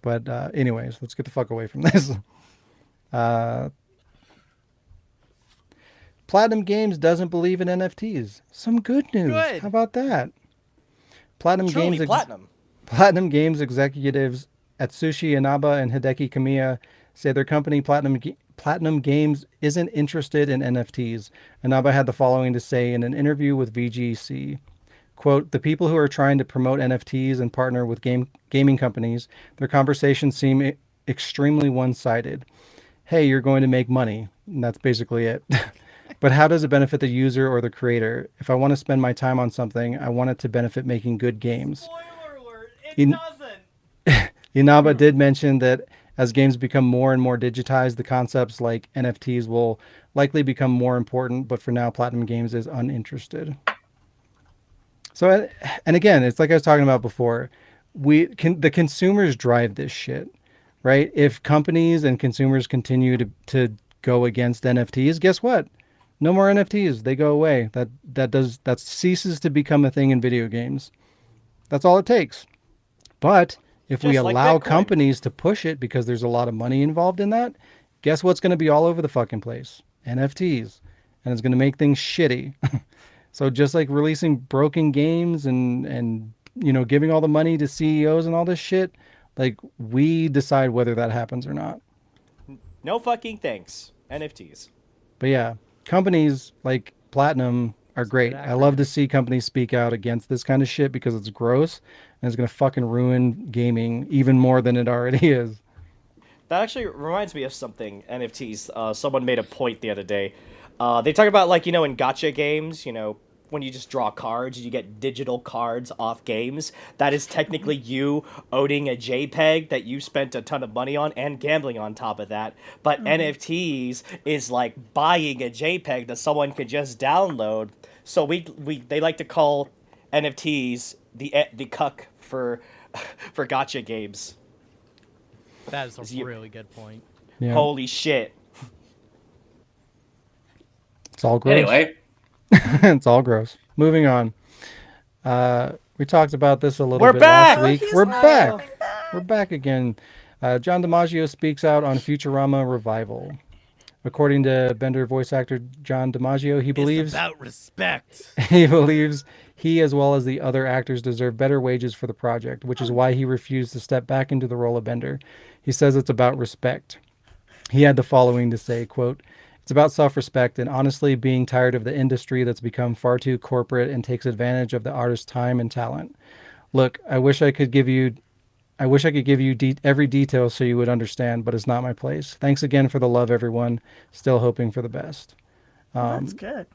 But anyways, let's get the fuck away from this. Platinum Games doesn't believe in NFTs. Some good news. Good. How about that? Platinum Truly Games platinum. Platinum Games executives Atsushi Inaba and Hideki Kamiya say their company Platinum Games isn't interested in NFTs. Inaba had the following to say in an interview with VGC. Quote, the people who are trying to promote NFTs and partner with gaming companies, their conversations seem extremely one-sided. Hey, you're going to make money. And that's basically it. But how does it benefit the user or the creator? If I want to spend my time on something, I want it to benefit making good games. Spoiler alert! In- doesn't. Inaba did mention that as games become more and more digitized, the concepts like NFTs will likely become more important, but for now, Platinum Games is uninterested. So, and again, it's like I was talking about before, the consumers drive this shit, right? If companies and consumers continue to go against NFTs, guess what? No more NFTs. They go away. That ceases to become a thing in video games. That's all it takes. But if we Just like allow Bitcoin. companies to push it because there's a lot of money involved in that, guess what's going to be all over the fucking place? NFTs. And it's going to make things shitty. So just like releasing broken games and giving all the money to CEOs and all this shit, like we decide whether that happens or not. No fucking thanks. NFTs. But yeah, companies like Platinum are great. I love to see companies speak out against this kind of shit because it's gross and it's going to fucking ruin gaming even more than it already is. That actually reminds me of something. NFTs. Someone made a point the other day. They talk about in gacha games, when you just draw cards, you get digital cards off games. That is technically you owning a JPEG that you spent a ton of money on and gambling on top of that. But NFTs is like buying a JPEG that someone could just download. So they like to call NFTs the cuck for gacha games. That is Is a you- really good point. Yeah, Holy shit. it's all gross. Anyway, It's all gross. Moving on. We talked about this a little We're bit back! last week. He's We're not back. coming back. We're back again. John DiMaggio speaks out on Futurama revival. According to Bender voice actor John DiMaggio, he believes It's about respect. he believes he, as well as the other actors, deserve better wages for the project, which is why he refused to step back into the role of Bender. He says it's about respect. He had the following to say, quote, "It's about self-respect and honestly being tired of the industry that's become far too corporate and takes advantage of the artist's time and talent. Look, I wish I could give you every detail so you would understand, but it's not my place. Thanks again for the love, everyone. Still hoping for the best." That's good.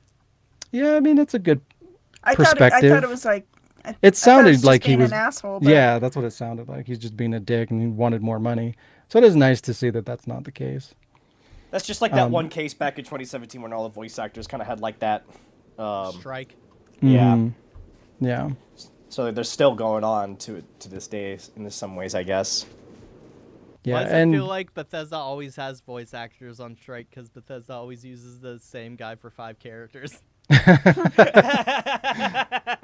Yeah, I mean, it's a good I perspective. thought it was like. It sounded like he being was an asshole. But Yeah, that's what it sounded like. He's just being a dick and he wanted more money. So it is nice to see that that's not the case. That's just like that one case back in 2017 when all the voice actors kind of had like that. Strike. Yeah. Mhm. Yeah. So they're still going on to this day in some ways, I guess. Yeah, Why does and it feel like Bethesda always has voice actors on strike? Because Bethesda always uses the same guy for 5 characters.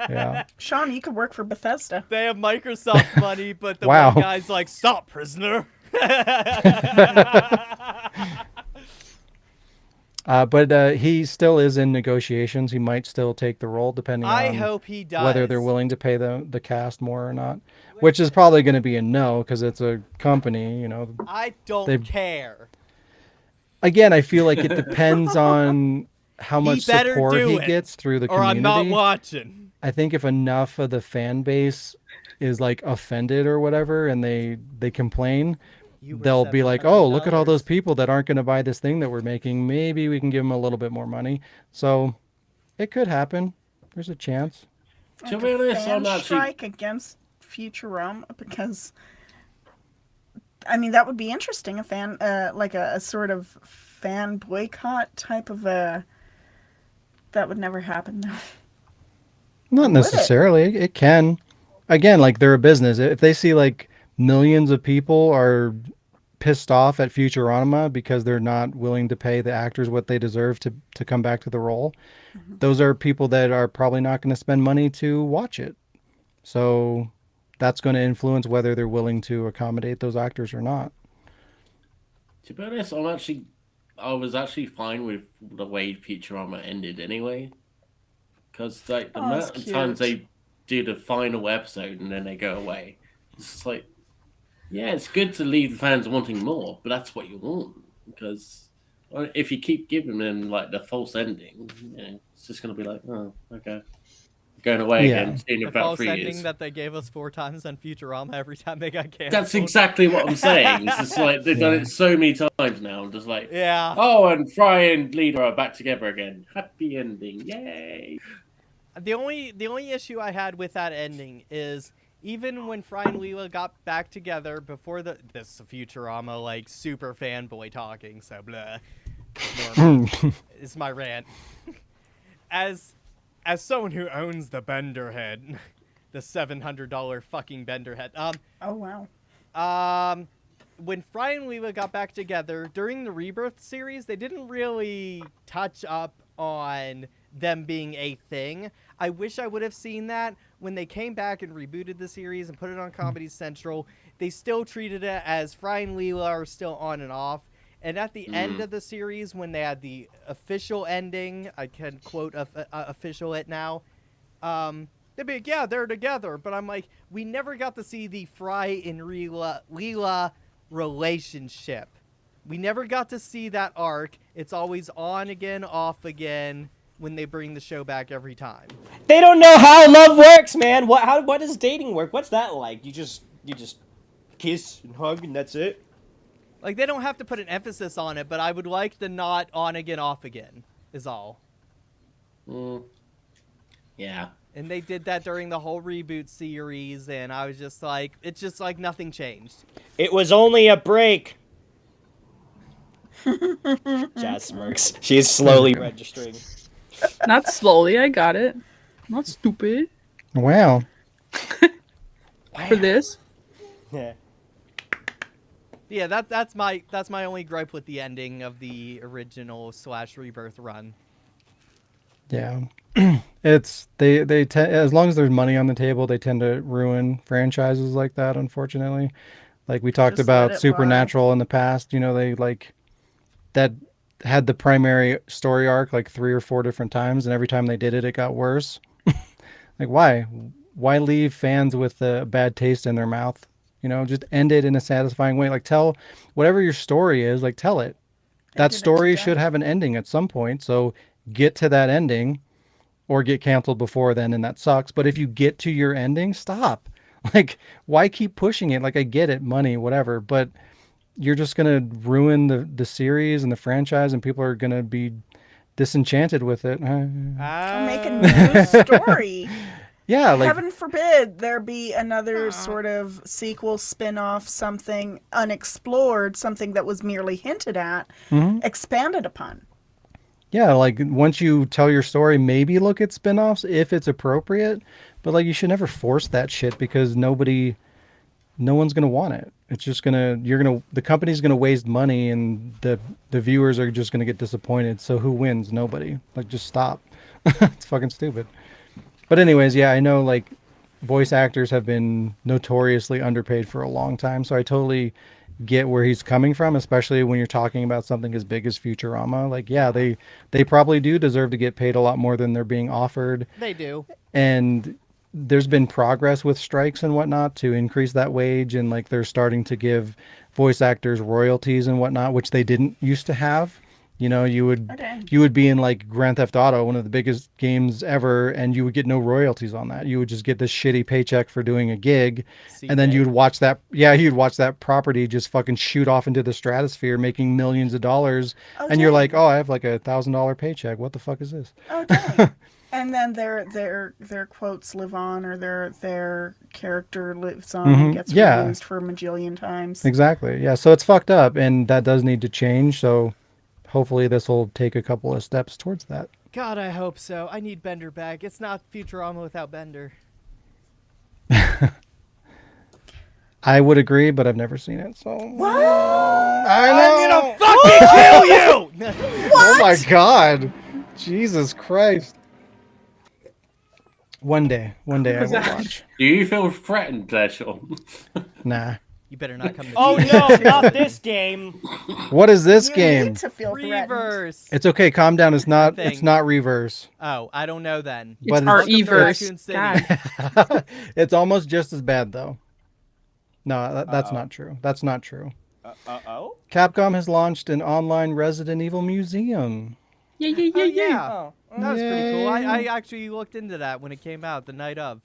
yeah. Sean, you could work for Bethesda. They have Microsoft money, but the Wow. one guy's like, "Stop, prisoner." But he still is in negotiations. He might still take the role depending I on hope he does. whether they're willing to pay the cast more or not, which is probably going to be a no because it's a company, you know. I don't They- care. Again, I feel like it depends on how He much better support do he it, gets through the Or community. I'm not watching. I think if enough of the fan base is like offended or whatever and they complain, You were they'll be like, "Oh, look at all those $700. people that aren't going to buy this thing that we're making. Maybe we can give them a little bit more money." So it could happen. There's a chance. to Like be a honest, fan I'm actually strike against Futurama because. I mean, that would be interesting. A fan, like a sort of fan boycott type of a. That would never happen, though. Not Would it? necessarily. It can. Again, like they're a business. If they see like millions of people are pissed off at Futurama because they're not willing to pay the actors what they deserve to come back to the role, those are people that are probably not going to spend money to watch it. So that's going to influence whether they're willing to accommodate those actors or not. To be honest, I was actually fine with the way Futurama ended anyway. Because like the Oh, that's amount of times cute. they do the final episode and then they go away, it's just like, yeah, it's good to leave the fans wanting more, but that's what you want. Because if you keep giving them like the false ending, you know, it's just gonna be like, oh, okay, going away Yeah. again, seeing it The about false 3 ending years. that they gave us 4 times on Futurama every time they got canceled. That's exactly what I'm saying. It's just like they've done Yeah. it so many times now. I'm just like, Yeah. oh, and Fry and Leader are back together again. Happy ending, yay! The only issue I had with that ending is even when Fry and Leela got back together before this Futurama like super fanboy talking, so blah. Ignore me. Is my rant. As someone who owns the Bender head, the $700 fucking Bender head. Oh wow. When Fry and Leela got back together during the Rebirth series, they didn't really touch up on them being a thing. I wish I would have seen that when they came back and rebooted the series and put it on Comedy Central. They still treated it as Fry and Leela are still on and off. And at the end of the series, when they had the official ending, I can quote official it now, they'd be like, yeah, they're together. But I'm like, we never got to see the Fry and Leela relationship. We never got to see that arc. It's always on again, off again when they bring the show back every time. They don't know how love works, man. What does dating work? What's that like? You just kiss and hug and that's it? Like, they don't have to put an emphasis on it, but I would like the not on again, off again, is all. Yeah. And they did that during the whole reboot series, and I was just like, it's just like nothing changed. It was only a break. Jazz smirks. She is slowly registering. Not slowly, I got it. Not stupid Wow. for this. Yeah. Yeah, that's my only gripe with the ending of the original / Rebirth run. Yeah. It's as long as there's money on the table, they tend to ruin franchises like that, unfortunately. Like we talked Just let about it Supernatural in the past, they like that had the primary story arc like 3 or 4 different times, and every time they did it, it got worse. Like why? Why leave fans with a bad taste in their mouth? Just end it in a satisfying way. Like tell whatever your story is, like tell it. That Ended it to story death. should have an ending at some point. So get to that ending or get canceled before then, and that sucks. But if you get to your ending, stop. Like, why keep pushing it? Like, I get it, money, whatever, but you're just gonna ruin the series and the franchise, and people are gonna be disenchanted with it. Or make a new story. Yeah, like Heaven forbid there be another sort of sequel, spin-off, something unexplored, something that was merely hinted at, expanded upon. yeah, like once you tell your story, maybe look at spin-offs if it's appropriate, but like you should never force that shit because no one's gonna want it. It's just the company's gonna waste money, and the viewers are just gonna get disappointed. So who wins? Nobody. Like just stop. It's fucking stupid. But anyways, yeah, I know like voice actors have been notoriously underpaid for a long time, so I totally get where he's coming from, especially when you're talking about something as big as Futurama. Like, yeah, they probably do deserve to get paid a lot more than they're being offered. They do. And there's been progress with strikes and whatnot to increase that wage, and like they're starting to give voice actors royalties and whatnot, which they didn't used to have. You would be in like Grand Theft Auto, one of the biggest games ever, and you would get no royalties on that. You would just get this shitty paycheck for doing a gig, and then you'd watch that property just fucking shoot off into the stratosphere, making millions of dollars, and you're like, oh, I have like $1,000 paycheck. What the fuck is this? Oh, dang. And then their quotes live on, or their character lives on and gets reused for a majillion times. Exactly. Yeah. So it's fucked up, and that does need to change. So hopefully this will take a couple of steps towards that. God, I hope so. I need Bender back. It's not Futurama without Bender. I would agree, but I've never seen it, so. What? I know. I'm gonna fucking kill you! Oh my god. Jesus Christ. One day I will watch. Do you feel threatened there, Sean? Nah. You better not come to Oh me. no, not this game. What is this You game? need to feel threatened. Reverse. It's okay, calm down. It's not Thing. reverse. Oh, I don't know then. It's But our it's- Everse. Raccoon City. God. It's almost just as bad though. No, that's not true. That's not true. Oh. Capcom has launched an online Resident Evil museum. Yeah, yeah, Oh, yeah, yeah. yeah. Oh. That was pretty cool. Yay. I actually looked into that when it came out, the night of.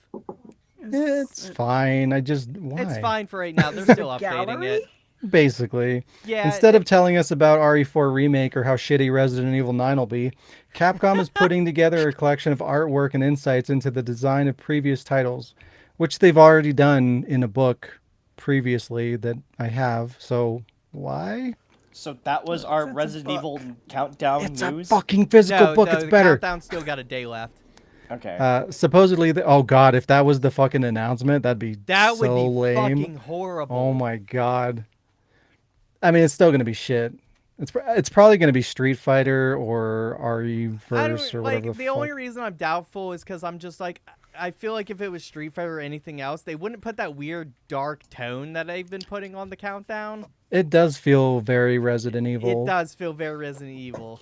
It's fine. Why? It's fine for right now. They're still updating Gallery? it. Basically. Yeah. Instead of telling us about RE4 Remake or how shitty Resident Evil 9 will be, Capcom is putting together a collection of artwork and insights into the design of previous titles, which they've already done in a book previously that I have. So why? So that was our It's a Resident book. Evil countdown It's news. a fucking physical book. It's the better. Countdown still got a day left. Okay. Supposedly, oh god, if that was the fucking announcement, that'd be That would so be lame. fucking horrible. Oh my god. I mean, it's still gonna be shit. It's probably gonna be Street Fighter or RE-verse or whatever. The only reason I'm doubtful is because I'm just like, I feel like if it was Street Fighter or anything else, they wouldn't put that weird dark tone that they've been putting on the countdown. It does feel very Resident Evil. It does feel very Resident Evil.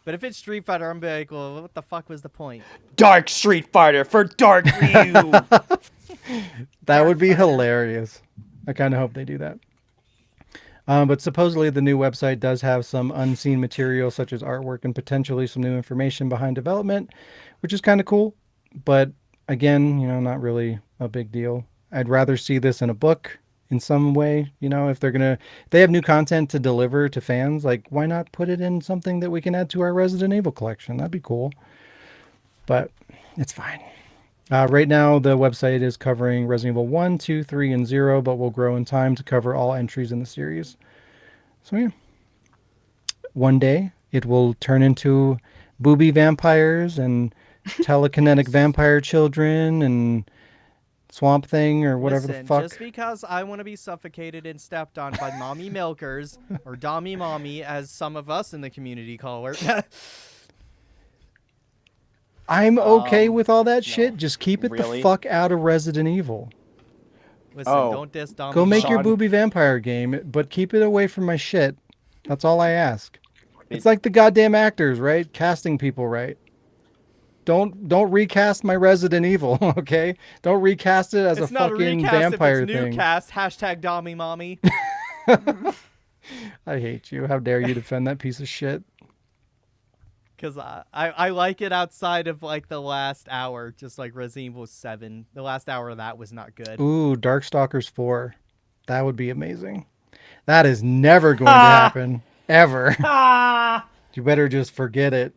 But if it's Street Fighter, I'm like, well, what the fuck was the point? Dark Street Fighter for Dark Ryu. That would be hilarious. I kind of hope they do that. But supposedly the new website does have some unseen material such as artwork and potentially some new information behind development, which is kind of cool. But again, not really a big deal. I'd rather see this in a book in some way. If they have new content to deliver to fans, like why not put it in something that we can add to our Resident Evil collection? That'd be cool. But it's fine. Right now, the website is covering Resident Evil 1, 2, 3, and 0, but will grow in time to cover all entries in the series. So, yeah. One day, it will turn into booby vampires and telekinetic vampire children and Swamp Thing or whatever Listen, the fuck. just because I want to be suffocated and stepped on by mommy milkers, or dommy mommy, as some of us in the community call her. I'm okay with all that no. shit. Just keep it Really? the fuck out of Resident Evil. Listen, Oh. don't diss dommy Go make your Sean- booby vampire game, but keep it away from my shit. That's all I ask. It's like the goddamn actors, right? Casting people right. Don't recast my Resident Evil, okay? Don't recast it as It's a not a fucking recast vampire if it's new thing. cast. Hashtag dommy mommy. I hate you. How dare you defend that piece of shit? Because I like it outside of like the last hour, just like Resident Evil 7. The last hour of that was not good. Ooh, Darkstalkers 4. That would be amazing. That is never going to happen. Ever. Ah! You better just forget it.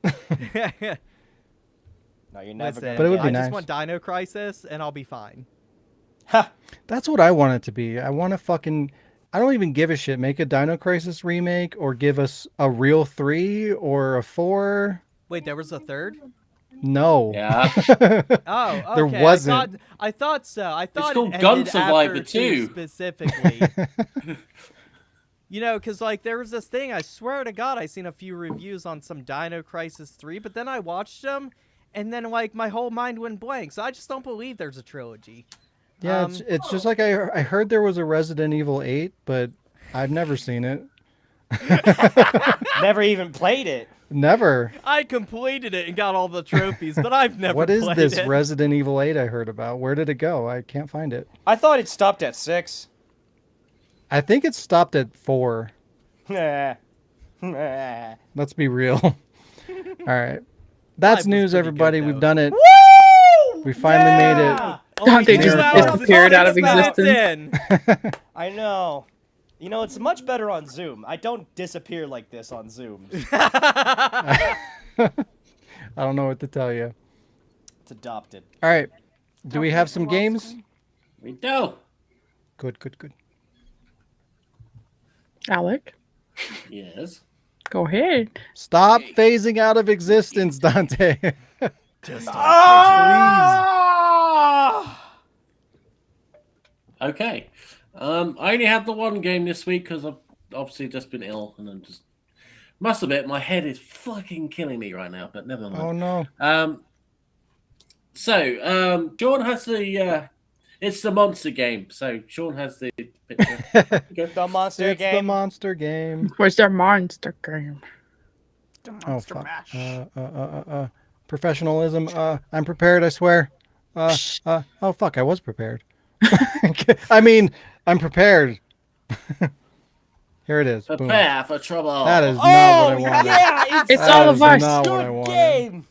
No, you're never Listen, gonna. But it would get be I nice. just want Dino Crisis, and I'll be fine. That's what I want it to be. I want to fucking... I don't even give a shit. Make a Dino Crisis remake or give us a real 3 or a 4. Wait, there was a third? No. Yeah. Oh, okay. There wasn't. I thought so. I thought called it Gun ended Survivor after 2 2. specifically. You know, because like there was this thing. I swear to God, I seen a few reviews on some Dino Crisis 3, but then I watched them, and then like my whole mind went blank. So I just don't believe there's a trilogy. Yeah, it's just like I heard there was a Resident Evil 8, but I've never seen it. Never even played it. Never. I completed it and got all the trophies, but I've never. What is played this it. Resident Evil 8 I heard about? Where did it go? I can't find it. I thought it stopped at 6. I think it stopped at 4. Nah. Let's be real. All right. That's was news, pretty everybody. good, We've though. done it. Woo! We finally made it. Yeah! Only They 2 just hours disappeared out of and 20 existence. minutes in. I know. You know, it's much better on Zoom. I don't disappear like this on Zoom. I don't know what to tell you. It's adopted. All right. Do we have some games? We do. Good, good, good. Alec, Yes. go ahead. Stop phasing out of existence, Dante. Ah! Okay. I only had the one game this week because I've obviously just been ill and I'm just must admit my head is fucking killing me right now. But never mind. Oh no. Sean has the it's the monster game. So Sean has the picture. The monster It's the game. monster game. Where's their monster game? The Oh Monster fuck. Mash. Professionalism. I'm prepared, I swear. Oh fuck, I was prepared. I mean, I'm prepared. Here it is. Boom. Prepare for trouble. That is not Oh, what I wanted. yeah! It's That all is of us. not what I Good wanted. game.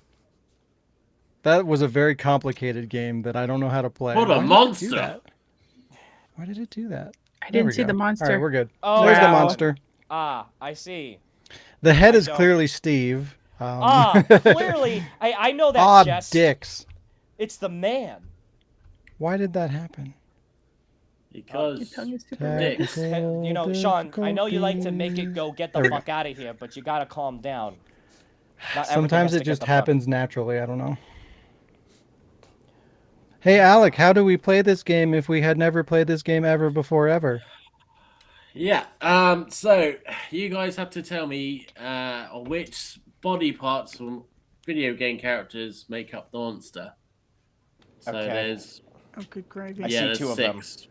That was a very complicated game that I don't know how to play. What a Why did it do monster. that? Why did it do that? I There didn't we see go. the monster. All right, we're good. Oh, There's the wow. monster. Ah, I see. The head is don't. clearly Steve. Clearly, I know that Aw, jest. dicks. It's the man. Why did that happen? Your Because tongue is super red. Dicks. You know, Sean, I know you like to make it go get the There we fuck out of here, but you gotta calm down. Not everything Sometimes has it to get just the fuck- happens naturally. I don't know. Hey, Alec, how do we play this game if we had never played this game ever before ever? yeah. So you guys have to tell me which body parts from video game characters make up the monster. So Okay. there's Oh, good gravy. I see there's two of them. 6.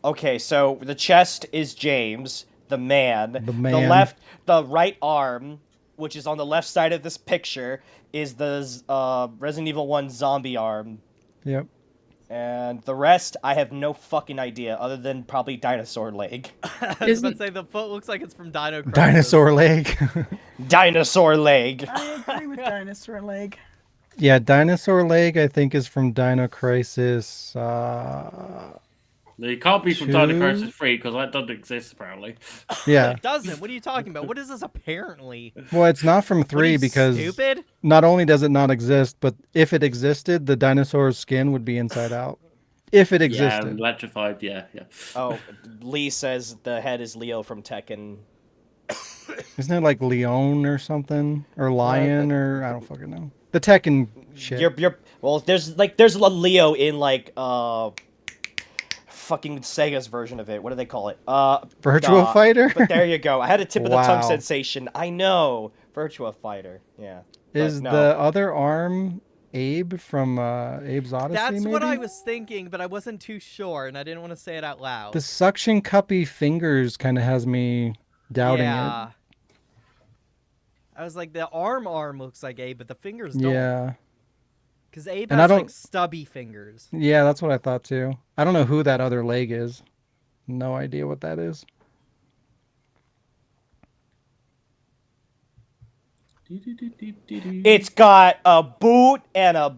Okay, so the chest is James, the man. The man. The right arm, which is on the left side of this picture, is the Resident Evil 1 zombie arm. Yep. And the rest, I have no fucking idea, other than probably dinosaur leg. I was about Isn't- to say the foot looks like it's from Dino Crisis. Dinosaur leg. Dinosaur leg. I agree with Dinosaur Leg. Yeah, dinosaur leg, I think, is from Dino Crisis. It can't be from Dino 2? Crisis 3 because that doesn't exist apparently. Yeah. It doesn't. What are you talking about? What is this apparently? Well, it's not from What are 3 you, because stupid? not only does it not exist, but if it existed, the dinosaur's skin would be inside out. If it Yeah, existed. electrified. Yeah. Oh, Lee says the head is Leo from Tekken. Isn't it like Leon or something? Or Lion or I don't fucking know. The Tekken Shit. You're well. There's a Leo in like fucking Sega's version of it. What do they call it? Virtua Fighter? But there you go. I had a tip of the tongue Wow. sensation. I know. Virtua Fighter. Yeah. Is But no. the other arm Abe from Abe's Odyssey? That's maybe? what I was thinking, but I wasn't too sure, and I didn't want to say it out loud. The suction cuppy fingers kind of has me doubting yeah. I was like, the arm looks like Abe, but the fingers it. don't. Yeah. Because Abe And I has don't- like stubby fingers. Yeah, that's what I thought too. I don't know who that other leg is. No idea what that is. It's got a boot and a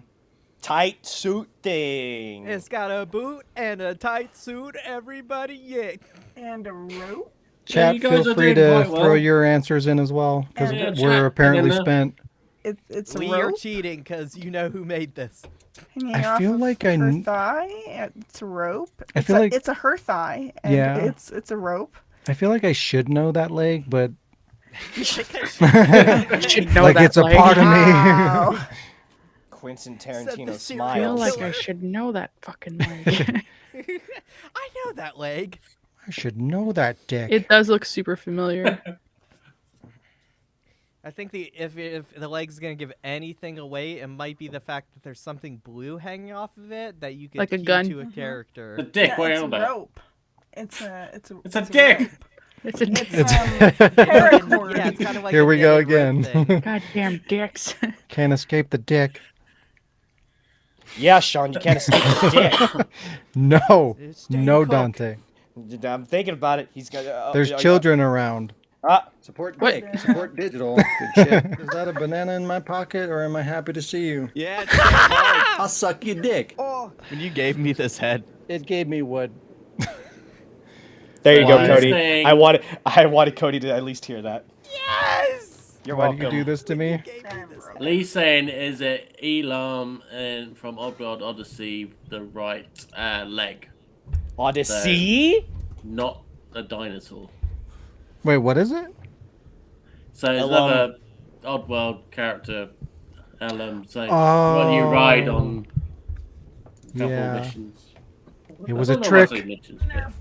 tight suit thing. It's got a boot and a tight suit, everybody, yeah. And a rope. Chat, you guys feel are free doing to quite well. throw your answers in as well, because Yeah, chat, we're apparently get in there. spent. It's a We are rope cheating because you know who made this. hanging I off feel of like her I kn- thigh. It's a rope. I It's feel a, like- it's a her thigh. And Yeah. It's a rope. I feel like I should know that leg, but should like it's a part of me. Wow. Quentin Said Tarantino the serial I feel smiles. like I should know that fucking leg. I know that leg. I should know that dick. It does look super familiar. I think if the leg's gonna give anything away, it might be the fact that there's something blue hanging off of it that you can Like a key gun? to a character. The dick, Yeah, what are it's you a on about? rope. It's It's a dick! rope. It's a It's Paracord. Yeah, it's kind of like Here a we go knitted rope again. thing. goddamn dicks. Can't escape the dick. Yeah, Sean, you can't escape the dick. No, It's Jane no, Cook. Dante. I'm thinking about it. He's got. There's children around. Support What? dick. Support digital. Good shit. Is that a banana in my pocket, or am I happy to see you? Yeah, it's hard. I'll suck your dick. When you gave me this head. It gave me wood. There you go, Why? Cody. Thing. I wanted Cody to at least hear that. Yes! You're Why welcome. did you do this to me? Lee saying is it Elam and from Oddworld Odyssey the right leg, Odyssey? not a dinosaur. Wait, what is it? So it's Elam. another Oddworld character, Elam. So Oh. when you ride on a couple Yeah. missions. It was I a don't know what trick. I say missions, but-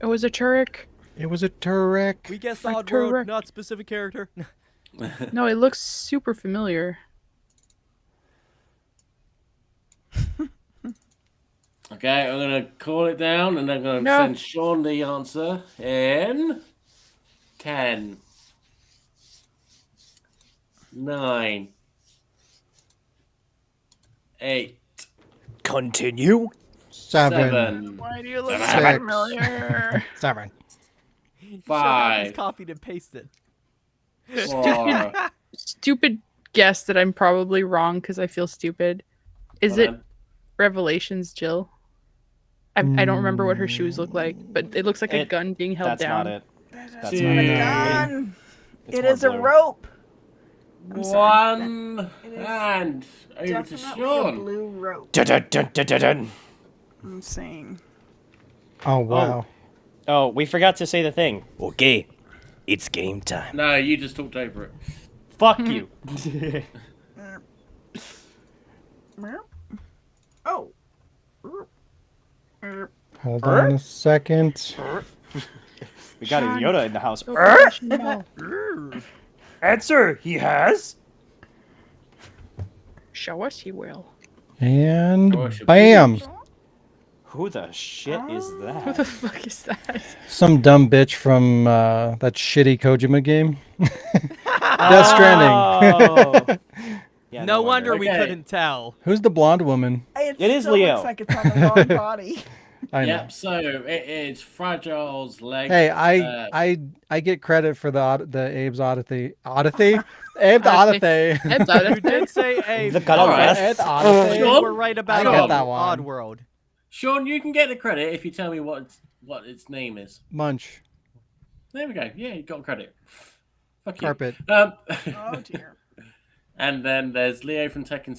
It was a Turek. It was a Turek. We guessed Like Oddworld, Turek. not specific character. No, it looks super familiar. Okay, I'm gonna call it down and I'm gonna No. send Sean the answer in 10, 9, 8, Continue. 7, Why do you look Six. so familiar? 7. Five. He's copied and pasted. 4. Stupid guess that I'm probably wrong because I feel stupid. Is it Revelations Jill? I don't remember what her shoes look like, but it looks like a It- gun being held That's down. not it. That's Two. not it. Gun. It's It more is a blue. rope. I'm sorry. 1 It is and over to Definitely a Sean. blue rope. Dun, dun, dun, dun, dun, dun. I'm saying. Oh, wow. Oh, we forgot to say the thing. Okay, it's game time. No, you just talked over it. Fuck you. Oh. Hold on a second. We got a Yoda in the house. So professional. Answer, he has. Show us, he will. And Oh, it should bam! be. Who the shit is Who that? the fuck is that? Some dumb bitch from that shitty Kojima game. Death Stranding. Yeah, no wonder we Okay. couldn't tell. Who's the blonde woman? It is still Leo. looks like it's on the wrong body. I know. Yep, so it is Fragile's leg. Hey, uh, I get credit for the Abe's Odyssey. Odyssey? Abe's Odyssey. Odyssey. It's You did say a. The color Alright. vest. Abe's Odyssey. Sean? We're right I about get that one. Oddworld. Sean, you can get the credit if you tell me what its name is. Munch. There we go. Yeah, you got credit. Fuck you. Carpet. Oh dear. And then there's Leo from Tekken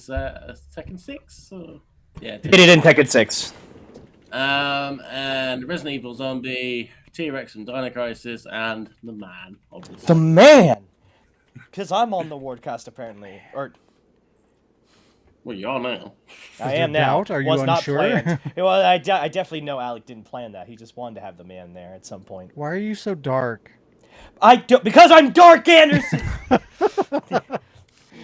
6. Or... Yeah. Did it in Tekken 6. And Resident Evil Zombie, T-Rex from Dino Crisis, and the Man, obviously. The man. Because I'm on the Wardcast apparently, or Well, you are now. I there am now. doubt? Are you Was not unsure? planned. Well, I definitely know Alec didn't plan that. He just wanted to have the man there at some point. Why are you so dark? Because I'm Dark Anderson.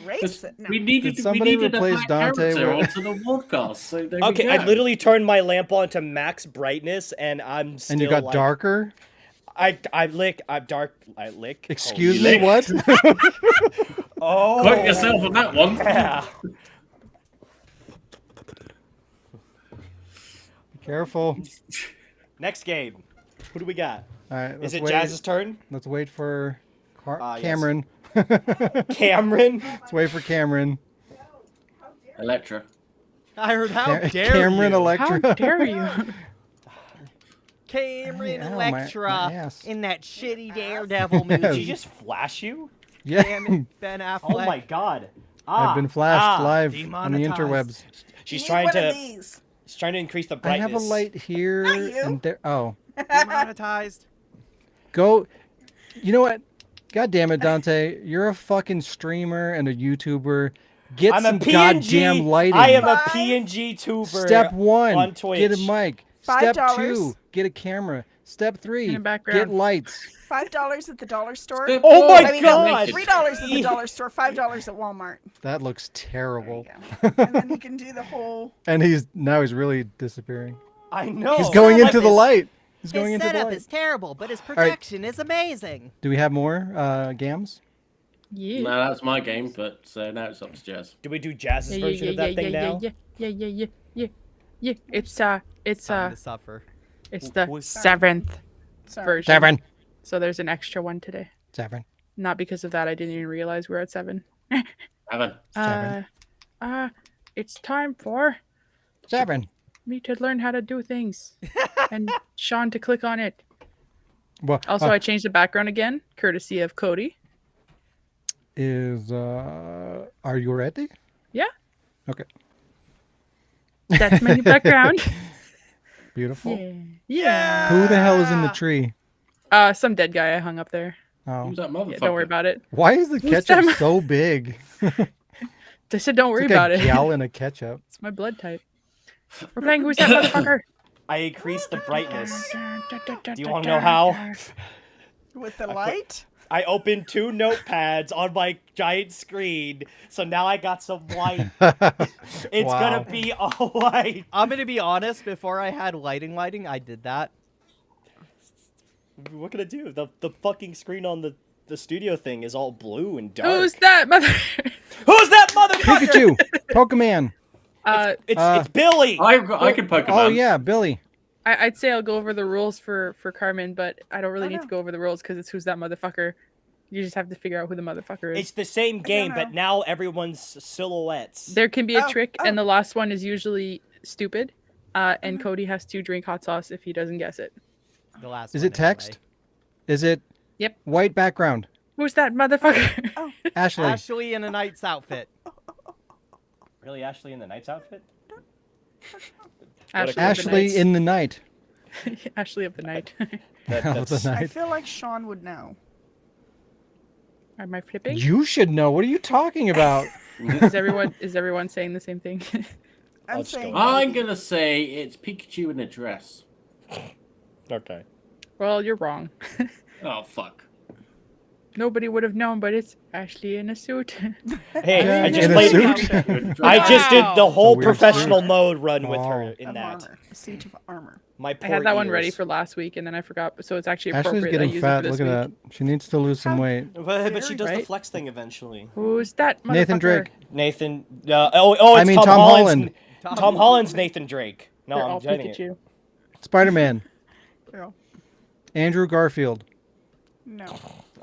Racist. No. We needed somebody a replace black Dante character with- onto the Wardcast. So there Okay, we I go. literally turned my lamp on to max brightness, and I'm still. And you got like, darker? I'm dark. I lick. Excuse you me, lick. what? Oh. Quote yourself on that one. Yeah. Careful. Next game. Who do we got? All right, Is let's it wait. Jazz's turn? Let's wait for Yes. Cameron. Cameron. Let's wait for Cameron. Electra. I heard, how dare Cameron you? Electra. How dare you? Cameron Ow, my Electra ass. in that shitty Daredevil Did movie. she just flash you? Yeah. Damn it, Ben Affleck. Oh my god. I've been flashed live on the demonetized. interwebs. She's You trying need one of to. these. She's trying to increase the I brightness. have a light here Not you. and there. Oh, Demonetized. go. You know what? God damn it, Dante. You're a fucking streamer and a YouTuber. Get I'm some a PNG. goddamn lighting. I am a Five. PNG tuber. Step one, on Twitch. get a mic. Step $5. two, get a camera. Step three, In the background. get lights. $5 at the dollar store. Step Oh my I mean, god! no, $3 at the dollar store. $5 at Walmart. That looks There terrible. you go. And then you can do the whole. And now he's really disappearing. I know. He's going What into the is- light. He's going His into the setup light. is terrible, but his right. protection is amazing. Do we have more gams? Yeah. No, that's my game, but now it's up to Jazz. Do we do Jazz's version of that thing now? Yeah. It's Time to suffer. it's the Who's- 7th Sorry. version. 7. So there's an extra one today. 7. Not because of that, I didn't even realize we're at 7. Haven't. It's time for 7. me to learn how to do things, and Sean to click on it. Well, Also, I changed the background again, courtesy of Cody. are you ready? Yeah. Okay. That's my new background. Beautiful. Yeah. Who the hell is in the tree? Some dead guy I hung up there. Oh. Who's that motherfucker? Yeah, don't worry about it. Why is the Who's ketchup that? so big? They said don't worry It's about like a it. gallon of ketchup. It's my blood type. We're playing Who's That Motherfucker? I increased the brightness. Do you want to know how? With the light? I opened 2 notepads on my giant screen, so now I got some light. It's Wow. gonna be all white. I'm gonna be honest. Before I had lighting, I did that. What can I do? The fucking screen on the studio thing is all blue and dark. Who's that mother? Who's that motherfucker? Pikachu! Pokemon! It's Billy. I can Pokemon. Oh, yeah, Billy. I'd say I'll go over the rules for Carmen, but I don't really Oh, need no. to go over the rules because it's Who's That Motherfucker. You just have to figure out who the motherfucker is. It's the same game, but know. now everyone's silhouettes. There can be a Oh, trick, oh. and the last one is usually stupid. And Cody has to drink hot sauce if he doesn't guess it. The last. Is one, it text? anyway. Is it Yep. white background? Who's that motherfucker? Ashley. Ashley in a knight's outfit. Really, Ashley in the Knight's outfit? Ashley in the night. Ashley of the night. Of the I night. feel like Sean would know. Am I flipping? You should know. What are you talking about? Is everyone saying the same thing? I'll I'm just go saying. with I'm gonna say it's Pikachu in a dress. Okay. Well, you're wrong. Oh fuck. Nobody would have known, but it's Ashley in a suit. Hey, Yeah, I in just a played. suit? I just did the whole weird professional suit. mode run with her Oh. in Of that. armor. A suit of armor. My I poor had that one ready ears. for last week, and then I forgot. So it's actually Ashley's appropriate. I getting use fat. it for Look this at week. that. She needs to lose some weight. But she does the Right? flex thing eventually. Who's that motherfucker? Nathan Drake. Nathan. It's I mean, Tom, Tom Holland's. Holland. Tom Holland's Nathan Drake. No, They're I'm all getting it. Pikachu. Spider-Man. Yeah. Andrew Garfield. No.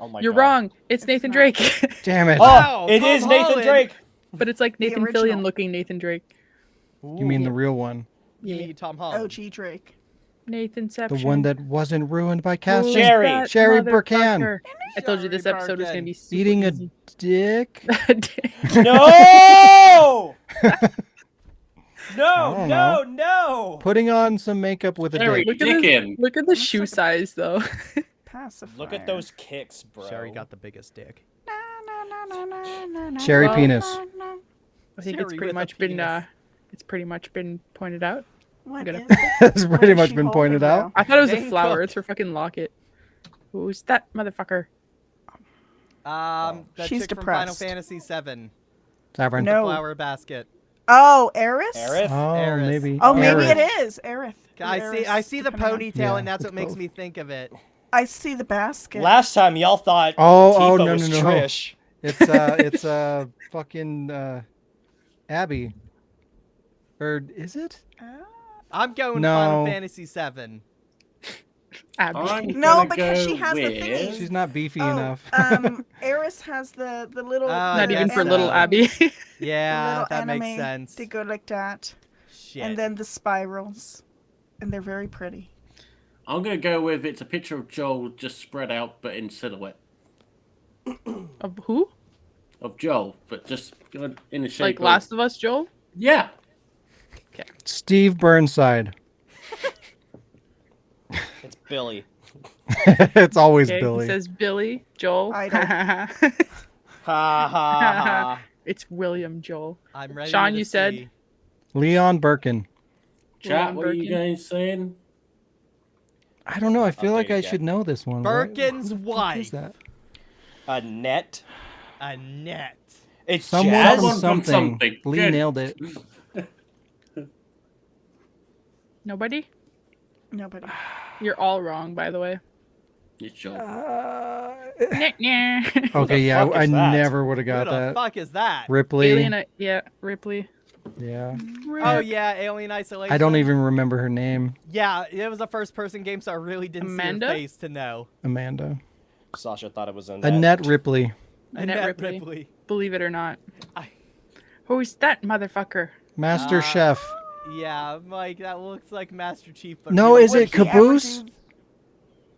Oh my You're God. wrong. It's Nathan not. Drake. Damn it. Oh, Wow, it Tom is Nathan Holland. Drake. But it's like Nathan original. Fillion looking Nathan Drake. You mean the real one? You Yeah. mean Tom Holland? OG Drake. Nathanception. The one that wasn't ruined by casting? Sherry. Sherry Burkhan. Burkhan. I told you this Sherry episode was going to be super Eating a easy. dick? No! don't No! Putting on some makeup with a Sherry. dick. Look at the Looks shoe like a- size, though. Pacifier. Look at those kicks, bro. Sherry got the biggest dick. Cherry Well, penis. I think it's Cherry pretty with a much been penis. it's pretty much been pointed out. What gonna- is it? It's What pretty is much she been holding, pointed out. though? I thought it was a Dane flower. Cook. It's her fucking locket. Who's that motherfucker? The She's chick from Final depressed. Fantasy VII. Tavern. No. Flower basket. Oh, Eris? Aerith? Oh, Aerith. maybe. Oh, maybe Aerith. it is Aerith. I see the depending on- ponytail, Yeah, and that's it's what makes both. me think of it. I see the basket. Last time y'all thought Oh, Tifa no, was no, no. Trish. It's fucking Abby. Or is it? I'm going No. Final Fantasy VII. Abby. I'm No, gonna because go she has the with- thingy. She's not beefy Oh, enough. Eris has the little. Oh, Not I even guess for little so. Abby. The Yeah, little that makes anime, sense. They go like that, Shit. and then the spirals, and they're very pretty. I'm gonna go with it's a picture of Joel just spread out, but in silhouette Of who? of Joel, but just in the shape. Like of... Last of Us, Joel? Yeah. Steve Burnside. It's Billy. It's always Okay, Billy. he says Billy, Joel. I don't- Ha ha ha. It's William Joel. I'm ready. Sean, to you said? see. Leon Birkin. Chat, Leon what are you Birkin. guys saying? I don't know. I feel like Updated I yet. should know this one. Birkin's Who the fuck wife. is that? Annette. Annette. It's Someone Jazz. from Someone from something. something. Lee Good. nailed it. Nobody? Nobody. You're all wrong, by the way. It's Joel. Nah, nah. Okay, yeah, fuck I is that? never would have Who got the that. fuck is that? Ripley. Alien, yeah, Ripley. Yeah. Oh yeah, Alien Isolation. I don't even remember her name. Yeah, it was a first-person game, so I really didn't Amanda? see her face to know. Amanda. Sasha thought it was Annette. Annette Ripley. Annette Ripley. Believe it or not. Who's that motherfucker? Master Chef. Yeah, Mike, that looks like Master Chief. But No, really- is it Caboose?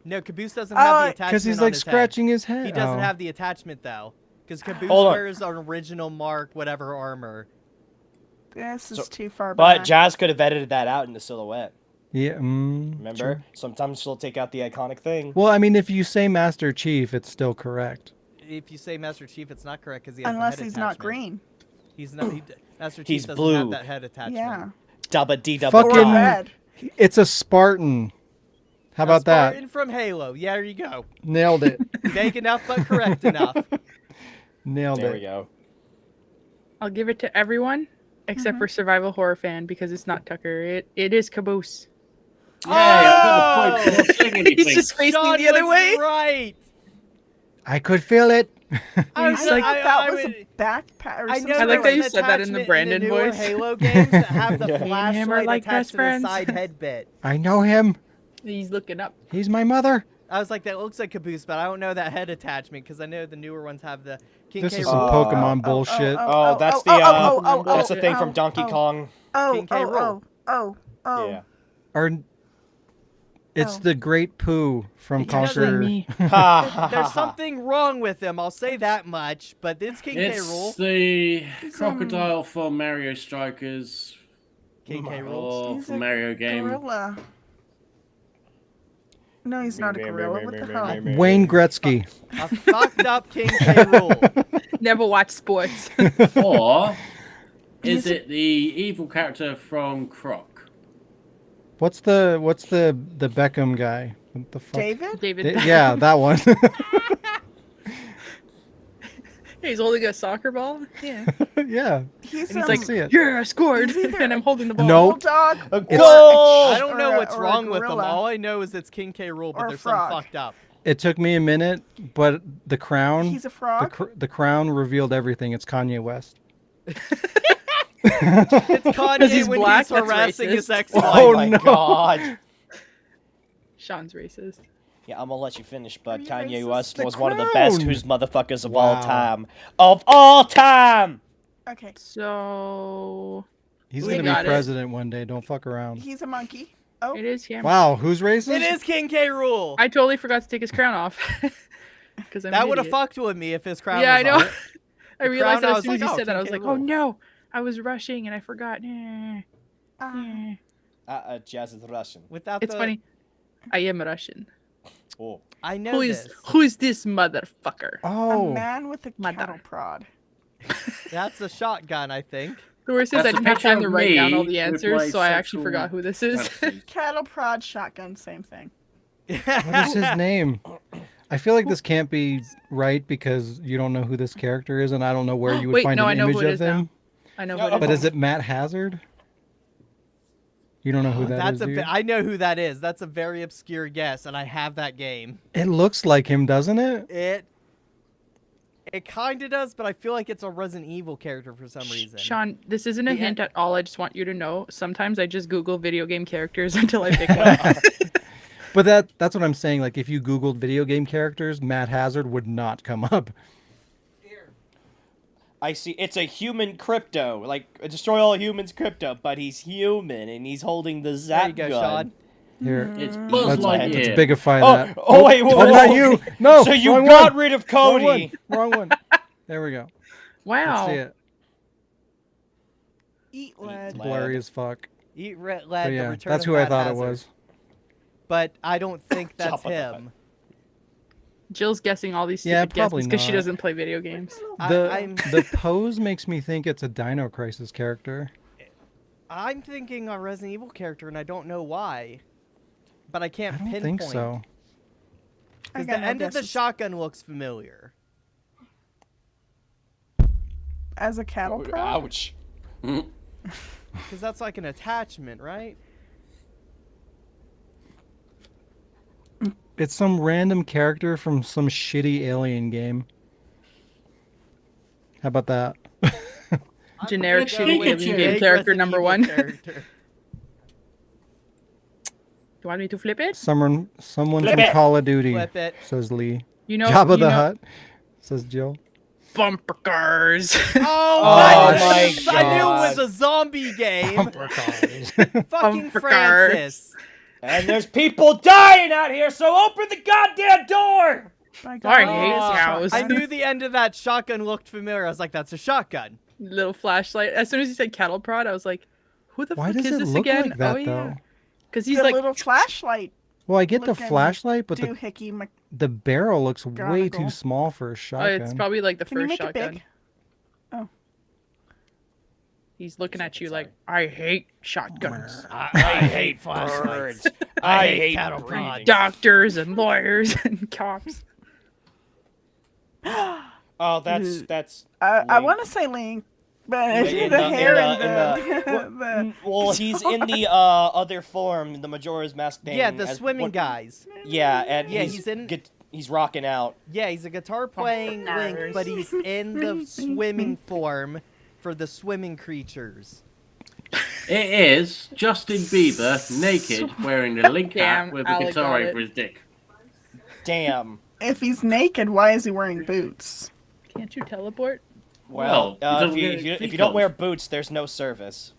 No, Caboose doesn't have the attachment. Because he's on like his head. scratching his head. He doesn't Oh. have the attachment though, because Caboose Hold on. wears an original Mark whatever armor. This is So- too far But back. Jazz could have edited that out in the silhouette. Yeah. Remember? Sure. Sometimes she'll take out the iconic thing. Well, I mean, if you say Master Chief, it's still correct. If you say Master Chief, it's not correct because he has Unless the head he's not attachment. green. He's not. Master Chief He's doesn't blue. have that head attachment. Yeah. Dubba dee dubba Or Fucking- da. red. It's a Spartan. How about that? Spartan from Halo. Yeah, there you go. Nailed it. Vague enough, but correct enough. Nailed There it. we go. I'll give it to everyone except for Survival Horror Fan because it's not Tucker. It is Caboose. Yay, I've got the point. I'm not saying He's anything. just facing Sean the other was way. Right. I could feel it. I He's was like- That was a backpack or I some know sort I like of that you there's said an that in the attachment Brandon newer voice. Halo games that have the Yeah. Me and him are flashlight like attached best to the friends. side head bit. I know him. He's looking up. He's my mother. I was like, that looks like Caboose, but I don't know that head attachment because I know the newer ones have the King This K. is Rool. some Pokemon oh, bullshit. Oh, that's the that's the thing from Donkey Kong. King K. Rool. Oh. Yeah. Or it's Oh. the Great Pooh from He doesn't Conquer. Me. There's something wrong with him, I'll say that much, but it's King K. It's Rool. the crocodile from Mario Strikers King K. Rool. or He's from a Mario game. Gorilla. No, he's not a gorilla. What the hell? Wayne Gretzky. A fucked up King K. Rool. Never watch sports. Or is He's- it the evil character from Croc? What's the Beckham guy? What the fuck? David? David. Yeah, that one. He's holding a soccer ball. Yeah. yeah. He's, And he's I like, see it. yeah, I scored. He's either and I'm holding the ball. No. bulldog. A or goal! I don't know or a- what's or a wrong with them. gorilla. All I know is it's King K. Rool, but Or a there's frog. some fucked up. It took me a minute, but the crown. He's a frog. The crown revealed everything. It's Kanye West. It's Kanye he's when black, he's that's harassing his racist. ex-wife. Oh, my no. god. Sean's racist. Yeah, I'm gonna let you finish, but You Kanye racist. West The was one of the best crown. who's motherfuckers of Wow. all time. Of all time! Okay. So He's We gonna got be it. president one day. Don't fuck around. He's a monkey. Oh. it is him. Wow, who's racist? It is King K. Rool. I totally forgot to take his crown off. Because That would have fucked with me if his crown Yeah, I was know. on it. I realized crown, that I as soon was as you like, said that, I oh, was like, King oh K. Rool. no, I was rushing and I forgot. Jazz is Russian. Without It's the, funny. I am Russian. Oh. I know Who is this. who is this motherfucker? A Oh, man with a Mother. cattle prod. That's a shotgun, I think. The worst is That's I a didn't have picture time of to write down all me the with answers, my so I actually sexual forgot who this is. fantasies. Cattle prod shotgun, same thing. What is his name? I feel like this can't be right because you don't know who this character is, and I don't know where you would Wait, find no, I an know who image it of is now. him. I know Yeah, who it is. But is it Matt Hazard? You don't know who that That's is, a. do you? I know who that is. That's a very obscure guess, and I have that game. It looks like him, doesn't it? It kind of does, but I feel like it's a Resident Evil character for some reason. Sean, this isn't a Yeah. hint at all. I just want you to know. Sometimes I just Google video game characters until I pick one. But that's what I'm saying. Like, if you Googled video game characters, Matt Hazard would not come up. I see. It's a human crypto, like destroy all humans crypto, but he's human and he's holding the There zap you go, gun. Sean. Here, It's Buzz let's Lightyear. bigify Oh, that. oh, wait, whoa, not whoa. you. No, So you wrong got one. rid of Wrong Cody. one. Wrong one. There we go. Wow. Let's see it. Eat lead. lead. Blurry as fuck. Eat Red But Lead, the yeah, Return that's of who I Matt thought Hazard. it was. But I don't think that's Top of the him. Jill's guessing all these Yeah, stupid probably guesses because she not. doesn't play video games. I'm The pose makes me think it's a Dino Crisis character. I'm thinking a Resident Evil character, and I don't know why. But I can't I don't pinpoint. think so. I Because got the no end of the guesses. shotgun looks familiar. As a cattle prod? Ouch. Because that's like an attachment, right? It's some random character from some shitty alien game. How about that? Generic It's shitty Pikachu. alien game Big character Resident number Evil one. character. You want me to flip it? Someone Flip from it. Call of Duty, Flip it. says Lee. You know, Jabba you the know- Hutt, says Jill. Bumper cars. Oh, Oh my my I knew God. it was a zombie game. Fucking Bumper cars. Francis. And there's people dying out here, so open the goddamn door! My Sorry, God. hate Oh, cows. I knew the end of that shotgun looked familiar. I was like, that's a shotgun. Little flashlight. As soon as you said cattle prod, I was like, who the Why fuck does is it this look again? like that, oh, yeah. though? Because he's The like, little flashlight. Well, I get the Looking flashlight, but Doohickey. the barrel looks way too McGonagall. small for a oh, shotgun. it's probably like the Can you first make it shotgun. big? He's looking at you like, I hate shotguns. I hate birds. I hate cattle breeding. prod. Doctors and lawyers and cops. Oh, that's. I Link. want to say Link, but In the the- hair in and the Well, he's in the other form, the Majora's Mask thing. Yeah, the as swimming one- guys. Yeah, and Yeah, he's rocking out. Yeah, he's a guitar playing Link, but he's in the swimming form for the swimming creatures. It is Justin Bieber naked, wearing a Link Damn, hat with a Alec guitar got it. over his dick. Damn. If he's naked, why is he wearing boots? Can't you teleport? Well, Well, it if doesn't you, get if you feet don't wear cold. boots, there's no service.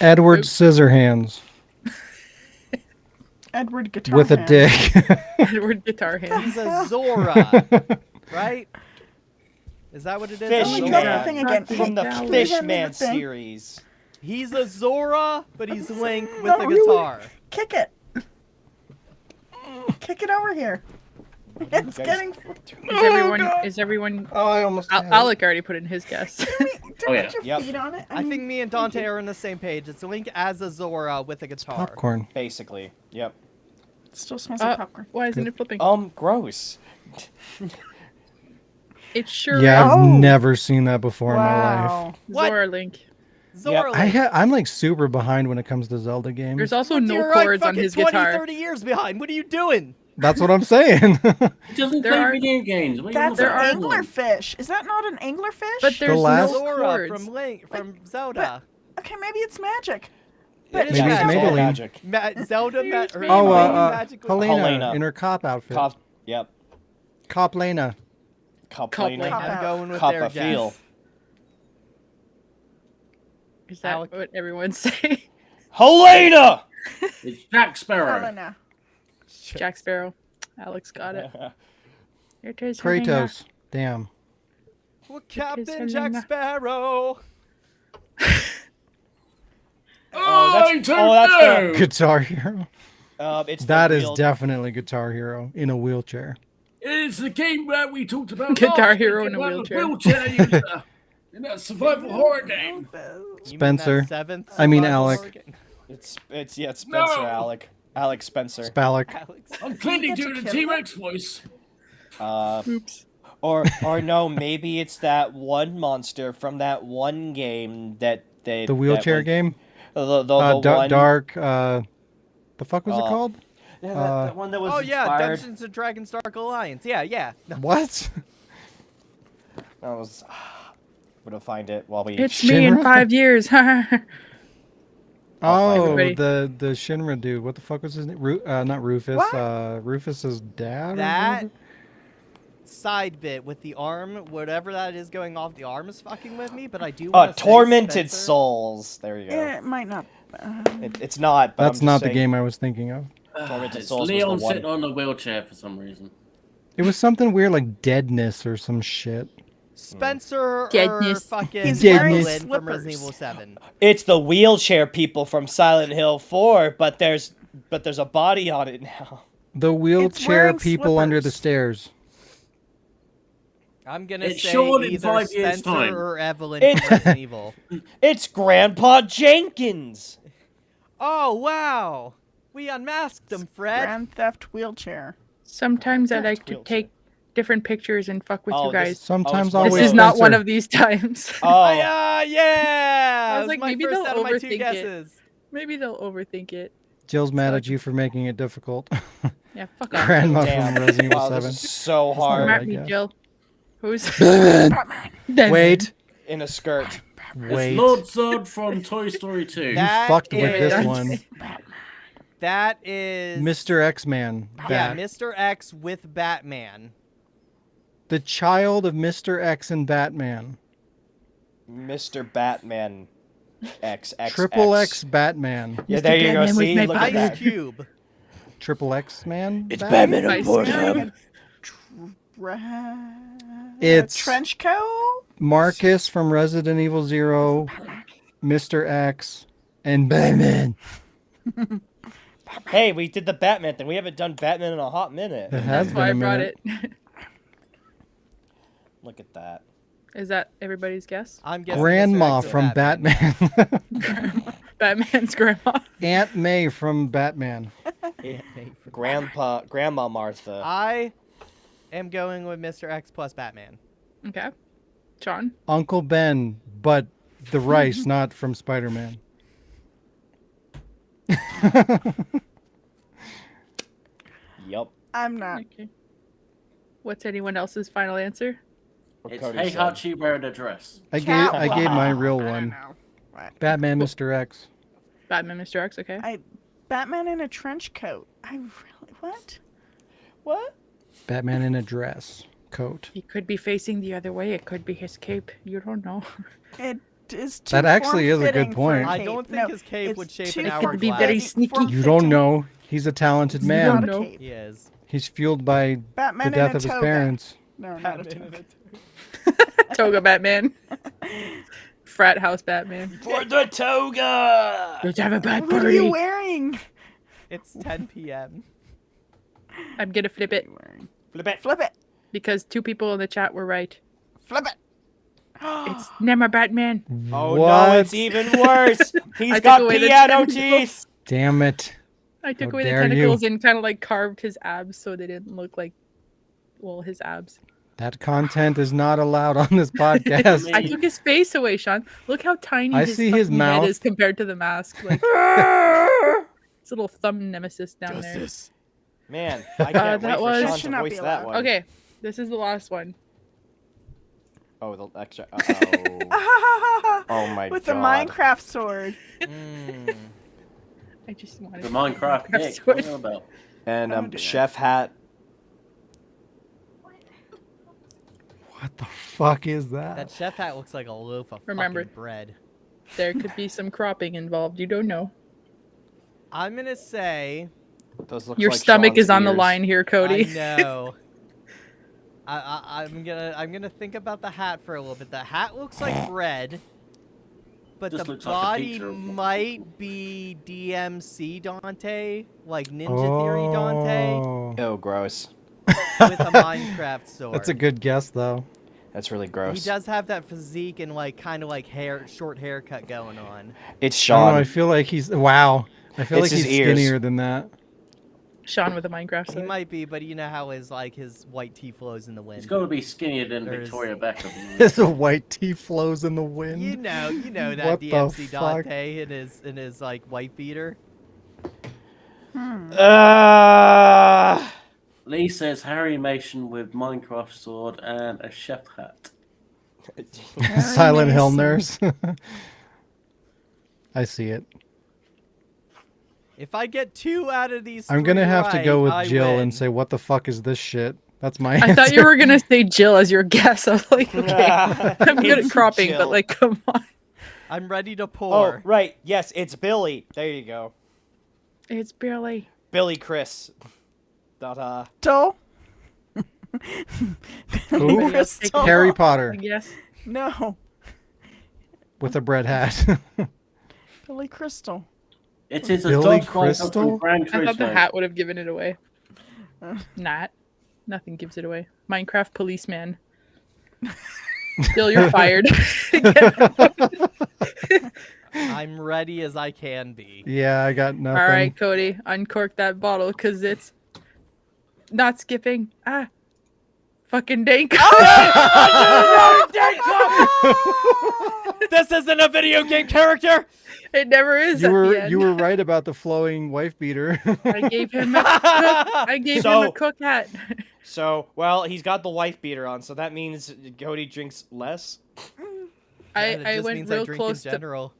Edward Oops. Scissorhands Edward Guitar with a Hand. dick. Edward guitar hands. He's a Zora, right? Is that what it is? Fish Oh, A you Man. got the thing again. From the Hey, Fish hand me Man the thing. series. He's a Zora, but he's Link with Not a really. guitar. Kick it. Kick it over here. It's guys- getting. Is everyone? Oh, I almost. Alec already put in his guess. Don't Oh, yeah. put your Yep. feet on it. I think me and Dante are on the same page. It's Link as a Zora with a guitar. Popcorn. Basically. Yep. It still smells like popcorn. Why isn't it flipping? Gross. It sure Yeah, is. I've Oh. never seen that before in my life. Wow. What? Zora Link. Zora Yep. Link. I'm like super behind when it comes to Zelda games. There's also no You're like chords on fucking his 20, guitar. 30 years behind. What are you doing? That's what I'm saying. He doesn't There play are- video games. What are you That's on There an about? are- anglerfish. Is that not an anglerfish? But there's last- no Zora chords. from Link from Zelda. Okay, maybe it's magic. It is Maybe it's magic. Maybelline. Magic. Zelda Maybe it's or Maybelline. Oh, Maybelline magical. Helena, Helena. in her cop outfit. Cop. Yep. Cop Lena. Cup Cup laner. Cop I'm out. going with Cup their a feel. guess. Is that Alec- what everyone say? Helena! It's Jack Sparrow. Helena. Jack Sparrow. Alex got it. Here it is. Helena. Kratos. Damn. Well, Captain Helena. Jack Sparrow. I don't that's know. Guitar Hero. It's That the is real- definitely Guitar Hero in a wheelchair. It's the game that we talked about. Guitar last Hero week in a about the wheelchair. wheelchair user. In that survival horror game. Elbow. You mean Spencer. that seventh I mean survival Alec. horror game? It's Spencer, No! Alex Spencer. Spalek. Alex. I'm clearly get to doing a kill T-Rex voice. Oops. Or no, maybe it's that one monster from that one game that they The wheelchair that game. was, the one Dark. The fuck was it Uh, called? yeah, that one that was Oh yeah, inspired. Dungeons and Dragons Dark Alliance. Yeah. No. What? That was. I'm gonna find it while we. It's me in Shinra? 5 years. I'll find Oh, it. the Shinra dude. What the fuck was his name? Not Rufus. What? Rufus's dad. or That whatever? side bit with the arm, whatever that is going off the arm is fucking with me, but I do Oh, want to Tormented Spencer, Souls. There you go. It might not. It's not. But That's I'm not just the saying, game I was thinking of. Tormented It's Souls was the Leon one. sitting on a wheelchair for some reason. It was something weird like deadness or some shit. Spencer or Deadness. fucking He's wearing Evelyn from slippers. Resident Evil 7. It's the wheelchair people from Silent Hill 4, but there's a body on it now. The wheelchair wearing people under the slippers. stairs. I'm gonna It's say Sean in either 5 years' Spencer time. or Evelyn It's- from Resident Evil. It's Grandpa Jenkins. Oh wow, we unmasked him, Fred. Grand Theft Wheelchair. Sometimes I like to Wheelchair. take different pictures and fuck with Oh, you guys. Sometimes Oh, always. This is not one Spencer. of these times. Oh, Yeah. I was That like, my maybe first they'll out of my two overthink it. guesses. Maybe they'll overthink it. Jill's mad at you for making it difficult. Yeah, fuck off. Grandma damn. from Resident Evil Wow, 7. this is so not Come hard. right. at me, guess. Jill. Who's? Wait, In a skirt. wait. It's Lord Zod from Toy Story 2. You That fucked with this is- one. That is Mr. X-Man. Yeah, Bat. Mr. X with Batman. The child of Mr. X and Batman. Mr. Batman XX. Triple X Batman. Yeah, Mr. there you go. Batman with See, my look at Ice that. Cube. Triple X Man. It's Batman? Batman on Ice Pornhub. It's trench coat. Marcus from Resident Evil 0, Mr. X, and Batman. Hey, we did the Batman thing. We haven't done Batman in a hot minute. It has That's been why I a brought minute. it. Look at that. Is that everybody's guess? I'm guessing Grandma Mr. X from with Batman. Batman's grandma. Aunt May from Batman. Grandma Martha. I am going with Mr. X plus Batman. Okay. Sean? Uncle Ben, but the rice, not from Spider-Man. Yup. I'm not. Okay. What's anyone else's final answer? What It's Cody Hey said. Hachi wearing a dress. I gave my real I don't one. know. What? Batman, Mr. X. Batman, Mr. X, okay. Batman in a trench coat. I really what? What? Batman in a dress coat. He could be facing the other way. It could be his cape. You don't know. It is too That actually is a good form-fitting for point. I cape. don't think No, his cape it's would shape too an It could hourglass. be very form-fitting. sneaky. You don't know. He's a talented It's man. not a No. cape. He is. He's fueled by Batman the death in a of his toga. parents. No, not a toga. Toga Batman. Frat house Batman. For the toga! Let's have a bad What are you party. wearing? It's 10 p.m. I'm gonna flip it Flip it. Flip it. because 2 people in the chat were right. Flip it. It's never Batman. Oh What? no, it's even worse. He's I took got away the piano tentacles. teeth. Damn it. I took How away the dare you. tentacles and kind of like carved his abs so they didn't look like, well, his abs. That content is not allowed on this podcast. I took his face away, Sean. Look how tiny I his see his fucking mouth. head is compared to the mask. Like his little thumb nemesis down Man, I can't that wait for was- Sean Should to not voice be that allowed. one. there. Okay, this is the last one. Oh, the extra. Oh. Oh my With god. the Minecraft sword. Mm. I just wanted The Minecraft That's dick. what- What's that about? And Don't do that. chef hat. What the fuck is that? That chef hat looks like a loaf of Remember- fucking bread. There could be some cropping involved. You don't know. I'm gonna say. Those look Your like stomach Sean's is on the ears. line here, Cody. I know. I'm gonna think about the hat for a little bit. The hat looks like bread, but Just the looks like a body pizza. might be DMC Dante, like Ninja Theory Dante, Oh. Oh, gross. with a Minecraft sword. That's a good guess, though. That's really He gross. does have that physique and like kind of like short haircut going on. It's I don't know. Sean. I feel like he's wow. I feel It's like his he's ears. skinnier than that. Sean with a Minecraft He side. might be, but you know how his white tea flows in the He's wind. got to be skinnier than There's- Victoria Beckham. His white tea flows in the wind. You know that What the DMC fuck? Dante in his like white beater. Lee says Harry Mason with Minecraft sword and a chef hat. Silent Hill Mason. nurse. I see it. If I get 2 out of these, I'm gonna 3 have to go right, with I Jill win. and say, "What the fuck is this shit?" That's my. I thought you answer. were gonna say Jill as your guess. I was like, okay, I'm good It's at cropping, Jill. but like, come on. I'm ready to Oh, pour. right. Yes, it's Billy. There you go. It's barely. Billy Chris. Da-da. Crystal. Who? Crystal. Harry I Potter guess. No, with a bread hat. Billy Crystal. It is a Billy dog fighter Crystal? from Gran I thought the Turismo. hat would have given it away. Not. Nothing gives it away. Minecraft policeman. Bill, you're fired. I'm ready as I can be. Yeah, I got nothing. All right, Cody, uncork that bottle because it's not skipping. Fucking dank. This isn't a video game character. It never is. You at the were end. you were right about the flowing wife beater. I gave him a cook hat. So, well, he's got the wife beater on, so that means Cody drinks less. Yeah, that I just went means real drink close in to. general.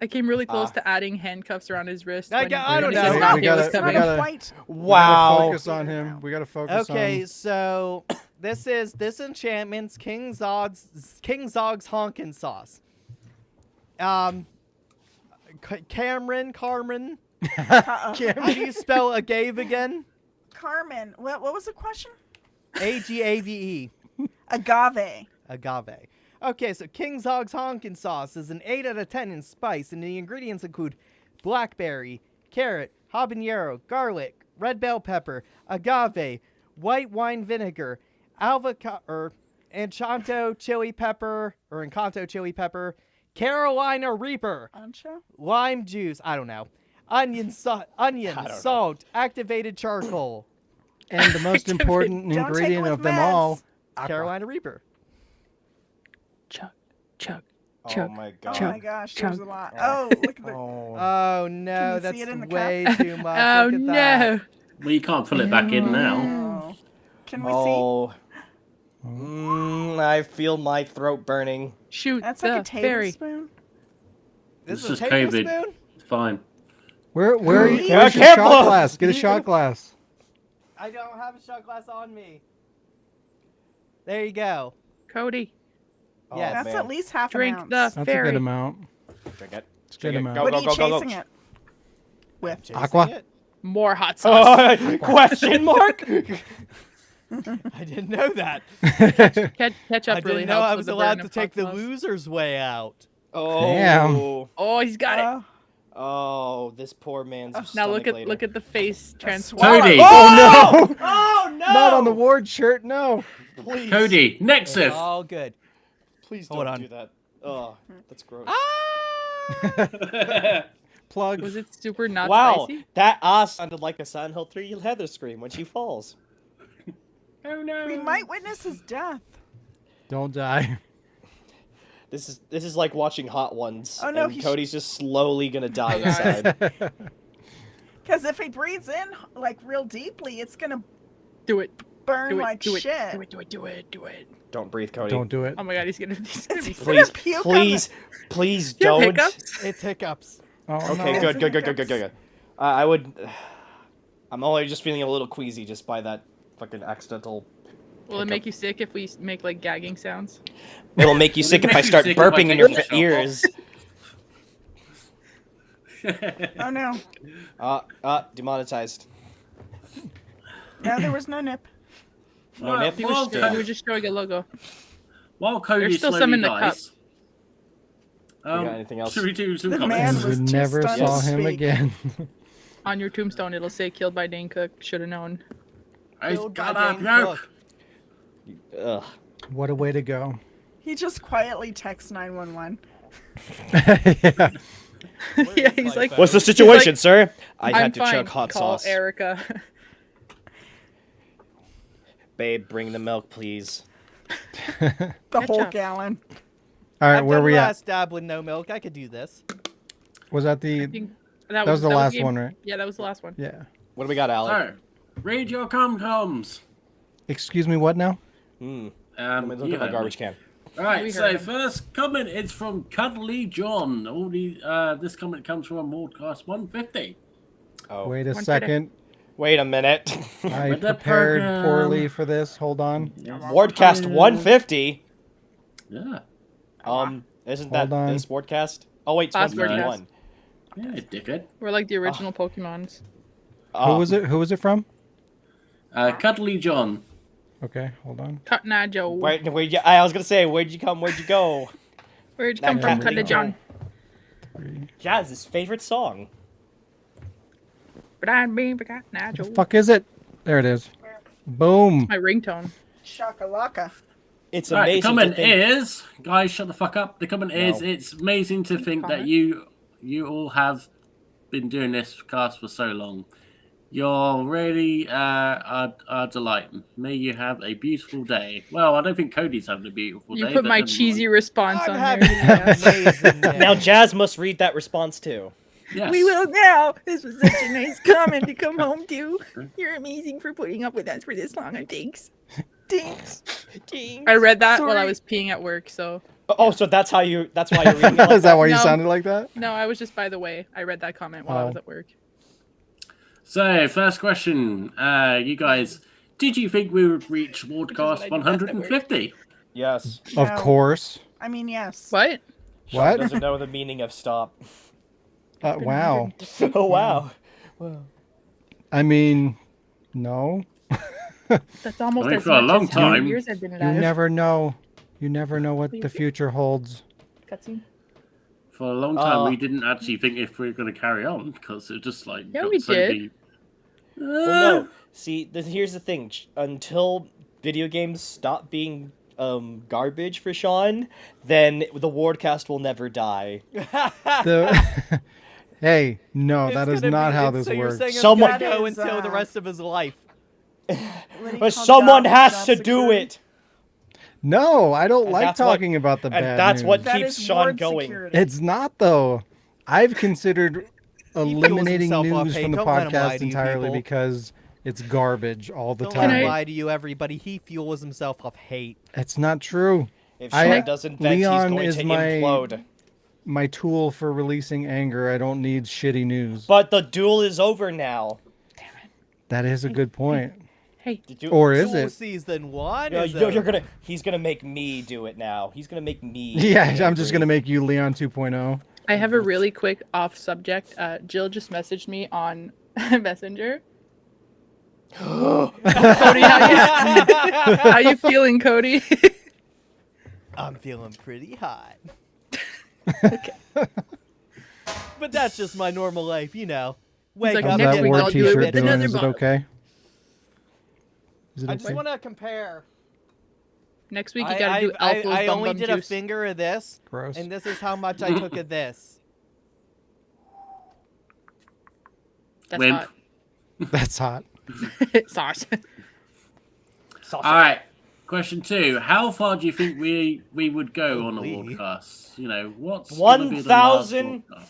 I came really close Ah. to adding handcuffs around his wrist. I when- got- I don't when know. he We said It's it was gotta- coming. we gotta- quite. Wow. Focus on him. We gotta focus Okay, on. so this is Disenchantment's King Zog's Honkin' Sauce. Carmen. How do you spell agave again? Carmen. What was the question? Agave. Agave. Agave. Okay, so King Zog's Honkin' Sauce is an 8 out of 10 in spice, and the ingredients include blackberry, carrot, habanero, garlic, red bell pepper, agave, white wine vinegar, Encanto chili pepper, Carolina Reaper, Ancho? lime juice, I don't know, onion, salt, activated charcoal, And the most important Don't take it ingredient with of them meds. all, Carolina Reaper. Chug. Oh my god. Oh my gosh, there's a chug. lot. Oh, look at the. Oh. Oh no, Can you that's see it in the way cup? too much. Oh Look at no. that. Well, you can't fill it back in now. Oh. Can we see? Oh. I feel my throat burning. Shoot That's the like a fairy. tablespoon. This This is a is COVID. tablespoon? It's fine. where are you? Yeah, Where's your careful. shot glass? Get a shot glass. I don't have a shot glass on me. There you go. Cody, Yes. Oh, That's man. at least half drink an ounce. the That's a fairy. good amount. Drink it. It's a good Drink it. amount. Go, What go, are you go, go, go. chasing it with? Chasing Aqua? it. More hot sauce. Oh, question mark? I didn't know that. Ketchup I really didn't know helps I with was the allowed burn to of take hot the sauce. loser's way out. Oh. Damn. Oh, he's got it. Oh, this poor man's Now stomach later. look at the face transform. swallow. Cody! Oh no! Oh no! Not on the ward shirt. No. Please. Cody, It's Nexus! all good. Please Hold don't on. do that. Oh, that's gross. Plug. Was it super not Wow, spicy? that sounded like a Silent Hill 3 Heather scream when she falls. Oh no. We might witness his death. Don't die. This is like watching Hot Ones. Oh, no, and he sh- Cody's just slowly gonna die inside. Because if he breathes in like real deeply, it's gonna Do it. burn Do it. like Do it. shit. Do it. Don't breathe, Cody. Don't do it. Oh my god, he's gonna be It's sick. gonna Please, puke on please Do you have don't. hiccups? It's hiccups. Oh, Okay, no. good. I would. I'm only just feeling a little queasy just by that fucking accidental. Will it hiccup. make you sick if we make like gagging sounds? It'll make you sick if I make you start sick if I burping in take your the shot ears. Oh no. Demonetized. No, there was no nip. No nip. He was, he was just showing a logo. While Cody There's still slowly some in the dies, got anything else? should we do some The comments? man was We too never stunned saw to him speak. again. On your tombstone, it'll say "Killed by Dane Cook." Should have known. He's Killed by got a Dane joke. Cook. Ugh. What a way to go. He just quietly texts 911. Yeah. Yeah, he's like, What's the He's situation, like, sir? I I'm had to fine. chug hot Call sauce. Erica. Babe, bring the milk, please. The whole Ketchup. gallon. All right, I've where done we the at? last dab with no milk. I could do this. Was that I the? think That was the last game- one, right? Yeah, that was the last one. Yeah. What do we got, Alec? So, read your com-coms. Excuse me, what now? Let me look you at my heard garbage me. can. We Right, heard so him. first comment is from Cuddly John. This comment comes from Wardcast 150. Oh, Wait a One second. wait a minute. I With the prepared program. poorly for this. Hold on. Wardcast 150. Yeah, Isn't Hold that on. this Wardcast? Oh wait, it's Last 151. yeah, dickhead. We're like the original Pokemons. Who was it? Who was it from? Cuddly John. Okay, hold on. Cutnajo. Where'd you? I was gonna say, where'd you come? Where'd you go? Where'd you That come from, Catholic Cutnajon? Jazz's favorite song. But I mean, for The Cutnajo. fuck is it? There it is. Boom. My ringtone. Shakalaka. It's Right, the amazing. comment to think... is, guys, shut the fuck up. The comment is, No. it's amazing to think that comment. you all have been doing this cast for so long. You're really a delight. May you have a beautiful day. Well, I don't think Cody's having a beautiful You day. put but my never cheesy mind. response I'm on having there. an amazing day. Now Jazz must read that response too. Yes. We will now. This was such a nice comment to come home to. You're amazing for putting up with us for this long. And thanks. Thanks. I read that while I Sorry. was peeing at work, so Oh, so that's how you. That's why you're reading it like Is that why you No. sounded like that? no, I was just by the way. I read that comment while I was Oh. at work. So, first question. You guys, did you think we would reach Wardcast 150? Yes. Of No. course. I mean, yes. What? Sean What? doesn't know the meaning of stop. Wow. Oh wow. I mean, no. That's almost I mean, as for a much long as how many time. years I've been You alive. never know. You never know what the future holds. Cutscene. For a long time, Uh, we didn't actually think if we were going to carry on because it just like Yeah, got we so did. deep. Well, no. See, here's the thing. Until video games stop being garbage for Sean, then the Wardcast will never die. The Hey, no, It's that is gonna not be- how it's- this so you're works. saying it's Someone- gonna go That is, until the rest of his life. What do you But call someone job- has job to do security? it, No, I don't And like that's what- talking about the and bad that's what news. That keeps is Sean ward going. security. It's not though. I've considered fuels eliminating himself up. news Hey, from the don't let him lie podcast to you entirely people. because it's garbage all the Don't time. let him I- lie to you, everybody. He fuels himself off hate. It's not true. If I- Sean doesn't vent, Leon he's going is to my- implode. My tool for releasing anger. I don't need shitty news. But the duel is over now. That is a good point. Hey, Did you- Or is Dual it? Season 1 No, is you're over. gonna. He's gonna make me do it now. He's gonna make me. Yeah, I'm just angry. gonna make you Leon 2.0. I have a really quick off subject. Jill just messaged me on Messenger. Cody, how you feeling, Cody? I'm feeling pretty hot. But that's just my normal life, you know. Wake like, up, How's next that week war I'll do it t-shirt with doing? another Is it bottle. okay? Is it I just okay? want to compare. Next week you gotta do Alpha's I Bum only Bum did a Juice. finger of this, Gross. and this is how much I took of this. That's Wimp. hot. That's hot. Sauce. Sausage. All right. Question 2. How far do you think we would go on a Holy. Wardcast? You know, what's gonna be the last 1,000? Wardcast?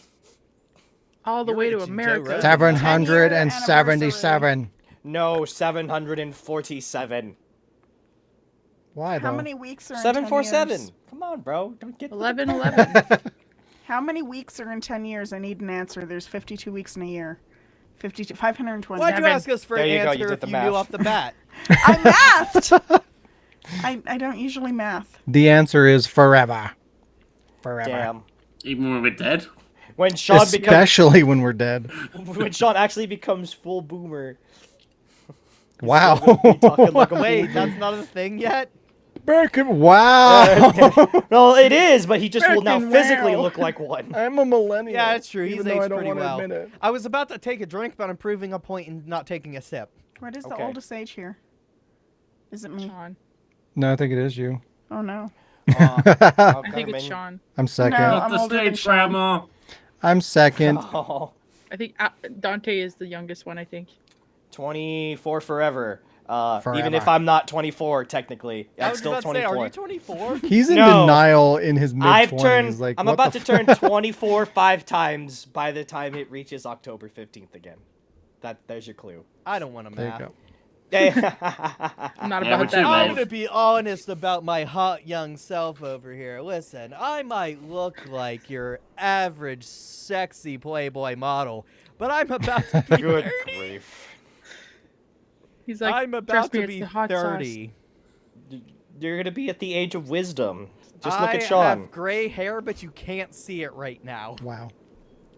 All the You're way to reaching Joe America. Rogan. 777. No, 747. Why though? How many weeks are in 747. 10 years? Come on, bro. Don't get 11. How many weeks are in 10 years? I need an answer. There's 52 weeks in a year. 52, 520. Why'd you ask us for There an you go, you answer did if the you math. knew off the bat? I mathed! I don't usually math. The answer is forever. Forever. Damn. Even when we're dead? When Sean becomes, Especially when we're dead. when Sean actually becomes full boomer. Wow. Talking like a Wait, boomer. that's not a thing yet? Wow. No, it is, but he just will now Frickin' physically wow. look like one. I'm a millennial. Yeah, it's true. He's even though I aged don't pretty wanna well. admit it. I was about to take a drink, but I'm proving a point in not taking a sip. What is the Okay. oldest age here? Is it me? Sean. No, I think it is you. Oh no. I think it's Sean. I'm second. No. Not I'm the older than stage Sean. grandma. I'm second. Oh, I think Dante is the youngest one. I think. 24 forever. Even Forever. if I'm not 24, technically, I I'm was still about to say, 24. are you 24? He's in No. denial in his mid 20s. I've turned. Like, I'm what about the to turn 24 5 times by the time it reaches October 15th again. There's your clue. I don't want to There you math. go. I'm not Yeah, about we're too that. old. I'm gonna be honest about my hot young self over here. Listen, I might look like your average sexy Playboy model, but I'm about to be Good 30. grief. He's like, I'm about trust me, to it's be the hot 30. You're gonna be at the age of wisdom. Just I look at Sean. have gray hair, but you can't see it right now. Wow.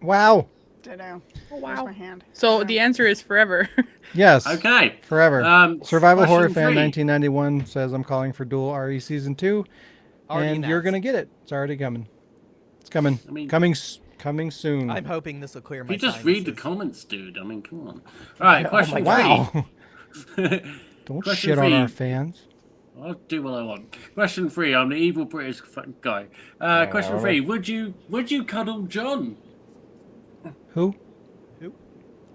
Wow. Ditto. Oh, Where's wow. my hand? So Ditto. the answer is forever. Yes. Okay. Forever. Survival question Horror Fan 3. 1991 says, I'm calling for Dual RE Season 2. Already and you're announced. going to get it. It's already coming. It's coming. I mean- coming soon. I'm hoping this will clear my You just read the sinuses. comments, dude. I mean, come on. All right, question my wow. 3. Don't Question shit on 3. our fans. I'll do what I want. Question 3. I'm the evil British guy. Question 3. Would you cuddle John? Who?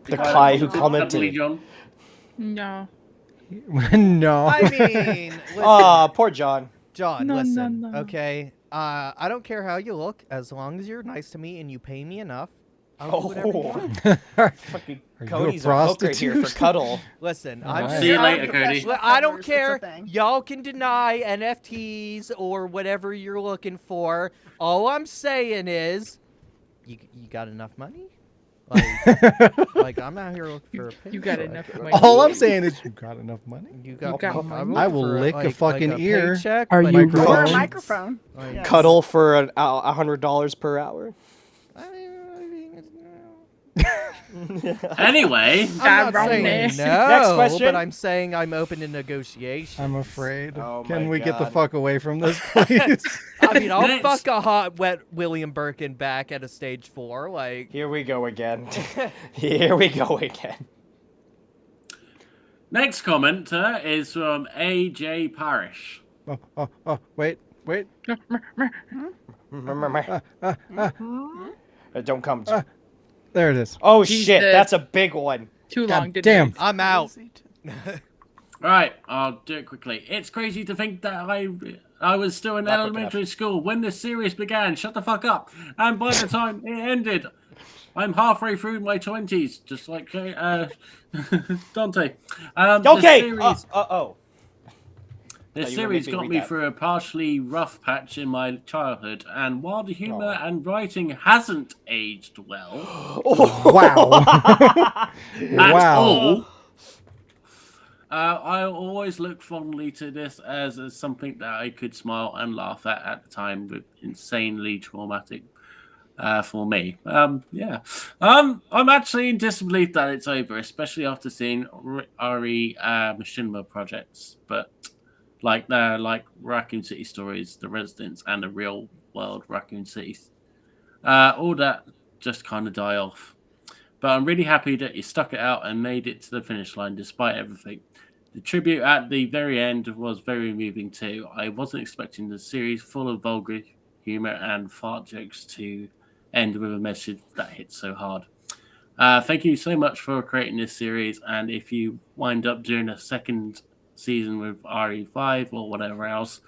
The guy who Cuddly commented. John. No. No. I mean, listen, Aw, poor John. John, No, no, listen, no. okay? I don't care how you look, as long as you're nice to me and you pay me enough. I'll do whatever you want. Fucking Are you a Cody's a poker here for prostitute? cuddle. Listen, All I'm right. See you I'm- later, Cody. Professional I don't cuddlers, it's a care. thing. Y'all can deny NFTs or whatever you're looking for. All I'm saying is, you got enough money? Like I'm out here looking for a paycheck. You got enough money. All I'm saying is you got enough money. You got, got I'm money? looking I will for, lick a like fucking a ear. paycheck, Are but you it Or a Microphone. goes- microphone. like, Yes. Cuddle for $100 per hour. Anyway, I'm not wrong saying there. no, Next question. but I'm saying I'm open to negotiation. I'm afraid. Oh Can my we get the God. fuck away from this, please? I mean, I'll Next. fuck a hot, wet William Birkin back at a stage 4. Like, Here we go again. Here we go again. next comment is from AJ Parish. Wait. Don't come. There it is. Oh Jesus. shit, that's a big one. Too God long, didn't damn. it? I'm out. Right, I'll do it quickly. It's crazy to think that I was still in Not quick elementary school when this series began. Shut the fuck up. And by the time it ended, I'm halfway through my 20s, just like Dante. Okay. This you were series making got me me that. through a partially rough patch in my childhood, and while the humor and writing hasn't aged well Wow. at Wow. all, I always look fondly to this as something that I could smile and laugh at the time, with insanely traumatic for me. I'm actually in disbelief that it's over, especially after seeing Ari Machinima projects, but like Raccoon City Stories, The Residents, and the Real World Raccoon Cities. All that just kind of die off. But I'm really happy that you stuck it out and made it to the finish line despite everything. The tribute at the very end was very moving too. I wasn't expecting the series full of vulgar humor and fart jokes to end with a message that hits so hard. Thank you so much for creating this series, and if you wind up doing a second season with RE5 or whatever else,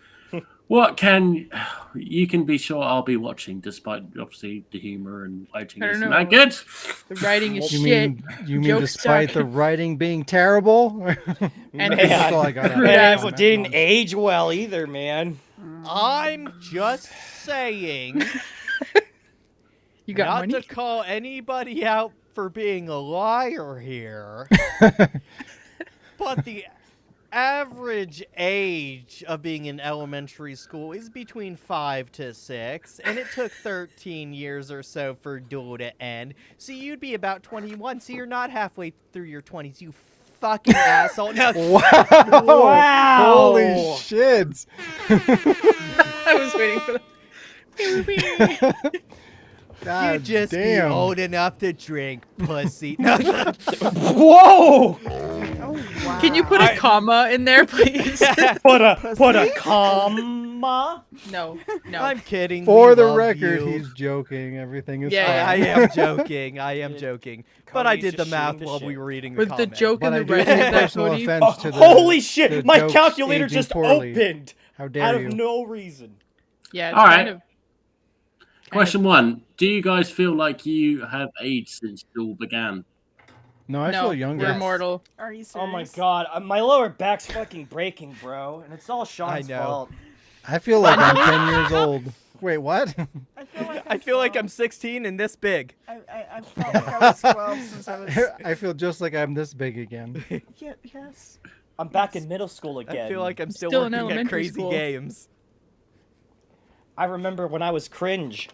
you can be sure I'll be watching, despite obviously the humor and writing I don't isn't know. that good. The writing is You shit. mean Jokes despite suck. the writing being terrible? And That's all I got out of Rude that ass It comment. didn't age well either, man. I'm just saying, You got not money? to call anybody out for being a liar here, but the average age of being in elementary school is between 5 to 6, and it took 13 years or so for Duel to end. So you'd be about 21, so you're not halfway through your 20s, you fucking asshole. No, Wow. Wow. Holy shit. I was waiting for the. God you just damn. be old enough to drink pussy. No, Whoa! Oh wow. Can you put a comma in there, please? Put a comma. Ma? No, no. I'm kidding. For we the love record, you. he's joking. Everything is Yeah, fine. I am joking. I am Yeah. joking. Cody But I is did the just math shooting the while we shit. were reading the With the comment. joke But and I the do red take that personal Cody. offense to the Holy shit! the My jokes calculator aging just poorly. opened How out dare of you? no reason. Yeah, it's All kind right. of. Question 1. Do you guys feel like you have aged since it all began? No, I No, feel younger. we're Yes. mortal. Are you serious? Oh my god, my lower back's fucking breaking, bro, and it's all Sean's know. fault. I feel like I'm 10 years old. Wait, what? I feel like I feel like I'm 12. 16 and this big. I felt like I was 12 since I was. I feel just like I'm this big again. Yeah, yes. I'm back in middle school again. I feel like I'm still still in working at elementary crazy school. games. I remember when I was cringe.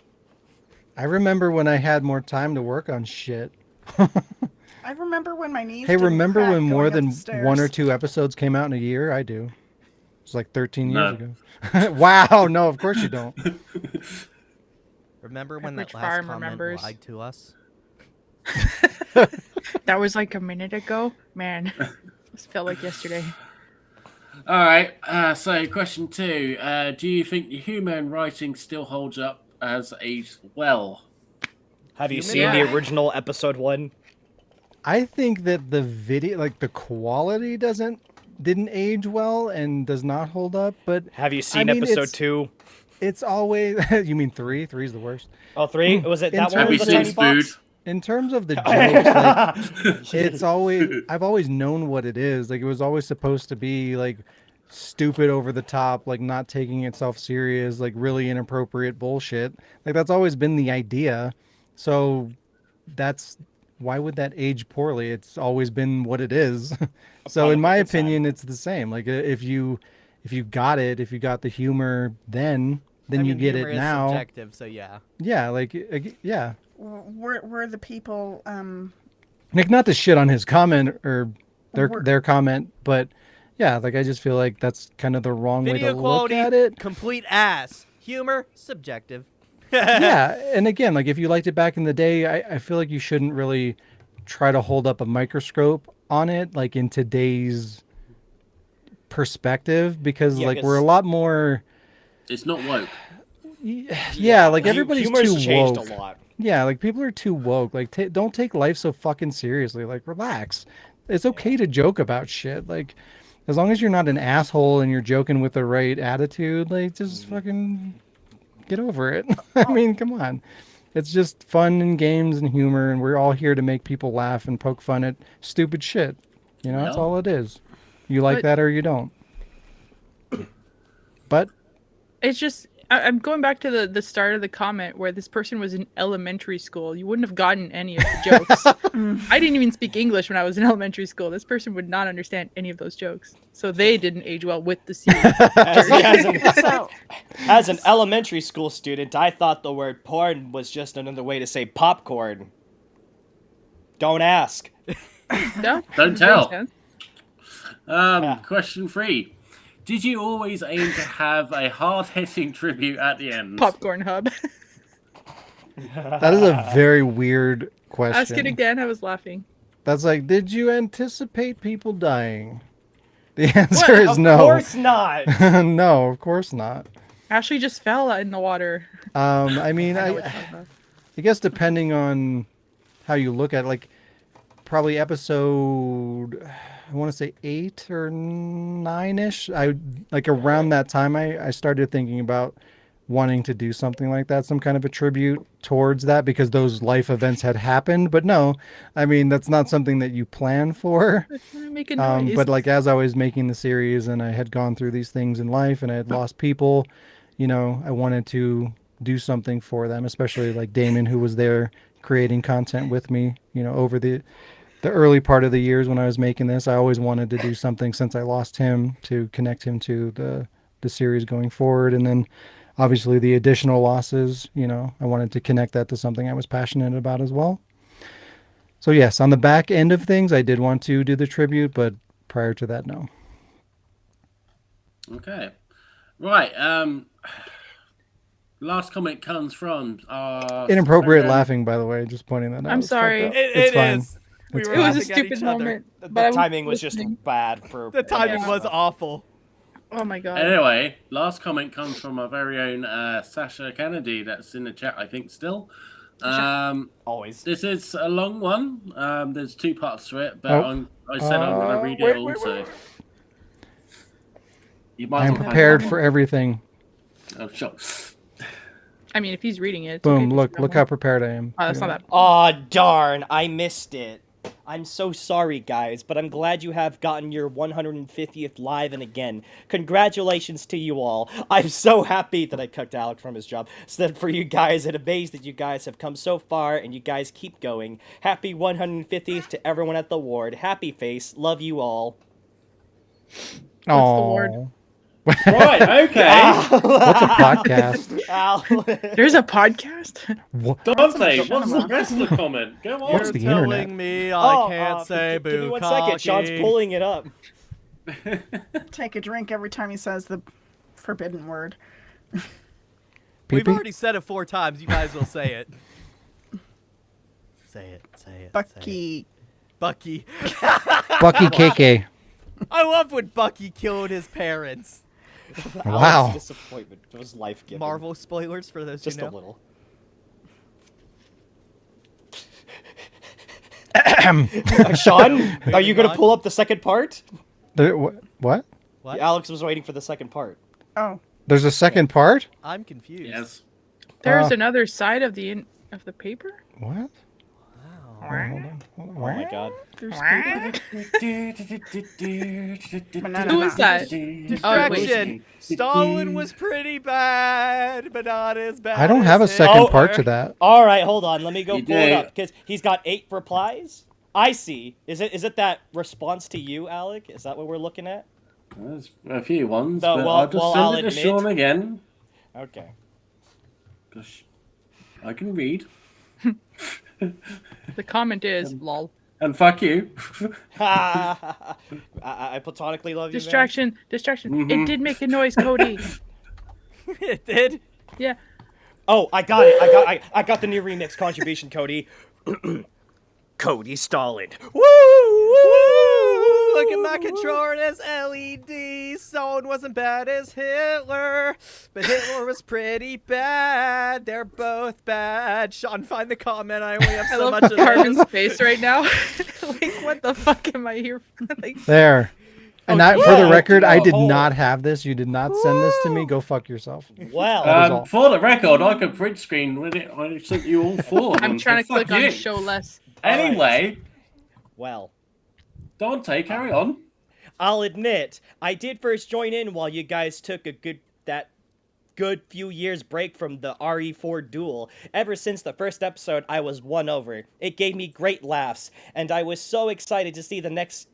I remember when I had more time to work on shit. I remember when my knees. Hey, didn't remember crack when more going than up the one or stairs. two episodes came out in a year? I do. It's like 13 years No. ago. Wow, no, of course you don't. Remember when Rich that last Farm comment remembers. lied to us? That was like a minute ago. Man, this felt like yesterday. All right. So, question 2. Do you think the humor in writing still holds up as aged well? Have you Human seen Yeah. the original episode 1? I think that the video, like the quality didn't age well and does not hold up, but Have you seen mean, episode it's- 2? it's always, you mean 3? 3's the worst. Oh, 3? Was it In that one Have you with the seen tiny Spood? box? In terms of the jokes, like, it's always, It's I've always known what it is. Like, it was always supposed to be like stupid, over the top, like not taking itself serious, like really inappropriate bullshit. Like, that's always been the idea. So that's, why would that age poorly? It's always been what it is. So in my Product of its time. opinion, it's the same. Like, if you got it, if you got the humor then I you mean, get humor it is now. subjective, so yeah. Yeah, like, yeah. Were the people Nick, not to shit on his comment or We're- their comment, but yeah, like I just feel like that's kind of the wrong way Video to look quality, at it. complete ass. Humor, subjective. Yeah, and again, like if you liked it back in the day, I feel like you shouldn't really try to hold up a microscope on it, like in today's perspective, because Yeah, like we're a 'cause- lot more. not woke. Yeah, like everybody's Humor's too changed woke. a lot. Yeah, like people are too woke. Like don't take life so fucking seriously. Like relax. It's okay to joke about shit. Like as long as you're not an asshole and you're joking with the right attitude, like just fucking get over it. I mean, come on. It's just fun and games and humor, and we're all here to make people laugh and poke fun at stupid shit. You know, that's Yeah. all it is. You like But- that or you don't. But It's just I'm going back to the start of the comment where this person was in elementary school. You wouldn't have gotten any of the jokes. I didn't even speak English when I was in elementary school. This person would not understand any of those jokes. So they didn't age well with the series. so? As an elementary school student, I thought the word porn was just another way to say popcorn. Don't ask. No? Don't tell. Makes sense. Yeah. Question 3. Did you always aim to have a hard-hitting tribute at the end? Popcorn hub. that is a very weird question. Ask it again. I was laughing. That's like, did you anticipate people dying? The answer is Of no. course not. No, of course not. Ashley just fell in the water. I mean, I know what I you're talking about. guess depending on how you look at it, like probably episode, I want to say 8 or 9-ish. I like around that time I started thinking about wanting to do something like that, some kind of a tribute towards that, because those life events had happened. But no, I mean, that's not something that you plan for. Make a noise. But like as I was making the series and I had gone through these things in life and I had lost people, you know, I wanted to do something for them, especially like Damon, who was there creating content with me, you know, over the early part of the years when I was making this. I always wanted to do something since I lost him to connect him to the series going forward. And then obviously the additional losses, you know, I wanted to connect that to something I was passionate about as well. So yes, on the back end of things, I did want to do the tribute, but prior to that, no. Okay. Right. Last comment comes from Inappropriate friend- laughing, by the way, just pointing that out. I'm It's fucked sorry. up. It It's fine. is. We It's were It was a laughing at stupid each other. moment. The but I timing was just listening. bad for The timing yeah. was awful. Oh my god. Anyway, last comment comes from our very own Sasha Kennedy. That's in the chat, I think, still. Always. This is a long one. There's 2 parts to it, but Oh. I said I'm going to read it also. You might as I'm well prepared have for one. everything. Oh, sure. I mean, if he's reading it, it's Boom! okay, just Look grab how one. prepared I am. Oh, that's not that. Aw, darn, I missed it. I'm so sorry, guys, but I'm glad you have gotten your 150th live and again. Congratulations to you all. I'm so happy that I kicked Alex from his job. So that for you guys, and amazed that you guys have come so far and you guys keep going. Happy 150th to everyone at the ward. Happy face. Love you all. What's the word? Aw. Right, okay. What's a podcast? There's a podcast? What? Dante, what's the rest of the comment? Go on. What's You're the telling internet? me I can't Oh, say give me boo 1 second. Sean's pulling it up. Take a drink every time he says the forbidden word. We've Pee-pee? already said it 4 times. You guys will say it. Say it. Say it. Bucky. Bucky. Bucky KK. I love when Bucky killed his parents. Wow. Alex's disappointment was life-giving. Marvel spoilers for those Just who a know. little. Sean, are you going to pull up the second part? What? What? Alex was waiting for the second part. Oh, There's a second part? I'm confused. Yes. There's Uh, another side of the paper? What? Wow. Oh my god. there's Banana Who is that? Distraction. Stalin was pretty bad, but not as bad. I don't have a as second Hitler. part to that. All right, hold on. Let me go You pull it did. up because he's got 8 replies. I see. Is it that response to you, Alec? Is that what we're looking at? There's a few ones, No, but well- I'll just well, send I'll it to admit- Sean again. Okay. Gosh, I can read. The comment is lol. And fuck you. I platonically love you. man. Distraction. Mhm. It did make a noise, Cody. It did. Yeah. Oh, I got it. I got the new remix contribution, Cody. Cody Stalin. Woo! Look at my controller and his LED. Stalin wasn't bad as Hitler, but Hitler was pretty bad. They're both bad. Sean, find the comment. I only have I so love much of Carmen's this. face right now. Like, what the fuck am I here for? Like, There. And Oh, for the yeah, record, I did oh. not have this. You did not send this to me. Go fuck yourself. Well, That is all. For the record, I could print screen with it. I sent you all 4 of them. I'm trying to so fuck click you. on show less. Anyway, well. Dante, carry on. I'll admit, I did first join in while you guys took a good few years break from the RE4 duel. Ever since the first episode, I was won over. It gave me great laughs, and I was so excited to see the next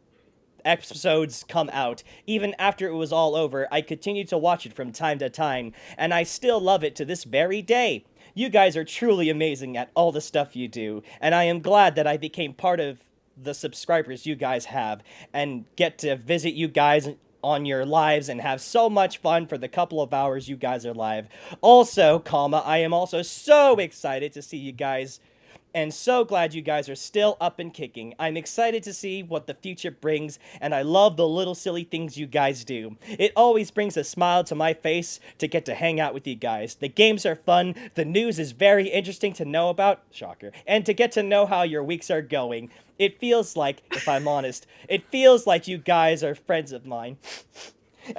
episodes come out. Even after it was all over, I continued to watch it from time to time, and I still love it to this very day. You guys are truly amazing at all the stuff you do, and I am glad that I became part of the subscribers you guys have, and get to visit you guys on your lives and have so much fun for the couple of hours you guys are live. Also, I am also so excited to see you guys, and so glad you guys are still up and kicking. I'm excited to see what the future brings, and I love the little silly things you guys do. It always brings a smile to my face to get to hang out with you guys. The games are fun, the news is very interesting to know about, shocker, and to get to know how your weeks are going. It feels like, if I'm honest, it feels like you guys are friends of mine.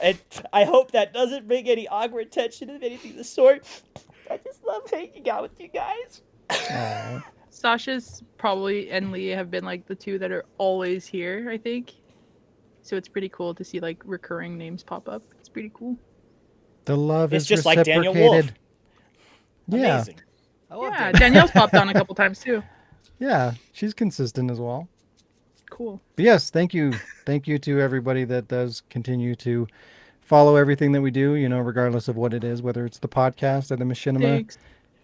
And I hope that doesn't bring any awkward tension of anything of the sort. I just love hanging out with you guys. Aw. Sasha's probably and Leah have been like the 2 that are always here, I think. So it's pretty cool to see like recurring names pop up. It's pretty cool. The love It's is just like Daniel Wolf. reciprocated. Yeah. Amazing. I love Yeah, that. Danielle's popped on a couple times too. Yeah. She's consistent as well. Cool. But yes, thank you. Thank you to everybody that does continue to follow everything that we do, regardless of what it is, whether it's the podcast or the machinima. Thanks.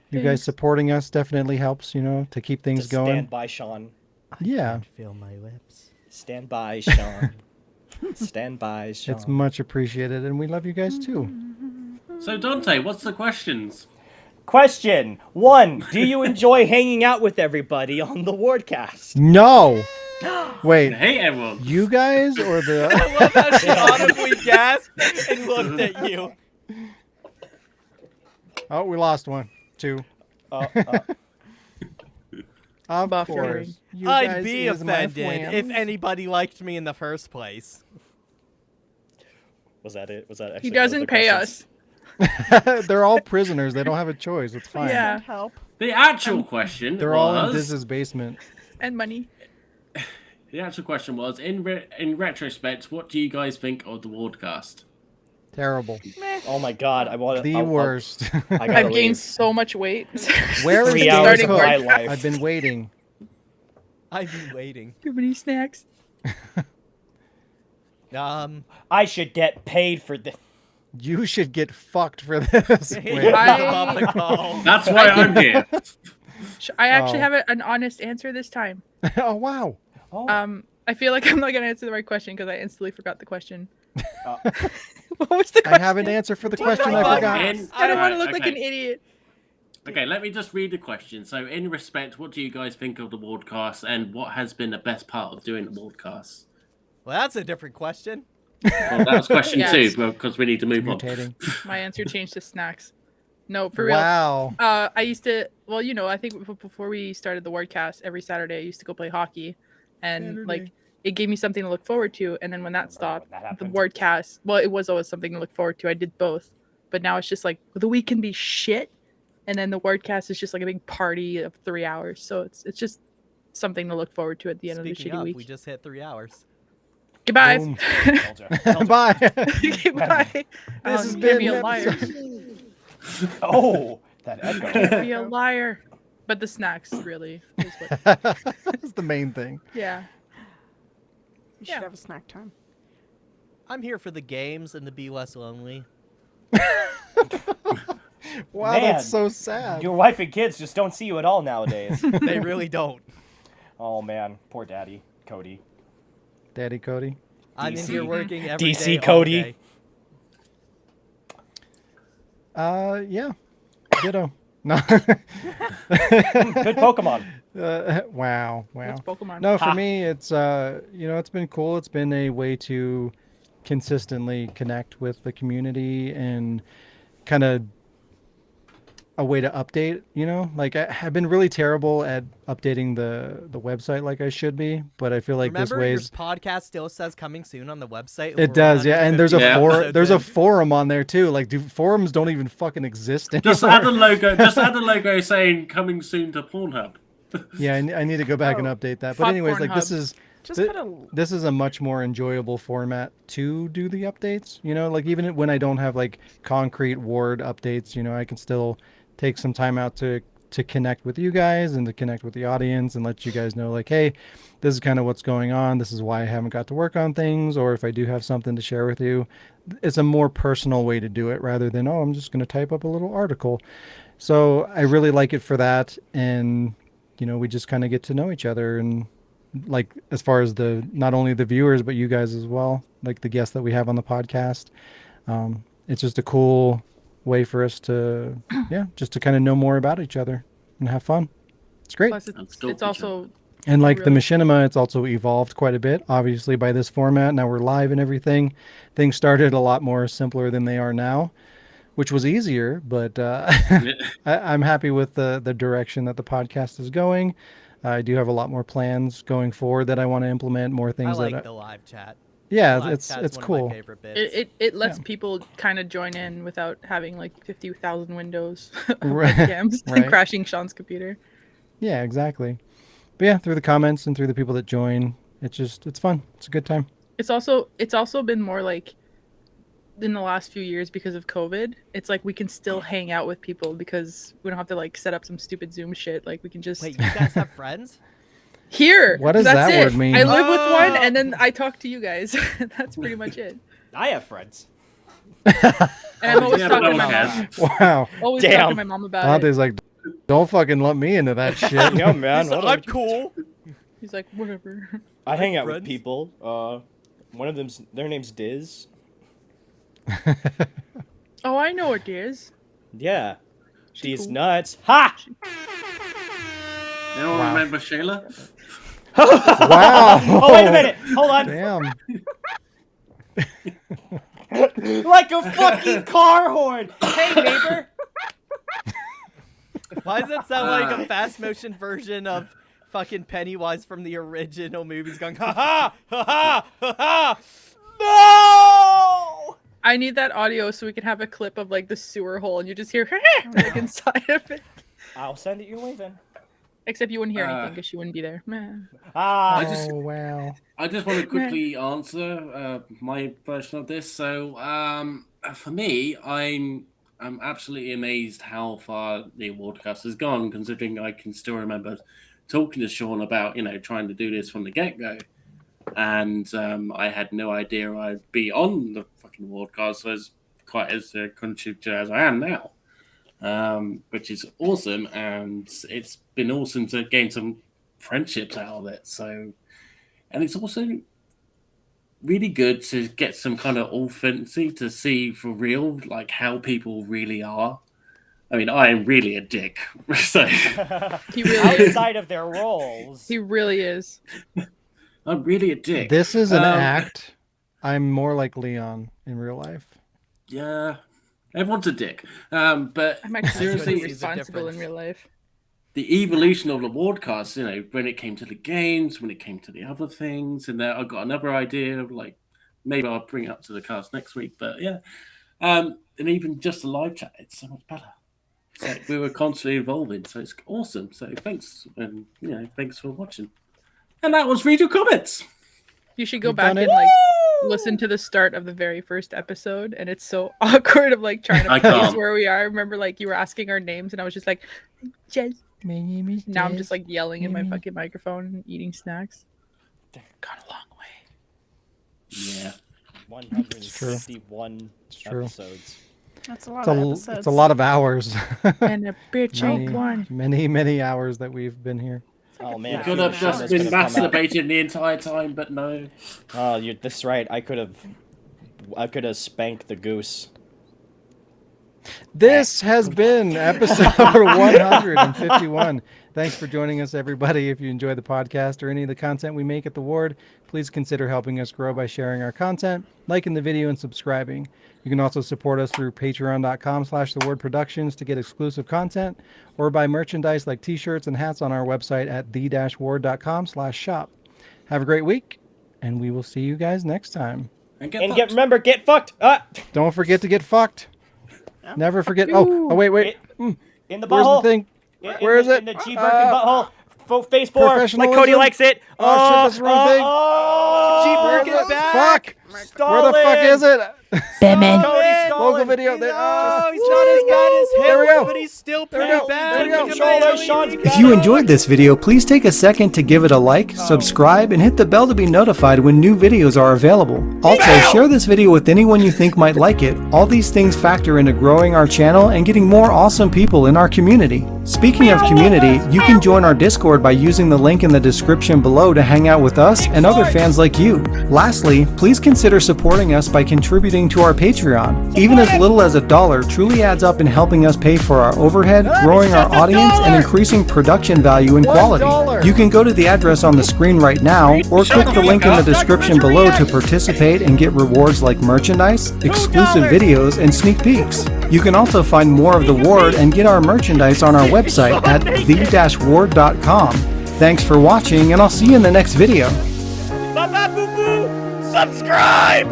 You guys Thanks. supporting us definitely helps, to keep things To going. stand by Sean. Yeah. Feel my lips. Stand by Sean. Stand by Sean. It's much appreciated, and we love you guys too. So, Dante, what's the questions? Question 1. Do you enjoy hanging out with everybody on the Wardcast? No. Wait, I hate everyone. you guys or I the? love how she audibly gasped and looked at you. Oh, we lost one. Two. Uh, Of Buffering. course. You I'd guys be is my offended if friends. anybody liked me in the first place. was that it? Was that actually? He doesn't pay us. They're all prisoners. They don't have a choice. It's fine. Yeah. Send help. The actual question They're all in was. Diz's basement. And money. The actual question was: in retrospect, what do you guys think of the Wardcast? Terrible. Oh my god! I want The worst. I gotta I've leave. gained so much weight. Where is 3 Dave's hours starting of hook? my work. life. I've been waiting. I've been waiting. Too many snacks. I should get paid for this. You should get fucked for this. Wait. Off the call. That's why I'm here. I actually Oh. have an honest answer this time. Oh wow. Oh. I feel like I'm not gonna answer the right question because I instantly forgot the question. Uh, What was the I question? have an answer for the question the I fuck? forgot. I don't want to Alright, look like okay. an idiot. Okay, let me just read the question. So, in respect, what do you guys think of the Wardcast, and what has been the best part of doing the Wardcast? Well, that's a different question. Well, that was question Yes. 2, because we need to move on. Mutating. My answer changed to snacks. No, for real. Wow. I used to. Well, you know, I think before we started the Wardcast, every Saturday I used to go play hockey, and like it gave me something to look forward to. And then when that stopped, That the happened. Wardcast. Well, it was always something to look forward to. I did both, but now it's just like the week can be shit, and then the Wardcast is just like a big party of 3 hours. So it's just something to look forward to at the end Speaking of the shitty of, week. we just hit 3 hours. Goodbye. Boom. Told ya, told ya. Bye. Goodbye. This has Can't been be a an liar. Oh, that echo. Can't be a liar. But the snacks really is what. That's the main thing. Yeah. You should Yeah. have a snack time. I'm here for the games and to be less lonely. Wow, Man, that's so sad. Your wife and kids just don't see you at all nowadays. They really don't. Oh man, poor daddy, Cody. Daddy Cody. I'm in DC. here working every DC day, all Cody. day. Yeah. Ditto. No. Good Pokemon. Wow. What's Pokemon? No, for Ha. me, it's it's been cool. It's been a way to consistently connect with the community and kind of a way to update. Like I've been really terrible at updating the website like I should be, but I feel like Remember, this your way's podcast still says coming soon on the website. and it we're does, yeah. And there's a 150 there's a episodes in. forum on there too. Like, forums don't even fucking exist anymore. Just add a logo. Just add a logo saying "coming soon to Pornhub." Yeah, I need to go back and update that. But Fuck anyways, like this Pornhub. is Just Th- put a. this is a much more enjoyable format to do the updates. Like even when I don't have like concrete ward updates, I can still take some time out to connect with you guys and to connect with the audience and let you guys know like, hey, this is kind of what's going on. This is why I haven't got to work on things, or if I do have something to share with you. It's a more personal way to do it rather than, I'm just going to type up a little article. So I really like it for that. And, we just kind of get to know each other, and like as far as not only the viewers but you guys as well, like the guests that we have on the podcast. It's just a cool way for us to just to kind of know more about each other and have fun. It's great. Plus, That's it's dope, also And like the really- machinima, it's also evolved quite a bit, obviously, by this format. Now we're live and everything. Things started a lot more simpler than they are now, which was easier, but I'm happy with the direction that the podcast is going. I do have a lot more plans going forward that I want to implement, more I things like that the live chat. yeah, Live it's chat's it's one of cool. my favorite bits. it lets Yeah. people kind of join in without having like 50,000 windows Right, webcams right. and crashing Sean's computer. Yeah, exactly. But yeah, through the comments and through the people that join, it's fun. It's a good time. It's also been more like in the last few years because of COVID. It's like we can still hang out with people because we don't have to like set up some stupid Zoom shit. Like we can just Wait, you guys have friends? here. What does that's that it. word mean? I live with one, Oh. and then I talk to you guys. That's pretty much it. I have friends. And I'm always Yeah, talking to no my one mom. has. Wow. Always talking Damn. to my mom about it. Dante's like, don't fucking let me into that shit. Yeah, man. He's like, what I'm cool. He's like, whatever. I hang out with Friends? people. One of them's their name's Diz. Oh, I know what it is. Yeah. She's cool? nuts. Ha! Anyone Wow. remember Shayla? Wow. Oh, wait a minute. Hold on. Damn. Like a fucking car horn. Hey, neighbor. Why does that sound like a fast motion version of fucking Pennywise from the original movies going, ha ha, ha ha, ha ha, no! I need that audio so we can have a clip of like the sewer hole and you just hear like inside of it. I'll send it your way then. Except you wouldn't hear anything because she wouldn't be there. Meh. Ah, just- Wow. I just want to quickly answer my version of this. So, for me, I'm absolutely amazed how far the Wardcast has gone, considering I can still remember talking to Sean about, trying to do this from the get-go. And I had no idea I'd be on the fucking Wardcast as quite as a contributor as I am now. Which is awesome, and it's been awesome to gain some friendships out of it. So, and it's also really good to get some kind of authenticity to see for real, like how people really are. I mean, I am really a dick, so He really is. outside of their roles. He really is. I'm really a dick. This is an act. I'm more like Leon in real life. Yeah, everyone's a dick. But I'm actually seriously, really it's a responsible in difference. real life. the evolution of the Wardcast, when it came to the games, when it came to the other things, and I got another idea of like maybe I'll bring it up to the cast next week. But yeah, and even just the live chat, it's so much better. So we were constantly evolving, so it's awesome. So thanks, and thanks for watching. And that was read your comments. You should go You've back done and it. like listen to the start of the very first episode, and it's so awkward of like trying to I place can't. where we are. I remember like you were asking our names, and I was just like, Jez. My name is Now I'm Jez. just like yelling in my Mhm. fucking microphone and eating snacks. Gone a long way. Yeah. 151 It's true. episodes. That's a lot It's of a, episodes. it's a lot of hours. And a bitch many, ain't one. many hours that we've been here. Oh man, You if could you have had just shown been this gonna come out- masturbating the entire time, but no. Oh, that's right. I could have spanked the goose. This has been episode 151. Thanks for joining us, everybody. If you enjoy the podcast or any of the content we make at The Ward, please consider helping us grow by sharing our content, liking the video, and subscribing. You can also support us through patreon.com/TheWard Productions to get exclusive content, or buy merchandise like t-shirts and hats on our website at the-ward.com/shop. Have a great week, and we will see you guys next time. And get And fucked. remember, get fucked. Don't forget to get fucked. Never forget. Oh, wait. In the Where's butthole. the thing? Where is it? In the G Birkin butthole. Face four, like professionalism? Cody likes it. Oh, shit, that's the wrong thing. Oh, Where is it? Fuck! Stalin. Where the fuck is it? Batman. Cody Local Stalin. video. Oh, he's not as bad as There we Hitler, go. but he's still There we pretty go. bad. There we go. Controller, Sean's If you enjoyed this video, please take a second to give it a like, subscribe, and hit the bell to be notified when new videos are available. Also, share this video with anyone you think might like it. All these things factor into growing our channel and getting more awesome people in our community. Speaking of community, you can join our Discord by using the link in the description below to hang out with us and other fans like you. Lastly, please consider supporting us by contributing to our Patreon. Even as little as $1 truly adds up in helping us pay for our overhead, growing our audience, and increasing production value and quality. You can go to the address on the screen right now, or click the link in the description below to participate and get rewards like merchandise, exclusive videos, and sneak peeks. You can also find more of The Ward and get our merchandise on our website at the-ward.com. Thanks for watching, and I'll see you in the next video. Subscribe.